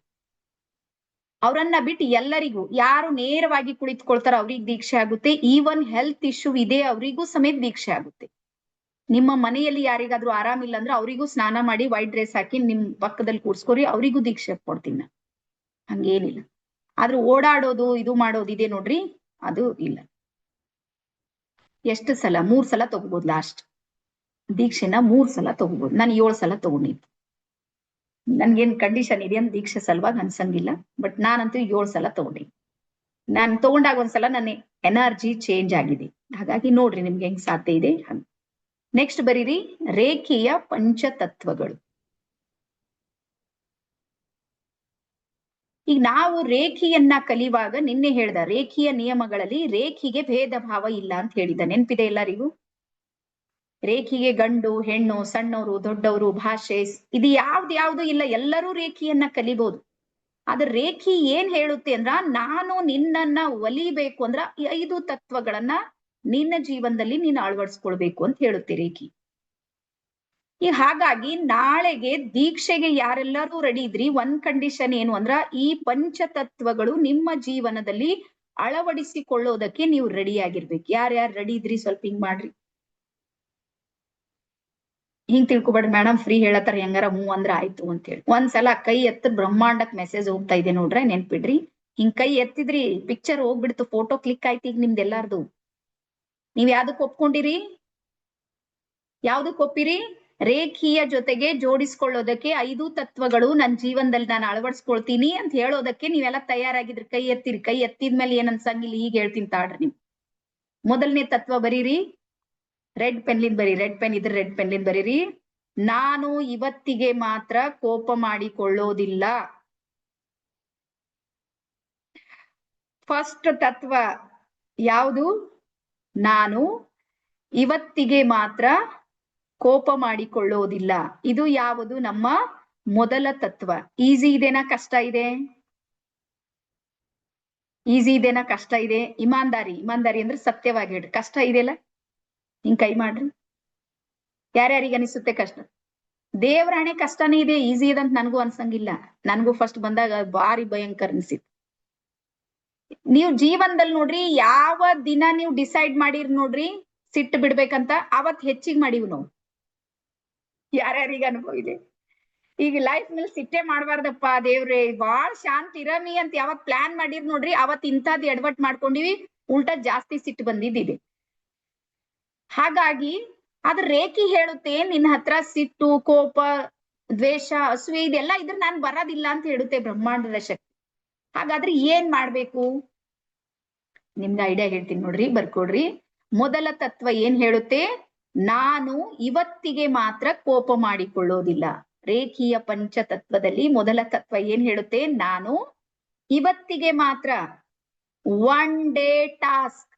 ಅವರನ್ನ ಬಿಟ್ಟು ಎಲ್ಲರಿಗೂ, ಯಾರು ನೇರವಾಗಿ ಕುಳಿತುಕೊಳ್ತಾರ ಅವ್ರಿಗೆ ದೀಕ್ಷೆ ಆಗುತ್ತೆ. ಈವನ್ ಹೆಲ್ತ್ ಇಶ್ಯೂ ಇದೆ ಅವರಿಗೂ ಸಮೇತ ದೀಕ್ಷೆ ಆಗುತ್ತೆ. ನಿಮ್ಮ ಮನೆಯಲ್ಲಿ ಯಾರಿಗಾದ್ರೂ ಆರಾಮಿಲ್ಲ ಅಂದ್ರೆ ಅವರಿಗೂ ಸ್ನಾನ ಮಾಡಿ ವೈಟ್ ಡ್ರೆಸ್ ಹಾಕಿ ನಿಮ್ ಪಕ್ಕದಲ್ಲಿ ಕೂರ್ಸ್ಕೊರಿ, ಅವರಿಗೂ ದೀಕ್ಷೆ ಕೊಡ್ತೀನಿ ನಾ, ಹಂಗೇನಿಲ್ಲ. ಆದ್ರೂ ಓಡಾಡೋದು ಇದು ಮಾಡೋದು ಇದೆ ನೋಡ್ರಿ, ಅದು ಇಲ್ಲ. ಎಷ್ಟು ಸಲ? 3 ಸಲ ತಗೋಬಹುದು ಲಾಸ್ಟ್ ದೀಕ್ಷೆನ, 3 ಸಲ ತಗೋಬಹುದು. ನಾನು 7 ಸಲ ತಗೊಂಡಿದ್ದು. ನನ್ಗೇನ್ ಕಂಡೀಷನ್ ಇದೆ ಅಂತ ದೀಕ್ಷೆ ಸಲುವಾಗಿ ಅನ್ಸಂಗಿಲ್ಲ, ಬಟ್ ನಾನಂತೂ 7 ಸಲ ತಗೊಂಡಿ. ನಾನು ತಗೊಂಡಾಗ ಒಂದ್ಸಲ ನನ್ನ ಎನರ್ಜಿ ಚೇಂಜ್ ಆಗಿದೆ. ಹಾಗಾಗಿ ನೋಡ್ರಿ ನಿಮ್ಗೆ ಹೆಂಗ್ ಸಾಧ್ಯ ಇದೆ. ನೆಕ್ಸ್ಟ್ ಬರೀರಿ ರೇಖೀಯ ಪಂಚತತ್ವಗಳು. ಈಗ ನಾವು ರೇಖಿಯನ್ನ ಕಲಿಯುವಾಗ ನಿನ್ನೆ ಹೇಳ್ದ ರೇಖೀಯ ನಿಯಮಗಳಲ್ಲಿ ರೇಖಿಗೆ ಭೇದ ಭಾವ ಇಲ್ಲ ಅಂತ ಹೇಳಿದ, ನೆನ್ಪಿದೆ ಎಲ್ಲರಿಗೂ? ರೇಖಿಗೆ ಗಂಡು ಹೆಣ್ಣು, ಸಣ್ಣವರು ದೊಡ್ಡವರು, ಭಾಷೆ ಇದು ಯಾವ್ದು ಇಲ್ಲ, ಎಲ್ಲರೂ ರೇಖಿಯನ್ನ ಕಲಿಬಹುದು. ಆದ್ರೆ ರೇಖಿ ಏನ್ ಹೇಳುತ್ತೆ ಅಂದ್ರ, ನಾನು ನಿನ್ನನ್ನ ಒಲಿಬೇಕು ಅಂದ್ರ ಈ 5 ತತ್ವಗಳನ್ನ ನಿನ್ನ ಜೀವನದಲ್ಲಿ ನೀನು ಅಳವಡಿಸ್ಕೊಳ್ಬೇಕು ಅಂತ ಹೇಳುತ್ತೆ ರೇಖಿ. ಈ ಹಾಗಾಗಿ ನಾಳೆಗೆ ದೀಕ್ಷೆಗೆ ಯಾರೆಲ್ಲರೂ ರೆಡಿ ಇದ್ರಿ, ಒಂದ್ ಕಂಡೀಷನ್ ಏನು ಅಂದ್ರ, ಈ ಪಂಚತತ್ವಗಳು ನಿಮ್ಮ ಜೀವನದಲ್ಲಿ ಅಳವಡಿಸಿಕೊಳ್ಳೋದಕ್ಕೆ ನೀವು ರೆಡಿ ಆಗಿರ್ಬೇಕು. ಯಾರ್ಯಾರು ರೆಡಿ ಇದ್ರಿ ಸ್ವಲ್ಪ ಹಿಂಗ್ ಮಾಡ್ರಿ. ಹಿಂಗ್ ತಿಳ್ಕೊಬೇಡ್ರಿ ಮೇಡಮ್ ಫ್ರೀ ಹೇಳತ್ತಾರ ಹೆಂಗಾರ ಹೂ ಅಂದ್ರ ಆಯ್ತು ಅಂತ ಹೇಳಿ. ಒಂದ್ಸಲ ಕೈ ಎತ್ತ ಬ್ರಹ್ಮಾಂಡಕ್ ಮೆಸೇಜ್ ಹೋಗ್ತಾ ಇದೆ ನೋಡ್ರೆ, ನೆನ್ಪಿಡ್ರಿ. ಹಿಂಗ್ ಕೈ ಎತ್ತಿದ್ರಿ ಪಿಕ್ಚರ್ ಹೋಗ್ಬಿಡ್ತು, ಫೋಟೋ ಕ್ಲಿಕ್ ಆಯ್ತು ಈಗ ನಿಮ್ದೆಲ್ಲಾರ್ದು. ನೀವ್ ಯಾವ್ದಕ್ ಒಪ್ಕೊಂಡಿರಿ? ಯಾವ್ದಕ್ ಒಪ್ಪಿರಿ? ರೇಖೀಯ ಜೊತೆಗೆ ಜೋಡಿಸ್ಕೊಳ್ಳೋದಕ್ಕೆ 5 ತತ್ವಗಳು ನನ್ನ ಜೀವನದಲ್ಲಿ ನಾನು ಅಳವಡಿಸ್ಕೊಳ್ತೀನಿ ಅಂತ ಹೇಳೋದಕ್ಕೆ ನೀವೆಲ್ಲ ತಯಾರಾಗಿದ್ರಿ. ಕೈ ಎತ್ತಿರಿ. ಕೈ ಎತ್ತಿದ್ಮೇಲೆ ಏನ್ ಅನ್ಸಂಗಿಲ್ಲ, ಈಗ ಹೇಳ್ತೀನಿ ತಾಳ್ರಿ. ನೀವು ಮೊದಲನೇ ತತ್ವ ಬರೀರಿ, ರೆಡ್ ಪೆನ್ಲಿಂದ ಬರೀ, ರೆಡ್ ಪೆನ್ ಇದ್ರೆ ರೆಡ್ ಪೆನ್ಲಿಂದ ಬರೀರಿ. ನಾನು ಇವತ್ತಿಗೆ ಮಾತ್ರ ಕೋಪ ಮಾಡಿಕೊಳ್ಳೋದಿಲ್ಲ. ಫಸ್ಟ್ ತತ್ವ ಯಾವುದು? ನಾನು ಇವತ್ತಿಗೆ ಮಾತ್ರ ಕೋಪ ಮಾಡಿಕೊಳ್ಳೋದಿಲ್ಲ. ಇದು ಯಾವುದು? ನಮ್ಮ ಮೊದಲ ತತ್ವ. ಈಸಿ ಇದೆನಾ ಕಷ್ಟ ಇದೆ? ಈಸಿ ಇದೆನಾ ಕಷ್ಟ ಇದೆ? ಇಮಾನ್ದಾರಿ ಅಂದ್ರೆ ಸತ್ಯವಾಗಿ ಹೇಳ್ರಿ. ಕಷ್ಟ ಇದೆಯಲ್ಲ, ಹಿಂಗ್ ಕೈ ಮಾಡ್ರಿ. ಯಾರ್ಯಾರಿಗೆ ಅನಿಸುತ್ತೆ ಕಷ್ಟ? ದೇವ್ರಾಣೆ ಕಷ್ಟನೇ ಇದೆ, ಈಸಿ ಇದೆ ಅಂತ ನನಗೂ ಅನ್ಸಂಗಿಲ್ಲ. ನನಗೂ ಫಸ್ಟ್ ಬಂದಾಗ ಭಾರಿ ಭಯಂಕರ ಅನ್ಸಿತ್ತು. ನೀವು ಜೀವನದಲ್ಲಿ ನೋಡ್ರಿ, ಯಾವ ದಿನ ನೀವು ಡಿಸೈಡ್ ಮಾಡಿರ್ ನೋಡ್ರಿ ಸಿಟ್ಟು ಬಿಡ್ಬೇಕಂತ, ಅವತ್ ಹೆಚ್ಚಿಗೆ ಮಾಡಿವ್ ನಾವು. ಯಾರ್ಯಾರಿಗೆ ಅನುಭವ ಇದೆ? ಈಗ ಲೈಫ್ ಮೇಲೆ ಸಿಟ್ಟೆ ಮಾಡ್ಬಾರ್ದಪ್ಪ ದೇವ್ರೆ, ಬಾಳ್ ಶಾಂತಿ ಇರಮಿ ಅಂತ ಯಾವತ್ ಪ್ಲಾನ್ ಮಾಡಿರ್ ನೋಡ್ರಿ, ಅವತ್ ಇಂಥದ್ ಎಡವಟ್ ಮಾಡ್ಕೊಂಡಿವಿ, ಉಲ್ಟಾ ಜಾಸ್ತಿ ಸಿಟ್ಟು ಬಂದಿದ್ದಿದೆ. ಹಾಗಾಗಿ ಅದ್ರ ರೇಖಿ ಹೇಳುತ್ತೆ, ನಿನ್ನ ಹತ್ರ ಸಿಟ್ಟು ಕೋಪ ದ್ವೇಷ, ಅಸೂಯೆ ಇದೆಲ್ಲ ಇದ್ರೆ ನಾನ್ ಬರೋದಿಲ್ಲ ಅಂತ ಹೇಳುತ್ತೆ ಬ್ರಹ್ಮಾಂಡದ ಶಕ್ತಿ. ಹಾಗಾದ್ರೆ ಏನ್ ಮಾಡ್ಬೇಕು? ನಿಮ್ಗೆ ಐಡಿಯಾ ಹೇಳ್ತೀನಿ ನೋಡ್ರಿ, ಬರ್ಕೊಡ್ರಿ. ಮೊದಲ ತತ್ವ ಏನ್ ಹೇಳುತ್ತೆ? ನಾನು ಇವತ್ತಿಗೆ ಮಾತ್ರ ಕೋಪ ಮಾಡಿಕೊಳ್ಳೋದಿಲ್ಲ. ರೇಖೀಯ ಪಂಚತತ್ವದಲ್ಲಿ ಮೊದಲ ತತ್ವ ಏನ್ ಹೇಳುತ್ತೆ? ನಾನು ಇವತ್ತಿಗೆ ಮಾತ್ರ, ಒನ್ ಡೇ ಟಾಸ್ಕ್,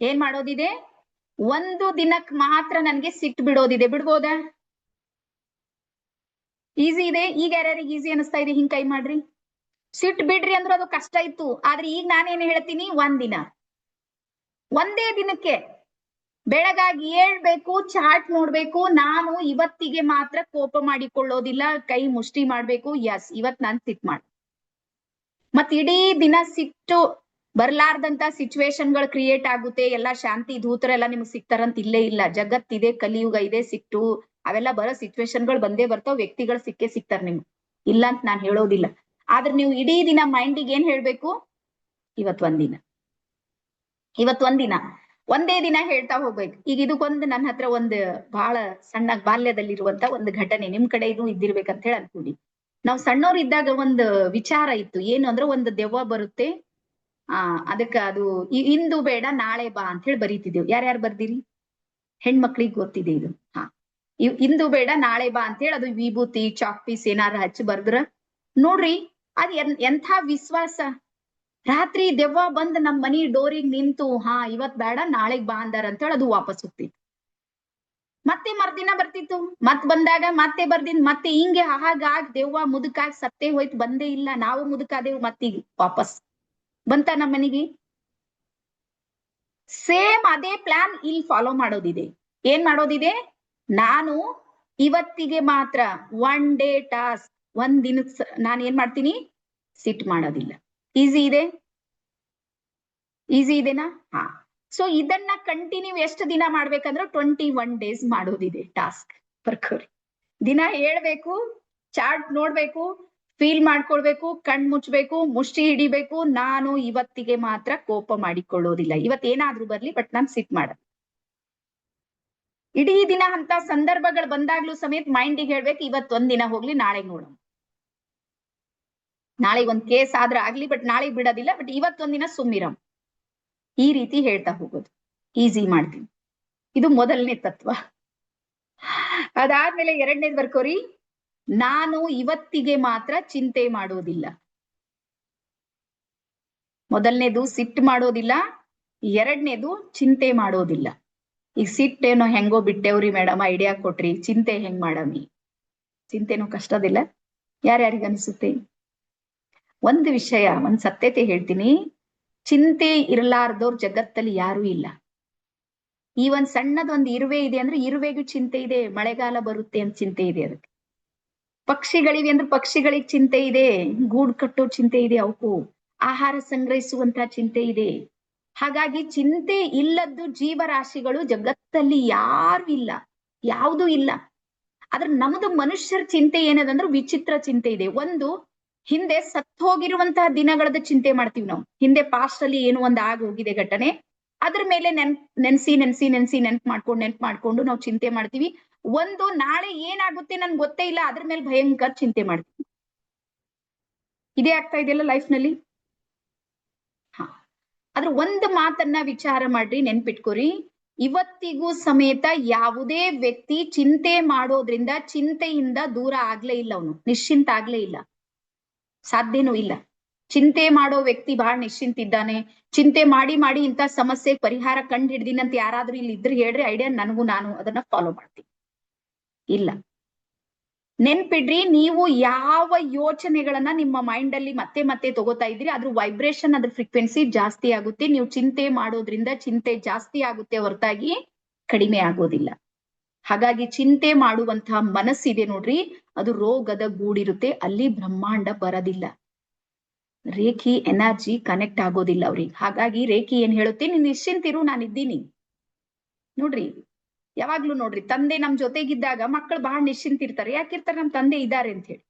ಏನ್ ಮಾಡೋದಿದೆ? ಒಂದು ದಿನಕ್ ಮಾತ್ರ ನನ್ಗೆ ಸಿಟ್ಟು ಬಿಡೋದಿದೆ. ಬಿಡ್ಬೋದಾ? ಈಸಿ ಇದೆ. ಈಗ ಯಾರ್ಯಾರಿಗೆ ಈಸಿ ಅನಿಸ್ತಾ ಇದೆ ಹಿಂಗ್ ಕೈ ಮಾಡ್ರಿ. ಸಿಟ್ಟು ಬಿಡ್ರಿ ಅಂದ್ರೆ ಅದು ಕಷ್ಟ ಇತ್ತು. ಆದ್ರೆ ಈಗ ನಾನೇನ್ ಹೇಳ್ತೀನಿ, ಒಂದಿನ, ಒಂದೇ ದಿನಕ್ಕೆ ಬೆಳಗಾಗಿ ಹೇಳ್ಬೇಕು, ಚಾಟ್ ನೋಡ್ಬೇಕು, ನಾನು ಇವತ್ತಿಗೆ ಮಾತ್ರ ಕೋಪ ಮಾಡಿಕೊಳ್ಳೋದಿಲ್ಲ, ಕೈ ಮುಷ್ಟಿ ಮಾಡ್ಬೇಕು. ಯಸ್, ಇವತ್ ನಾನ್ ಸಿಟ್ ಮಾಡ. ಮತ್ ಇಡೀ ದಿನ ಸಿಟ್ಟು ಬರ್ಲಾರ್ದಂತ ಸಿಚುವೇಶನ್ಗಳು ಕ್ರಿಯೇಟ್ ಆಗುತ್ತೆ. ಎಲ್ಲಾ ಶಾಂತಿ ದೂತರೆಲ್ಲ ನಿಮ್ಗೆ ಸಿಗ್ತಾರಂತ ಇಲ್ಲೇ ಇಲ್ಲ. ಜಗತ್ತಿದೆ, ಕಲಿಯುಗ ಇದೆ, ಸಿಟ್ಟು ಅವೆಲ್ಲ ಬರೋ ಸಿಚುವೇಶನ್ಗಳು ಬಂದೇ ಬರ್ತಾವ. ವ್ಯಕ್ತಿಗಳು ಸಿಕ್ಕೇ ಸಿಗ್ತಾರ ನಿಮ್ಗೆ, ಇಲ್ಲ ಅಂತ ನಾನ್ ಹೇಳೋದಿಲ್ಲ. ಆದ್ರೆ ನೀವು ಇಡೀ ದಿನ ಮೈಂಡಿಗೆ ಏನ್ ಹೇಳ್ಬೇಕು? ಇವತ್ ಒಂದಿನ, ಇವತ್ ಒಂದಿನ, ಒಂದೇ ದಿನ ಹೇಳ್ತಾ ಹೋಗ್ಬೇಕು. ಈಗ ಇದಕ್ಕೊಂದು ನನ್ನ ಹತ್ರ ಒಂದು ಬಹಳ ಸಣ್ಣ ಬಾಲ್ಯದಲ್ಲಿರುವಂತ ಒಂದು ಘಟನೆ ನಿಮ್ ಕಡೆ ಇದು ಇದ್ದಿರ್ಬೇಕಂತ ಹೇಳಿ ಅನ್ಕೊಂಡಿ. ನಾವ್ ಸಣ್ಣವ್ರು ಇದ್ದಾಗ ಒಂದು ವಿಚಾರ ಇತ್ತು. ಏನು ಅಂದ್ರೆ, ಒಂದು ದೆವ್ವ ಬರುತ್ತೆ, ಅದಕ್ಕ ಅದು ಇಂದು ಬೇಡ ನಾಳೆ ಬಾ ಅಂತ ಹೇಳಿ ಬರೀತಿದ್ದೇವು. ಯಾರ್ಯಾರು ಬರ್ದಿರಿ? ಹೆಣ್ಮಕ್ಳಿಗೆ ಗೊತ್ತಿದೆ ಇದು. ಇಂದು ಬೇಡ ನಾಳೆ ಬಾ ಅಂತ ಹೇಳಿ ಅದು ವಿಭೂತಿ ಚಾಕ್ ಪೀಸ್ ಏನಾರ ಹಚ್ಚಿ ಬರ್ದ್ರ ನೋಡ್ರಿ, ಅದ್ ಎಂಥ ವಿಶ್ವಾಸ. ರಾತ್ರಿ ದೆವ್ವ ಬಂದ್ ನಮ್ ಮನಿ ಡೋರಿಗ್ ನಿಂತು, ಇವತ್ ಬೇಡ ನಾಳೆಗ್ ಬಾ ಅಂದಾರ ಅಂತ ಹೇಳಿ ಅದು ವಾಪಸ್ ಹೋಗ್ತಿತ್ತು. ಮತ್ತೆ ಮರ್ದಿನ ಬರ್ತಿತ್ತು, ಮತ್ ಬಂದಾಗ ಮತ್ತೆ ಬರ್ದಿನ್, ಮತ್ತೆ ಹಿಂಗೆ ಹಾಗಾಗಿ ದೆವ್ವ ಮುದುಕಾಗಿ ಸತ್ತೇ ಹೋಯ್ತು, ಬಂದೇ ಇಲ್ಲ. ನಾವು ಮುದುಕಾದೇವು, ಮತ್ತೀಗ ವಾಪಸ್ ಬಂತ ನಮ್ಮ ಮನಿಗೆ. ಸೇಮ್ ಅದೇ ಪ್ಲಾನ್ ಇಲ್ಲಿ ಫಾಲೋ ಮಾಡೋದಿದೆ. ಏನ್ ಮಾಡೋದಿದೆ? ನಾನು ಇವತ್ತಿಗೆ ಮಾತ್ರ, ಒನ್ ಡೇ ಟಾಸ್ಕ್, ಒಂದ್ ದಿನಕ್ ನಾನು ಏನ್ ಮಾಡ್ತೀನಿ? ಸಿಟ್ ಮಾಡೋದಿಲ್ಲ. ಈಸಿ ಇದೆ? ಈಸಿ ಇದೆನಾ? ಸೊ ಇದನ್ನ ಕಂಟಿನ್ಯೂ ಎಷ್ಟು ದಿನ ಮಾಡ್ಬೇಕಂದ್ರೆ 21 days ಮಾಡೋದಿದೆ ಟಾಸ್ಕ್. ಬರ್ಕೋರಿ. ದಿನ ಹೇಳ್ಬೇಕು, ಚಾರ್ಟ್ ನೋಡ್ಬೇಕು, ಫೀಲ್ ಮಾಡ್ಕೊಳ್ಬೇಕು, ಕಣ್ ಮುಚ್ಬೇಕು, ಮುಷ್ಟಿ ಹಿಡಿಬೇಕು. ನಾನು ಇವತ್ತಿಗೆ ಮಾತ್ರ ಕೋಪ ಮಾಡಿಕೊಳ್ಳೋದಿಲ್ಲ. ಇವತ್ತೇನಾದ್ರೂ ಬರ್ಲಿ, ಬಟ್ ನಾನ್ ಸಿಟ್ ಮಾಡ. ಇಡೀ ದಿನ ಅಂತ ಸಂದರ್ಭಗಳು ಬಂದಾಗ್ಲೂ ಸಮೇತ ಮೈಂಡಿಗೆ ಹೇಳ್ಬೇಕು, ಇವತ್ ಒಂದ್ ದಿನ ಹೋಗ್ಲಿ, ನಾಳೆಗ್ ನೋಡೋಣ. ನಾಳೆಗ್ ಒಂದ್ ಕೇಸ್ ಆದ್ರ ಆಗ್ಲಿ, ಬಟ್ ನಾಳೆಗ್ ಬಿಡೋದಿಲ್ಲ, ಬಟ್ ಇವತ್ತೊಂದಿನ ಸುಮ್ಮಿರಂ. ಈ ರೀತಿ ಹೇಳ್ತಾ ಹೋಗೋದು. ಈಸಿ ಮಾಡ್ತೀನಿ. ಇದು ಮೊದಲನೇ ತತ್ವ. ಅದಾದ್ಮೇಲೆ ಎರಡನೇದ್ ಬರ್ಕೋರಿ. ನಾನು ಇವತ್ತಿಗೆ ಮಾತ್ರ ಚಿಂತೆ ಮಾಡೋದಿಲ್ಲ. ಮೊದಲನೇದು ಸಿಟ್ಟು ಮಾಡೋದಿಲ್ಲ, ಎರಡನೇದು ಚಿಂತೆ ಮಾಡೋದಿಲ್ಲ. ಈಗ ಸಿಟ್ಟೇನೋ ಹೆಂಗೋ ಬಿಟ್ಟೆವ್ರಿ ಮೇಡಮ್, ಐಡಿಯಾ ಕೊಟ್ರಿ. ಚಿಂತೆ ಹೆಂಗ್ ಮಾಡಮಿ? ಚಿಂತೆನೂ ಕಷ್ಟದಿಲ್ಲ. ಯಾರ್ಯಾರಿಗೆ ಅನಿಸುತ್ತೆ? ಒಂದು ವಿಷಯ, ಒಂದ್ ಸತ್ಯತೆ ಹೇಳ್ತೀನಿ. ಚಿಂತೆ ಇರಲಾರ್ದವ್ರ ಜಗತ್ತಲ್ಲಿ ಯಾರೂ ಇಲ್ಲ. ಈ ಒಂದ್ ಸಣ್ಣದೊಂದು ಇರುವೆ ಇದೆ ಅಂದ್ರೆ ಇರುವೆಗೂ ಚಿಂತೆ ಇದೆ. ಮಳೆಗಾಲ ಬರುತ್ತೆ ಅಂತ ಚಿಂತೆ ಇದೆ ಅದಕ್ಕೆ. ಪಕ್ಷಿಗಳಿವೆ ಅಂದ್ರೆ ಪಕ್ಷಿಗಳಿಗೆ ಚಿಂತೆ ಇದೆ. ಗೂಡು ಕಟ್ಟೋ ಚಿಂತೆ ಇದೆ ಅವಕ್ಕೂ. ಆಹಾರ ಸಂಗ್ರಹಿಸುವಂತ ಚಿಂತೆ ಇದೆ. ಹಾಗಾಗಿ ಚಿಂತೆ ಇಲ್ಲದ್ದು ಜೀವರಾಶಿಗಳು ಜಗತ್ತಲ್ಲಿ ಯಾರು ಇಲ್ಲ, ಯಾವುದೂ ಇಲ್ಲ. ಆದ್ರೆ ನಮ್ದು ಮನುಷ್ಯರ ಚಿಂತೆ ಏನದಂದ್ರೆ ವಿಚಿತ್ರ ಚಿಂತೆ ಇದೆ. ಒಂದು, ಹಿಂದೆ ಸತ್ತು ಹೋಗಿರುವಂತಹ ದಿನಗಳದ ಚಿಂತೆ ಮಾಡ್ತೀವಿ ನಾವು. ಹಿಂದೆ ಪಾಸ್ಟ್ ಅಲ್ಲಿ ಏನು ಒಂದು ಆಗ ಹೋಗಿದೆ ಘಟನೆ, ಅದ್ರ ಮೇಲೆ ನೆನ್ಪ್ ಮಾಡ್ಕೊಂಡು ನಾವು ಚಿಂತೆ ಮಾಡ್ತೀವಿ. ಒಂದು, ನಾಳೆ ಏನಾಗುತ್ತೆ ನನ್ಗೆ ಗೊತ್ತೇ ಇಲ್ಲ, ಅದ್ರ ಮೇಲೆ ಭಯಂಕರ ಚಿಂತೆ ಮಾಡ್ತೀವಿ. ಇದೇ ಆಗ್ತಾ ಇದೆಯಲ್ಲ ಲೈಫ್ ನಲ್ಲಿ. ಆದ್ರೆ ಒಂದು ಮಾತನ್ನ ವಿಚಾರ ಮಾಡ್ರಿ, ನೆನ್ಪಿಟ್ಕೋರಿ. ಇವತ್ತಿಗೂ ಸಮೇತ ಯಾವುದೇ ವ್ಯಕ್ತಿ ಚಿಂತೆ ಮಾಡೋದ್ರಿಂದ ಚಿಂತೆಯಿಂದ ದೂರ ಆಗ್ಲೇ ಇಲ್ಲ. ಅವನು ನಿಶ್ಚಿಂತ ಆಗ್ಲೇ ಇಲ್ಲ, ಸಾಧ್ಯನೂ ಇಲ್ಲ. ಚಿಂತೆ ಮಾಡೋ ವ್ಯಕ್ತಿ ಬಹಳ ನಿಶ್ಚಿಂತ ಇದ್ದಾನೆ. ಚಿಂತೆ ಮಾಡಿ ಮಾಡಿ ಇಂಥ ಸಮಸ್ಯೆ ಪರಿಹಾರ ಕಂಡು ಹಿಡ್ದಿನಂತ ಯಾರಾದ್ರೂ ಇಲ್ಲಿ ಇದ್ರೆ ಹೇಳ್ರಿ, ಐಡಿಯಾ. ನಾನು ಅದನ್ನ ಫಾಲೋ ಮಾಡ್ತೀನಿ. ಇಲ್ಲ, ನೆನ್ಪಿಡ್ರಿ, ನೀವು ಯಾವ ಯೋಚನೆಗಳನ್ನ ನಿಮ್ಮ ಮೈಂಡ್ ಅಲ್ಲಿ ಮತ್ತೆ ಮತ್ತೆ ತಗೋತಾ ಇದ್ದೀರಿ, ಅದ್ರ ವೈಬ್ರೇಷನ್, ಅದ್ರ ಫ್ರೀಕ್ವೆನ್ಸಿ ಜಾಸ್ತಿ ಆಗುತ್ತೆ. ನೀವು ಚಿಂತೆ ಮಾಡೋದ್ರಿಂದ ಚಿಂತೆ ಜಾಸ್ತಿ ಆಗುತ್ತೆ ಹೊರತಾಗಿ ಕಡಿಮೆ ಆಗೋದಿಲ್ಲ. ಹಾಗಾಗಿ ಚಿಂತೆ ಮಾಡುವಂತಹ ಮನಸ್ಸಿದೆ ನೋಡ್ರಿ, ಅದು ರೋಗದ ಗೂಡಿರುತ್ತೆ. ಅಲ್ಲಿ ಬ್ರಹ್ಮಾಂಡ ಬರೋದಿಲ್ಲ. ರೇಖಿ ಎನರ್ಜಿ ಕನೆಕ್ಟ್ ಆಗೋದಿಲ್ಲ ಅವ್ರಿಗೆ. ಹಾಗಾಗಿ ರೇಖಿ ಏನ್ ಹೇಳುತ್ತೆ? ನೀನ್ ನಿಶ್ಚಿಂತಿರು, ನಾನಿದ್ದೀನಿ. ನೋಡ್ರಿ, ಯಾವಾಗ್ಲೂ ನೋಡ್ರಿ, ತಂದೆ ನಮ್ ಜೊತೆಗಿದ್ದಾಗ ಮಕ್ಕಳು ಬಹಳ ನಿಶ್ಚಿಂತಿರ್ತಾರೆ. ಯಾಕಿರ್ತಾರೆ? ನಮ್ ತಂದೆ ಇದ್ದಾರೆ ಅಂತ ಹೇಳಿ.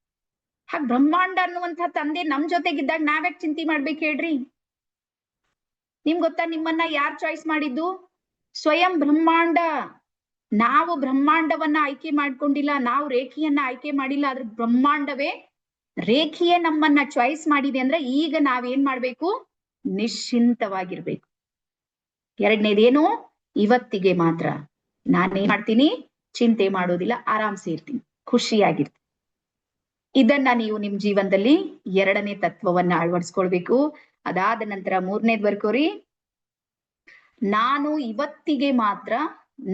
ಹಾಗ ಬ್ರಹ್ಮಾಂಡ ಅನ್ನುವಂಥ ತಂದೆ ನಮ್ ಜೊತೆಗಿದ್ದಾಗ ನಾವ್ಯಾಕ್ ಚಿಂತೆ ಮಾಡ್ಬೇಕು ಹೇಳ್ರಿ? ನಿಮ್ ಗೊತ್ತಾ, ನಿಮ್ಮನ್ನ ಯಾರ್ ಚಾಯ್ಸ್ ಮಾಡಿದ್ದು? ಸ್ವಯಂ ಬ್ರಹ್ಮಾಂಡ. ನಾವು ಬ್ರಹ್ಮಾಂಡವನ್ನ ಆಯ್ಕೆ ಮಾಡ್ಕೊಂಡಿಲ್ಲ, ನಾವು ರೇಖೆಯನ್ನ ಆಯ್ಕೆ ಮಾಡಿಲ್ಲ, ಆದ್ರೆ ಬ್ರಹ್ಮಾಂಡವೇ ರೇಖೆಯೇ ನಮ್ಮನ್ನ ಚಾಯ್ಸ್ ಮಾಡಿದೆ ಅಂದ್ರೆ ಈಗ ನಾವೇನ್ ಮಾಡ್ಬೇಕು? ನಿಶ್ಚಿಂತವಾಗಿರ್ಬೇಕು. ಎರಡನೇದೇನು? ಇವತ್ತಿಗೆ ಮಾತ್ರ ನಾನೇನ್ ಮಾಡ್ತೀನಿ? ಚಿಂತೆ ಮಾಡೋದಿಲ್ಲ, ಆರಾಮ್ಸೆ ಇರ್ತೀನಿ, ಖುಷಿಯಾಗಿರ್ತೀನಿ. ಇದನ್ನ ನೀವು ನಿಮ್ ಜೀವನದಲ್ಲಿ ಎರಡನೇ ತತ್ವವನ್ನ ಅಳವಡಿಸ್ಕೊಳ್ಬೇಕು. ಅದಾದ ನಂತರ ಮೂರನೇದ್ ಬರ್ಕೋರಿ, ನಾನು ಇವತ್ತಿಗೆ ಮಾತ್ರ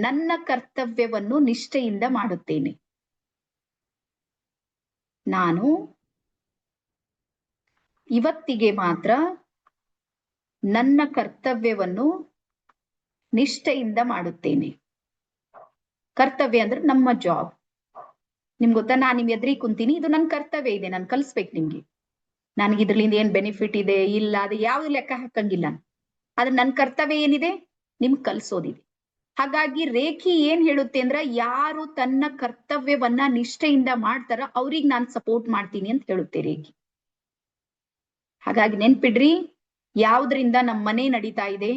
ನನ್ನ ಕರ್ತವ್ಯವನ್ನು ನಿಷ್ಠೆಯಿಂದ ಮಾಡುತ್ತೇನೆ. ನಾನು ಇವತ್ತಿಗೆ ಮಾತ್ರ ನನ್ನ ಕರ್ತವ್ಯವನ್ನು ನಿಷ್ಠೆಯಿಂದ ಮಾಡುತ್ತೇನೆ. ಕರ್ತವ್ಯ ಅಂದ್ರೆ ನಮ್ಮ ಜಾಬ್. ನಿಮ್ಗೆ ಗೊತ್ತಾ, ನಾನ್ ನಿಮ್ ಎದುರಿಗೆ ಕುಂತೀನಿ, ಇದು ನನ್ನ ಕರ್ತವ್ಯ ಇದೆ, ನಾನು ಕಲಿಸ್ಬೇಕು ನಿಮ್ಗೆ. ನನಗೆ ಇದ್ರಲಿಂದ ಏನ್ ಬೆನಿಫಿಟ್ ಇದೆ ಇಲ್ಲ ಅದು ಯಾವ್ದು ಲೆಕ್ಕ ಹಾಕಂಗಿಲ್ಲ. ಆದ್ರೆ ನನ್ನ ಕರ್ತವ್ಯ ಏನಿದೆ? ನಿಮ್ಗೆ ಕಲ್ಸೋದಿದೆ. ಹಾಗಾಗಿ ರೇಖಿ ಏನ್ ಹೇಳುತ್ತೆ ಅಂದ್ರ, ಯಾರು ತನ್ನ ಕರ್ತವ್ಯವನ್ನ ನಿಷ್ಠೆಯಿಂದ ಮಾಡ್ತಾರ ಅವ್ರಿಗೆ ನಾನ್ ಸಪೋರ್ಟ್ ಮಾಡ್ತೀನಿ ಅಂತ ಹೇಳುತ್ತೆ ರೇಖಿ. ಹಾಗಾಗಿ ನೆನ್ಪಿಡ್ರಿ, ಯಾವ್ದ್ರಿಂದ ನಮ್ಮ ಮನೆ ನಡೀತಾ ಇದೆ,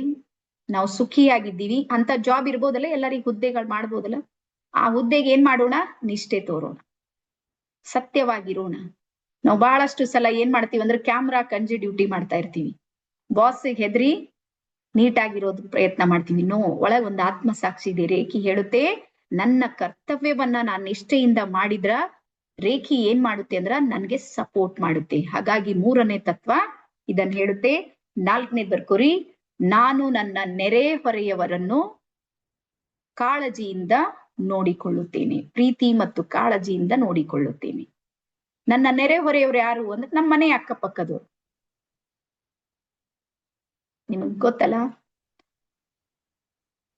ನಾವು ಸುಖಿಯಾಗಿದ್ದೀವಿ ಅಂತ ಜಾಬ್ ಇರ್ಬೋದಲ್ಲ, ಎಲ್ಲರಿಗೂ ಹುದ್ದೆಗಳು ಮಾಡ್ಬೋದಲ್ಲ, ಆ ಹುದ್ದೆಗೆ ಏನ್ ಮಾಡೋಣ? ನಿಷ್ಠೆ ತೋರೋಣ, ಸತ್ಯವಾಗಿರೋಣ. ನಾವು ಬಹಳಷ್ಟು ಸಲ ಏನ್ ಮಾಡ್ತೀವಿ ಅಂದ್ರೆ ಕ್ಯಾಮ್ರಾ ಕಂಜಿ ಡ್ಯೂಟಿ ಮಾಡ್ತಾ ಇರ್ತೀವಿ, ಬಾಸ್ಗೆ ಹೆದರಿ ನೀಟಾಗಿರೋದು ಪ್ರಯತ್ನ ಮಾಡ್ತೀವಿ. ಒಳಗೆ ಒಂದು ಆತ್ಮಸಾಕ್ಷಿ ಇದೆ. ರೇಖಿ ಹೇಳುತ್ತೆ, ನನ್ನ ಕರ್ತವ್ಯವನ್ನ ನಾನು ನಿಷ್ಠೆಯಿಂದ ಮಾಡಿದ್ರ ರೇಖಿ ಏನ್ ಮಾಡುತ್ತೆ ಅಂದ್ರ ನನ್ಗೆ ಸಪೋರ್ಟ್ ಮಾಡುತ್ತೆ. ಹಾಗಾಗಿ ಮೂರನೇ ತತ್ವ ಇದನ್ನ ಹೇಳುತ್ತೆ. ನಾಲ್ಕನೇದ್ ಬರ್ಕೋರಿ, ನಾನು ನನ್ನ ನೆರೆ ಹೊರೆಯವರನ್ನು ಕಾಳಜಿಯಿಂದ ನೋಡಿಕೊಳ್ಳುತ್ತೇನೆ. ಪ್ರೀತಿ ಮತ್ತು ಕಾಳಜಿಯಿಂದ ನೋಡಿಕೊಳ್ಳುತ್ತೇನೆ. ನನ್ನ ನೆರೆ ಹೊರೆಯವರು ಯಾರು ಅಂದ್ರೆ ನಮ್ಮ ಮನೆ ಅಕ್ಕಪಕ್ಕದವರು. ನಿಮಗ್ ಗೊತ್ತಲ್ಲ,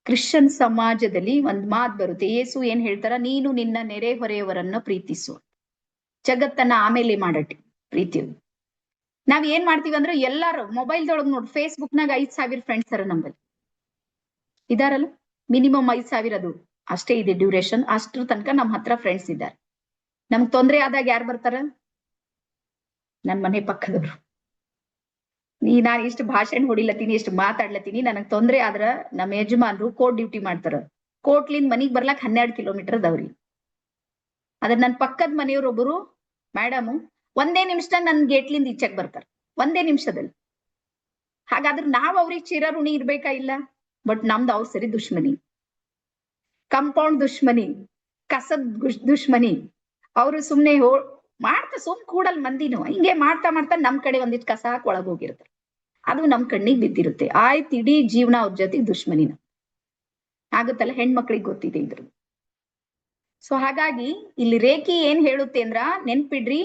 ಕ್ರಿಶ್ಚಿಯನ್ ಸಮಾಜದಲ್ಲಿ ಒಂದ್ ಮಾತು ಬರುತ್ತೆ. ಯೇಸು ಏನ್ ಹೇಳ್ತಾರ? ನೀನು ನಿನ್ನ ನೆರೆ ಹೊರೆಯವರನ್ನ ಪ್ರೀತಿಸು, ಜಗತ್ತನ್ನ ಆಮೇಲೆ ಮಾಡಟಿ ಪ್ರೀತಿ. ನಾವ್ ಏನ್ ಮಾಡ್ತೀವಿ ಅಂದ್ರೆ ಎಲ್ಲಾರು ಮೊಬೈಲ್ದೊಳಗ್ ನೋಡಿ, ಫೇಸ್ಬುಕ್ನಾಗ 5,000 ಫ್ರೆಂಡ್ಸ್ ಅರ ನಂಬಲ್ಲಿ ಇದಾರಲ್ಲ, ಮಿನಿಮಮ್ 5,000 ಅದು ಅಷ್ಟೇ ಇದೆ ಡ್ಯೂರೇಷನ್. ಅಷ್ಟ್ರ ತನಕ ನಮ್ ಹತ್ರ ಫ್ರೆಂಡ್ಸ್ ಇದ್ದಾರೆ. ನಮ್ಗ್ ತೊಂದ್ರೆ ಆದಾಗ ಯಾರು ಬರ್ತಾರ? ನನ್ ಮನೆ ಪಕ್ಕದವ್ರು. ನಾನ್ ಇಷ್ಟು ಭಾಷಣ ಹೊಡಿಲತ್ತೀನಿ, ಇಷ್ಟು ಮಾತಾಡ್ಲತ್ತೀನಿ, ನನಗ್ ತೊಂದ್ರೆ ಆದ್ರ ನಮ್ಮ ಯಜಮಾನ್ರು ಕೋರ್ಟ್ ಡ್ಯೂಟಿ ಮಾಡ್ತಾರ. ಕೋರ್ಟ್ಲಿಂದ ಮನಿಗ್ ಬರ್ಲಾಕ್ 12 ಕಿಲೋಮೀಟರ್ ಅದಾವ್ರಿ. ಅದ್ರ ನನ್ ಪಕ್ಕದ ಮನೆಯವ್ರೊಬ್ಬರು ಮೇಡಮ್ ಒಂದೇ ನಿಮಿಷದಾಗ ನನ್ ಗೇಟ್ಲಿಂದ ಈಚೆಗ್ ಬರ್ತಾರ, ಒಂದೇ ನಿಮಿಷದಲ್ಲಿ. ಹಾಗಾದ್ರೆ ನಾವ್ ಅವ್ರಿಗೆ ಚಿರಋಣಿ ಇರ್ಬೇಕಾ? ಇಲ್ಲ. ಬಟ್ ನಮ್ದು ಅವ್ರ ಸರಿ ದುಶ್ಮನಿ, ಕಂಪೌಂಡ್ ದುಶ್ಮನಿ, ಕಸದ್ ದುಶ್ಮನಿ. ಅವರು ಸುಮ್ನೆ ಮಾಡ್ತಾ ಸುಮ್ ಕೂಡಲ್ ಮಂದಿನು ಹಿಂಗೆ ಮಾಡ್ತಾ ಮಾಡ್ತಾ ನಮ್ ಕಡೆ ಒಂದಿಷ್ಟು ಕಸ ಹಾಕಿ ಒಳಗ್ ಹೋಗಿರ್ತಾರೆ. ಅದು ನಮ್ ಕಣ್ಣಿಗೆ ಬಿದ್ದಿರುತ್ತೆ. ಆಯ್ತು, ಇಡೀ ಜೀವನ ಅವ್ರ ಜೊತೆ ದುಶ್ಮನಿನ ಆಗುತ್ತಲ್ಲ. ಹೆಣ್ಮಕ್ಳಿಗೆ ಗೊತ್ತಿದೆ ಇದ್ರು. ಸೊ ಹಾಗಾಗಿ ಇಲ್ಲಿ ರೇಖಿ ಏನ್ ಹೇಳುತ್ತೆ ಅಂದ್ರ, ನೆನ್ಪಿಡ್ರಿ,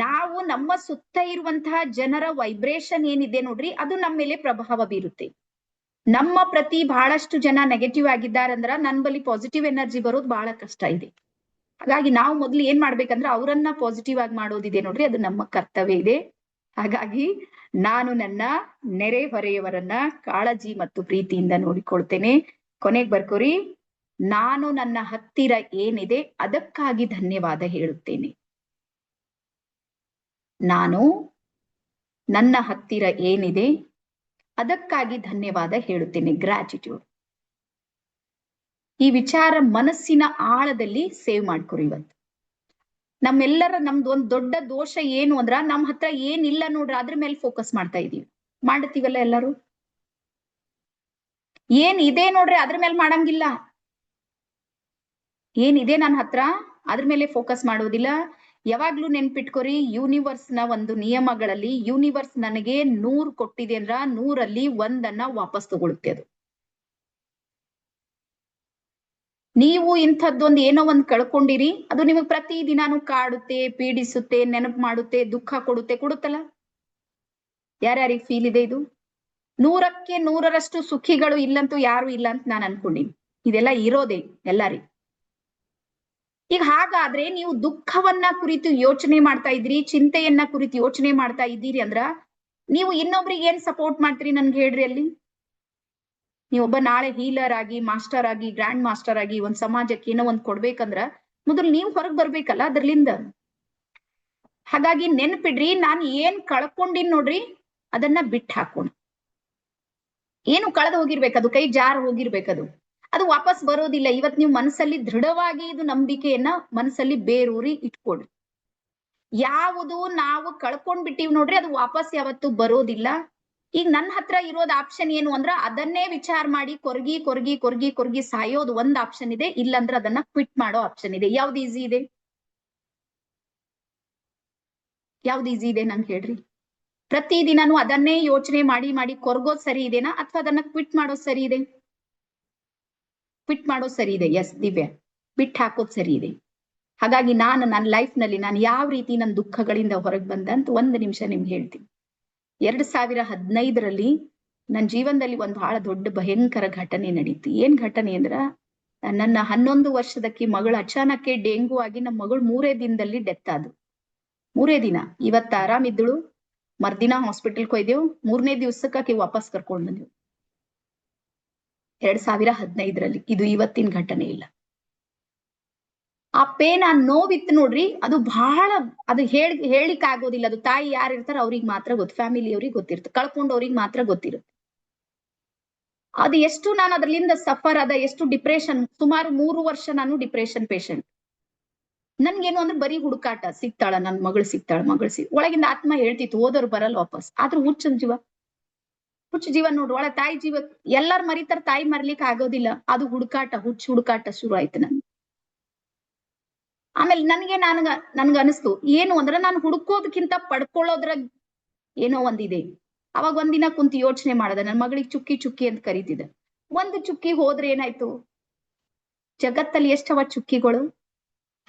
ನಾವು ನಮ್ಮ ಸುತ್ತ ಇರುವಂತಹ ಜನರ ವೈಬ್ರೇಷನ್ ಏನಿದೆ ನೋಡ್ರಿ, ಅದು ನಮ್ಮ ಮೇಲೆ ಪ್ರಭಾವ ಬೀರುತ್ತೆ. ನಮ್ಮ ಪ್ರತಿ ಬಹಳಷ್ಟು ಜನ ನೆಗೆಟಿವ್ ಆಗಿದ್ದಾರಂದ್ರ ನನ್ ಬಳಿ ಪಾಸಿಟಿವ್ ಎನರ್ಜಿ ಬರೋದು ಬಹಳ ಕಷ್ಟ ಇದೆ. ಹಾಗಾಗಿ ನಾವು ಮೊದ್ಲು ಏನ್ ಮಾಡ್ಬೇಕಂದ್ರೆ ಅವರನ್ನ ಪಾಸಿಟಿವ್ ಆಗಿ ಮಾಡೋದಿದೆ ನೋಡ್ರಿ, ಅದು ನಮ್ಮ ಕರ್ತವ್ಯ ಇದೆ. ಹಾಗಾಗಿ ನಾನು ನನ್ನ ನೆರೆ ಹೊರೆಯವರನ್ನ ಕಾಳಜಿ ಮತ್ತು ಪ್ರೀತಿಯಿಂದ ನೋಡಿಕೊಳ್ತೇನೆ. ಕೊನೆಗ್ ಬರ್ಕೋರಿ, ನಾನು ನನ್ನ ಹತ್ತಿರ ಏನಿದೆ ಅದಕ್ಕಾಗಿ ಧನ್ಯವಾದ ಹೇಳುತ್ತೇನೆ. ನಾನು ನನ್ನ ಹತ್ತಿರ ಏನಿದೆ ಅದಕ್ಕಾಗಿ ಧನ್ಯವಾದ ಹೇಳುತ್ತೇನೆ. ಗ್ರಾಟಿಟ್ಯೂಡ್. ಈ ವಿಚಾರ ಮನಸ್ಸಿನ ಆಳದಲ್ಲಿ ಸೇವ್ ಮಾಡ್ಕೊರಿ. ಇವತ್ತು ನಮ್ಮೆಲ್ಲರ ನಮ್ದು ಒಂದ್ ದೊಡ್ಡ ದೋಷ ಏನು ಅಂದ್ರ, ನಮ್ ಹತ್ರ ಏನಿಲ್ಲ ನೋಡ್ರ ಅದ್ರ ಮೇಲೆ ಫೋಕಸ್ ಮಾಡ್ತಾ ಇದೀವಿ. ಮಾಡ್ತೀವಲ್ಲ ಎಲ್ಲರೂ? ಏನ್ ಇದೆ ನೋಡ್ರಿ ಅದ್ರ ಮೇಲೆ ಮಾಡಂಗಿಲ್ಲ. ಏನಿದೆ ನನ್ನ ಹತ್ರ ಅದ್ರ ಮೇಲೆ ಫೋಕಸ್ ಮಾಡೋದಿಲ್ಲ. ಯಾವಾಗ್ಲೂ ನೆನ್ಪಿಟ್ಕೋರಿ, ಯೂನಿವರ್ಸ್ ನ ಒಂದು ನಿಯಮಗಳಲ್ಲಿ ಯೂನಿವರ್ಸ್ ನನಗೆ 100 ಕೊಟ್ಟಿದೆ ಅಂದ್ರ 100ರಲ್ಲಿ 1 ವಾಪಸ್ ತಗೊಳುತ್ತೆ. ಅದು ನೀವು ಇಂಥದ್ದೊಂದು ಏನೋ ಒಂದ್ ಕಳ್ಕೊಂಡಿರಿ, ಅದು ನಿಮಗ್ ಪ್ರತಿ ದಿನಾನು ಕಾಡುತ್ತೆ, ಪೀಡಿಸುತ್ತೆ, ನೆನಪು ಮಾಡುತ್ತೆ, ದುಃಖ ಕೊಡುತ್ತಲ್ಲ. ಯಾರ್ಯಾರಿಗೆ ಫೀಲ್ ಇದೆ ಇದು? 100ಕ್ಕೆ 100ರಷ್ಟು ಸುಖಿಗಳು ಇಲ್ಲಂತೂ ಯಾರು ಇಲ್ಲ ಅಂತ ನಾನು ಅನ್ಕೊಂಡಿನಿ. ಇದೆಲ್ಲ ಇರೋದೇ ಎಲ್ಲಾರಿ. ಈಗ ಹಾಗಾದ್ರೆ ನೀವು ದುಃಖವನ್ನ ಕುರಿತು ಯೋಚನೆ ಮಾಡ್ತಾ ಇದ್ರಿ, ಚಿಂತೆಯನ್ನ ಕುರಿತು ಯೋಚನೆ ಮಾಡ್ತಾ ಇದ್ದೀರಿ ಅಂದ್ರ ನೀವು ಇನ್ನೊಬ್ರಿಗೆ ಏನ್ ಸಪೋರ್ಟ್ ಮಾಡ್ತೀರಿ ನನ್ಗೆ ಹೇಳ್ರಿ. ಅಲ್ಲಿ ನೀವೊಬ್ಬ ನಾಳೆ ಹೀಲರ್ ಆಗಿ, ಮಾಸ್ಟರ್ ಆಗಿ, ಗ್ರ್ಯಾಂಡ್ ಮಾಸ್ಟರ್ ಆಗಿ ಒಂದ್ ಸಮಾಜಕ್ಕೆ ಏನೋ ಒಂದ್ ಕೊಡ್ಬೇಕಂದ್ರ ಮೊದಲು ನೀವು ಹೊರಗ್ ಬರ್ಬೇಕಲ್ಲ ಅದ್ರಲಿಂದ. ಹಾಗಾಗಿ ನೆನ್ಪಿಡ್ರಿ, ನಾನು ಏನ್ ಕಳ್ಕೊಂಡಿನ್ ನೋಡ್ರಿ ಅದನ್ನ ಬಿಟ್ಟು ಹಾಕೋಣ. ಏನು ಕಳೆದು ಹೋಗಿರ್ಬೇಕದು, ಕೈ ಜಾರ್ ಹೋಗಿರ್ಬೇಕದು. ಅದು ವಾಪಸ್ ಬರೋದಿಲ್ಲ. ಇವತ್ ನೀವು ಮನಸ್ಸಲ್ಲಿ ದೃಢವಾಗಿ ಇದು ನಂಬಿಕೆಯನ್ನ ಮನಸ್ಸಲ್ಲಿ ಬೇರೂರಿ ಇಟ್ಕೊಡ್ರಿ. ಯಾವುದು ನಾವು ಕಳ್ಕೊಂಡ್ಬಿಟ್ಟಿವ್ ನೋಡ್ರಿ, ಅದು ವಾಪಸ್ ಯಾವತ್ತು ಬರೋದಿಲ್ಲ. ಈಗ ನನ್ನ ಹತ್ರ ಇರೋದ್ ಆಪ್ಷನ್ ಏನು ಅಂದ್ರ ಅದನ್ನೇ ವಿಚಾರ ಮಾಡಿ ಕೊರ್ಗಿ ಕೊರ್ಗಿ ಕೊರ್ಗಿ ಕೊರ್ಗಿ ಸಾಯೋದು ಒಂದ್ ಆಪ್ಷನ್ ಇದೆ. ಇಲ್ಲಂದ್ರ ಅದನ್ನ ಕ್ವಿಟ್ ಮಾಡೋ ಆಪ್ಷನ್ ಇದೆ. ಯಾವ್ದು ಈಸಿ ಇದೆ? ಯಾವ್ದು ಈಸಿ ಇದೆ ನಂಗೆ ಹೇಳ್ರಿ. ಪ್ರತಿದಿನನೂ ಅದನ್ನೇ ಯೋಚನೆ ಮಾಡಿ ಮಾಡಿ ಕೊರ್ಗೋದ್ ಸರಿ ಇದೆನಾ, ಅಥವಾ ಅದನ್ನ ಕ್ವಿಟ್ ಮಾಡೋದ್ ಸರಿ ಇದೆ? ಕ್ವಿಟ್ ಮಾಡೋದ್ ಸರಿ ಇದೆ. ಎಸ್ ದಿವ್ಯ, ಬಿಟ್ಟು ಹಾಕೋದ್ ಸರಿ ಇದೆ. ಹಾಗಾಗಿ ನಾನು ನನ್ನ ಲೈಫ್ ನಲ್ಲಿ ನಾನು ಯಾವ ರೀತಿ ನನ್ನ ದುಃಖಗಳಿಂದ ಹೊರಗೆ ಬಂದ ಅಂತ ಒಂದು ನಿಮಿಷ ನಿಮ್ಗೆ ಹೇಳ್ತೀನಿ. 2015ರಲ್ಲಿ ನನ್ನ ಜೀವನದಲ್ಲಿ ಒಂದು ಬಹಳ ದೊಡ್ಡ ಭಯಂಕರ ಘಟನೆ ನಡೀತು. ಏನ್ ಘಟನೆ ಅಂದ್ರ, ನನ್ನ 11 ವರ್ಷದಕ್ಕಿ ಮಗಳು ಅಚಾನಕ್ಕೆ ಡೆಂಗು ಆಗಿ ನಮ್ಮ ಮಗಳು 3 ದಿನದಲ್ಲಿ ಡೆತ್ ಆದ್ರು. 3 ದಿನ. ಇವತ್ತು ಆರಾಮಿದ್ದಳು, ಮರ್ದಿನ ಹಾಸ್ಪಿಟಲ್ ಕೊಯ್ದೆವು, 3ನೇ ದಿವ್ಸಕ್ಕೆ ವಾಪಸ್ ಕರ್ಕೊಂಡ್ ಬಂದೆವು. 2015ರಲ್ಲಿ. ಇದು ಇವತ್ತಿನ ಘಟನೆ ಇಲ್ಲ. ಆ ಪೇನ್, ಆ ನೋವಿತ್ತು ನೋಡ್ರಿ, ಅದು ಬಹಳ, ಅದು ಹೇಳಿಕ್ ಆಗೋದಿಲ್ಲ. ಅದು ತಾಯಿ ಯಾರು ಇರ್ತಾರ ಅವ್ರಿಗೆ ಮಾತ್ರ ಗೊತ್ತು, ಫ್ಯಾಮಿಲಿ ಅವ್ರಿಗೆ ಗೊತ್ತಿರುತ್ತೆ, ಕಳ್ಕೊಂಡವ್ರಿಗೆ ಮಾತ್ರ ಗೊತ್ತಿರುತ್ತೆ. ಅದು ಎಷ್ಟು ನಾನು ಅದ್ರಲ್ಲಿಂದ ಸಫರ್ ಆದ, ಎಷ್ಟು ಡಿಪ್ರೆಷನ್. ಸುಮಾರು 3 ವರ್ಷ ನಾನು ಡಿಪ್ರೆಷನ್ ಪೇಷಂಟ್. ನನ್ಗೇನು ಅಂದ್ರೆ ಬರೀ ಹುಡುಕಾಟ, ಸಿಗ್ತಾಳ ನನ್ ಮಗಳು, ಸಿಗ್ತಾಳ ಮಗಳು ಒಳಗಿಂದ ಆತ್ಮ ಹೇಳ್ತಿತ್ತು ಓದೋರು ಬರಲ್ಲ ವಾಪಸ್. ಆದ್ರೂ ಹುಚ್ಚ ಜೀವ ನೋಡ್ರಿ, ಒಳ ತಾಯಿ ಜೀವ ಎಲ್ಲಾರು ಮರಿತಾರ, ತಾಯಿ ಮರ್ಲಿಕ್ಕೆ ಆಗೋದಿಲ್ಲ. ಅದು ಹುಡುಕಾಟ, ಹುಡುಕಾಟ ಶುರು ಆಯ್ತು ನನ್. ಆಮೇಲೆ ನನ್ಗ ಅನಿಸ್ತು ಏನು ಅಂದ್ರೆ, ನಾನು ಹುಡುಕೋದಕ್ಕಿಂತ ಪಡ್ಕೊಳ್ಳೋದ್ರ ಏನೋ ಒಂದಿದೆ. ಅವಾಗ ಒಂದಿನ ಕುಂತು ಯೋಚನೆ ಮಾಡದ, ನನ್ ಮಗಳಿಗೆ ಚುಕ್ಕಿ ಚುಕ್ಕಿ ಅಂತ ಕರೀತಿದ್ದ. ಒಂದು ಚುಕ್ಕಿ ಹೋದ್ರೆ ಏನಾಯ್ತು? ಜಗತ್ತಲ್ಲಿ ಎಷ್ಟವ ಚುಕ್ಕಿಗಳು,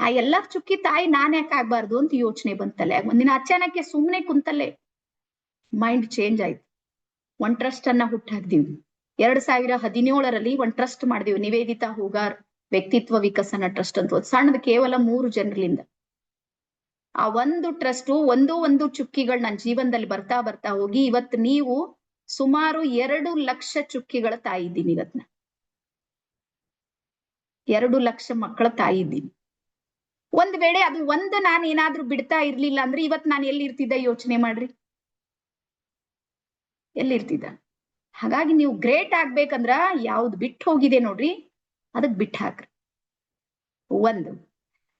ಆ ಎಲ್ಲಾ ಚುಕ್ಕಿ ತಾಯಿ ನಾನ್ ಯಾಕೆ ಆಗ್ಬಾರ್ದು ಅಂತ ಯೋಚನೆ ಬಂತಲ್ಲ. ಒಂದಿನ ಅಚಾನಕ್ಕೆ ಸುಮ್ನೆ ಕುಂತಲ್ಲೇ ಮೈಂಡ್ ಚೇಂಜ್ ಆಯ್ತು. ಒಂದ್ ಟ್ರಸ್ಟ್ ಅನ್ನ ಹುಟ್ಟಾಕ್ದಿವಿ. 2017ರಲ್ಲಿ ಒಂದ್ ಟ್ರಸ್ಟ್ ಮಾಡಿದೀವಿ, ನಿವೇದಿತಾ ಹೂಗಾರ್ ವ್ಯಕ್ತಿತ್ವ ವಿಕಸನ ಟ್ರಸ್ಟ್ ಅಂತ. ಸಣ್ಣದು, ಕೇವಲ 3 ಜನರಿಂದ. ಆ ಒಂದು ಟ್ರಸ್ಟ್ ಒಂದು ಚುಕ್ಕಿಗಳು ನನ್ನ ಜೀವನದಲ್ಲಿ ಬರ್ತಾ ಬರ್ತಾ ಹೋಗಿ ಇವತ್ತು ನೀವು ಸುಮಾರು 2 ಲಕ್ಷ ಚುಕ್ಕಿಗಳ ತಾಯಿ ಇದ್ದೀನಿ. ಇವತ್ನ 2 ಲಕ್ಷ ಮಕ್ಕಳ ತಾಯಿ ಇದ್ದೀನಿ. ಒಂದ್ ವೇಳೆ ಅದು ನಾನು ಏನಾದ್ರೂ ಬಿಡ್ತಾ ಇರ್ಲಿಲ್ಲ ಅಂದ್ರೆ ಇವತ್ ನಾನು ಎಲ್ಲಿರ್ತಿದ್ದ ಯೋಚನೆ ಮಾಡ್ರಿ, ಎಲ್ಲಿರ್ತಿದ್ದ. ಹಾಗಾಗಿ ನೀವು ಗ್ರೇಟ್ ಆಗ್ಬೇಕಂದ್ರ ಯಾವ್ದು ಬಿಟ್ಟು ಹೋಗಿದೆ ನೋಡ್ರಿ, ಅದಕ್ ಬಿಟ್ಟು ಹಾಕ್ರಿ. ಒಂದು.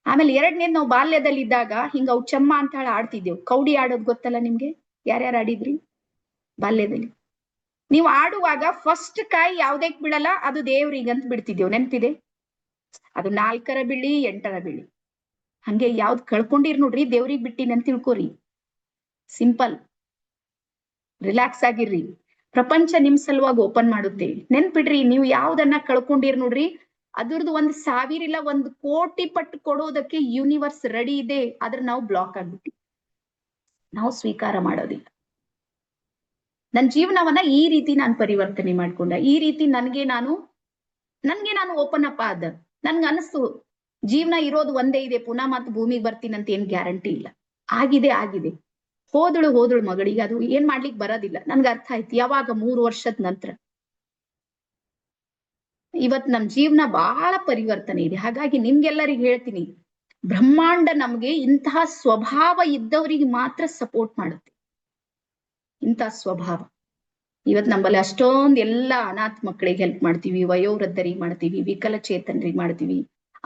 ಆಮೇಲೆ 2ನೇದ್, ನಾವು ಬಾಲ್ಯದಲ್ಲಿ ಇದ್ದಾಗ ಹಿಂಗ ಅವು ಚೆಮ್ಮ ಅಂತ ಹೇಳಿ ಆಡ್ತಿದ್ದೆವು. ಕೌಡಿ ಆಡೋದ್ ಗೊತ್ತಲ್ಲ ನಿಮ್ಗೆ? ಯಾರ್ಯಾರು ಆಡಿದ್ರಿ ಬಾಲ್ಯದಲ್ಲಿ? ನೀವು ಆಡುವಾಗ ಫಸ್ಟ್ ಕಾಯಿ ಯಾವ್ದಕ್ ಬಿಡಲ್ಲ, ಅದು ದೇವ್ರಿಗಂತ ಬಿಡ್ತಿದ್ದೆವು, ನೆನ್ಪಿದೆ? ಅದು 4ರ ಬೀಳಿ 8ರ ಬೀಳಿ. ಹಂಗೆ ಯಾವ್ದ್ ಕಳ್ಕೊಂಡಿರ್ ನೋಡ್ರಿ, ದೇವ್ರಿಗೆ ಬಿಟ್ಟಿನ ಅಂತ ತಿಳ್ಕೊರಿ. Simple, relax ಆಗಿರ್ರಿ. ಪ್ರಪಂಚ ನಿಮ್ ಸಲುವಾಗಿ ಓಪನ್ ಮಾಡುತ್ತೆ. ನೆನ್ಪಿಡ್ರಿ, ನೀವು ಯಾವ್ದನ್ನ ಕಳ್ಕೊಂಡಿರ್ ನೋಡ್ರಿ, ಅದ್ರದ್ದು 1,000 ಇಲ್ಲ 1 ಕೋಟಿ ಪಟ್ಟು ಕೊಡೋದಕ್ಕೆ ಯೂನಿವರ್ಸ್ ರೆಡಿ ಇದೆ. ಆದ್ರೆ ನಾವು ಬ್ಲಾಕ್ ಆಗ್ಬಿಟ್ಟಿ, ನಾವು ಸ್ವೀಕಾರ ಮಾಡೋದಿಲ್ಲ. ನನ್ನ ಜೀವನವನ್ನ ಈ ರೀತಿ ನಾನು ಪರಿವರ್ತನೆ ಮಾಡ್ಕೊಂಡ, ಈ ರೀತಿ ನನ್ಗೆ ನಾನು ಓಪನ್ ಅಪ್ ಆದ. ನನ್ಗ ಅನಿಸ್ತು ಜೀವನ ಇರೋದು ಒಂದೇ ಇದೆ, ಪುನಃ ಮತ್ತೆ ಭೂಮಿಗೆ ಬರ್ತೀನಂತ ಏನ್ ಗ್ಯಾರಂಟಿ ಇಲ್ಲ. ಆಗಿದೆ. ಹೋದಳು ಮಗಳಿಗೆ, ಅದು ಏನ್ ಮಾಡ್ಲಿಕ್ಕೆ ಬರೋದಿಲ್ಲ. ನನ್ಗೆ ಅರ್ಥ ಆಯ್ತು ಯಾವಾಗ, 3 ವರ್ಷದ ನಂತರ. ಇವತ್ ನಮ್ ಜೀವನ ಬಹಳ ಪರಿವರ್ತನೆ ಇದೆ. ಹಾಗಾಗಿ ನಿಮ್ಗೆಲ್ಲರಿಗೆ ಹೇಳ್ತೀನಿ, ಬ್ರಹ್ಮಾಂಡ ನಮ್ಗೆ ಇಂತಹ ಸ್ವಭಾವ ಇದ್ದವರಿಗೆ ಮಾತ್ರ ಸಪೋರ್ಟ್ ಮಾಡುತ್ತೆ. ಇಂತಹ ಸ್ವಭಾವ. ಇವತ್ ನಮ್ಮಲ್ಲಿ ಅಷ್ಟೊಂದ್ ಎಲ್ಲಾ ಅನಾಥ ಮಕ್ಕಳಿಗೆ ಹೆಲ್ಪ್ ಮಾಡ್ತೀವಿ, ವಯೋವೃದ್ಧರಿಗೆ ಮಾಡ್ತೀವಿ, ವಿಕಲಚೇತನರಿಗೆ ಮಾಡ್ತೀವಿ,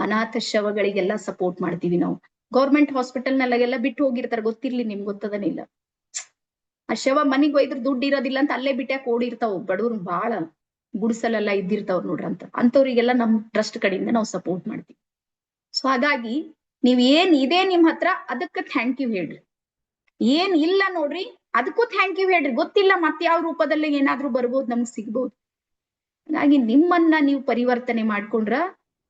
ಅನಾಥ ಶವಗಳಿಗೆಲ್ಲ ಸಪೋರ್ಟ್ ಮಾಡ್ತೀವಿ ನಾವು. ಗೌರ್ಮೆಂಟ್ ಹಾಸ್ಪಿಟಲ್ ನಲ್ಲೆಲ್ಲ ಬಿಟ್ಟು ಹೋಗಿರ್ತಾರೆ, ಗೊತ್ತಿರ್ಲಿ ನಿಮ್ಗೆ, ಗೊತ್ತದನಿಲ್ಲ. ಆ ಶವ ಮನಿಗ್ ಒಯ್ದ್ರ ದುಡ್ಡು ಇರೋದಿಲ್ಲ ಅಂತ ಅಲ್ಲೇ ಬಿಟ್ಟಾಕ ಓಡಿರ್ತಾವ. ಬಡವ್ರು ಬಾಳ ಗುಡಿಸಲೆಲ್ಲ ಇದ್ದಿರ್ತಾವ್ರು ನೋಡ್ರಿ, ಅಂತವ್ರಿಗೆಲ್ಲ ನಮ್ ಟ್ರಸ್ಟ್ ಕಡೆಯಿಂದ ನಾವು ಸಪೋರ್ಟ್ ಮಾಡ್ತೀವಿ. ಸೊ ಹಾಗಾಗಿ ನೀವ್ ಏನ್ ಇದೆ ನಿಮ್ ಹತ್ರ, ಅದಕ್ಕ ಥ್ಯಾಂಕ್ ಯು ಹೇಳ್ರಿ. ಏನ್ ಇಲ್ಲ ನೋಡ್ರಿ, ಅದಕ್ಕೂ ಥ್ಯಾಂಕ್ ಯು ಹೇಳ್ರಿ. ಗೊತ್ತಿಲ್ಲ ಮತ್ತೆ ಯಾವ ರೂಪದಲ್ಲಿ ಏನಾದ್ರೂ ಬರ್ಬೋದು, ನಮ್ಗ್ ಸಿಗ್ಬೋದು. ಹಾಗಾಗಿ ನಿಮ್ಮನ್ನ ನೀವು ಪರಿವರ್ತನೆ ಮಾಡ್ಕೊಂಡ್ರ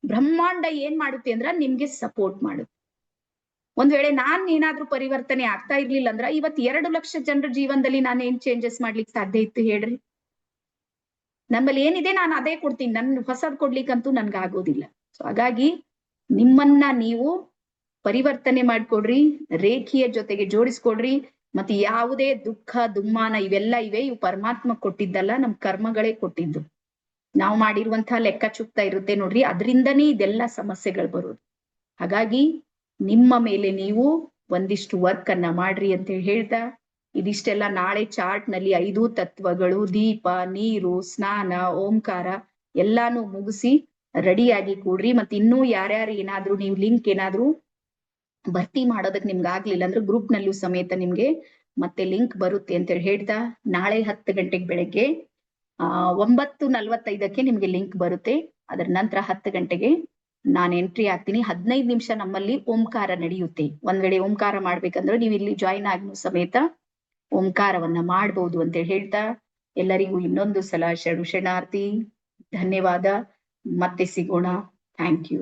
ಬ್ರಹ್ಮಾಂಡ ಏನ್ ಮಾಡುತ್ತೆ ಅಂದ್ರ ನಿಮ್ಗೆ ಸಪೋರ್ಟ್ ಮಾಡುತ್ತೆ. ಒಂದ್ ವೇಳೆ ನಾನ್ ಏನಾದ್ರೂ ಪರಿವರ್ತನೆ ಆಗ್ತಾ ಇರ್ಲಿಲ್ಲ ಅಂದ್ರ ಇವತ್ 2 ಲಕ್ಷ ಜನರ ಜೀವನದಲ್ಲಿ ನಾನು ಏನ್ ಚೇಂಜಸ್ ಮಾಡ್ಲಿಕ್ಕೆ ಸಾಧ್ಯ ಇತ್ತು ಹೇಳ್ರಿ? ನಮ್ಮಲ್ಲಿ ಏನಿದೆ ನಾನು ಅದೇ ಕೊಡ್ತೀನಿ, ನನ್ ಹೊಸದ್ ಕೊಡ್ಲಿಕ್ಕಂತೂ ನನ್ಗೆ ಆಗೋದಿಲ್ಲ. ಸೊ ಹಾಗಾಗಿ ನಿಮ್ಮನ್ನ ನೀವು ಪರಿವರ್ತನೆ ಮಾಡ್ಕೊಡ್ರಿ, ರೇಖಿಯ ಜೊತೆಗೆ ಜೋಡಿಸ್ಕೊಡ್ರಿ. ಮತ್ತೆ ಯಾವುದೇ ದುಃಖ ದುಮ್ಮಾನ ಇವೆಲ್ಲ ಇವು ಪರಮಾತ್ಮ ಕೊಟ್ಟಿದ್ದಲ್ಲ, ನಮ್ ಕರ್ಮಗಳೇ ಕೊಟ್ಟಿದ್ದು. ನಾವು ಮಾಡಿರುವಂತಹ ಲೆಕ್ಕ ಚುಕ್ತಾ ಇರುತ್ತೆ ನೋಡ್ರಿ, ಅದರಿಂದನೇ ಇದೆಲ್ಲ ಸಮಸ್ಯೆಗಳು ಬರೋದು. ಹಾಗಾಗಿ ನಿಮ್ಮ ಮೇಲೆ ನೀವು ಒಂದಿಷ್ಟು ವರ್ಕ್ ಅನ್ನ ಮಾಡ್ರಿ ಅಂತ ಹೇಳ್ತಾ, ಇದಿಷ್ಟೆಲ್ಲ ನಾಳೆ ಚಾರ್ಟ್ ನಲ್ಲಿ 5 ತತ್ವಗಳು, ದೀಪ, ನೀರು, ಸ್ನಾನ, ಓಂಕಾರ ಎಲ್ಲಾನು ಮುಗಿಸಿ ರೆಡಿಯಾಗಿ ಕೂಡ್ರಿ. ಮತ್ತೆ ಇನ್ನೂ ಯಾರ್ಯಾರು ಏನಾದ್ರು ನೀವು ಲಿಂಕ್ ಏನಾದ್ರು ಭರ್ತಿ ಮಾಡೋದಕ್ ನಿಮ್ಗೆ ಆಗ್ಲಿಲ್ಲ ಅಂದ್ರೆ ಗ್ರೂಪ್ ನಲ್ಲೂ ಸಮೇತ ನಿಮ್ಗೆ ಮತ್ತೆ ಲಿಂಕ್ ಬರುತ್ತೆ ಅಂತ ಹೇಳಿ ಹೇಳ್ತಾ, ನಾಳೆ 10 ಗಂಟೆಗೆ ಬೆಳಗ್ಗೆ 9:45 ನಿಮ್ಗೆ ಲಿಂಕ್ ಬರುತ್ತೆ. ಅದರ ನಂತರ 10 ಗಂಟೆಗೆ ನಾನು ಎಂಟ್ರಿ ಆಗ್ತೀನಿ. 15 ನಿಮಿಷ ನಮ್ಮಲ್ಲಿ ಓಂಕಾರ ನಡೆಯುತ್ತೆ. ಒಂದ್ ವೇಳೆ ಓಂಕಾರ ಮಾಡ್ಬೇಕಂದ್ರೆ ನೀವು ಇಲ್ಲಿ ಜಾಯಿನ್ ಆಗೋ ಸಮೇತ ಓಂಕಾರವನ್ನ ಮಾಡ್ಬೋದು ಅಂತ ಹೇಳ್ತಾ, ಎಲ್ಲರಿಗೂ ಇನ್ನೊಂದು ಸಲ ಶರಣಾರ್ಥಿ, ಧನ್ಯವಾದ. ಮತ್ತೆ ಸಿಗೋಣ. Thank you.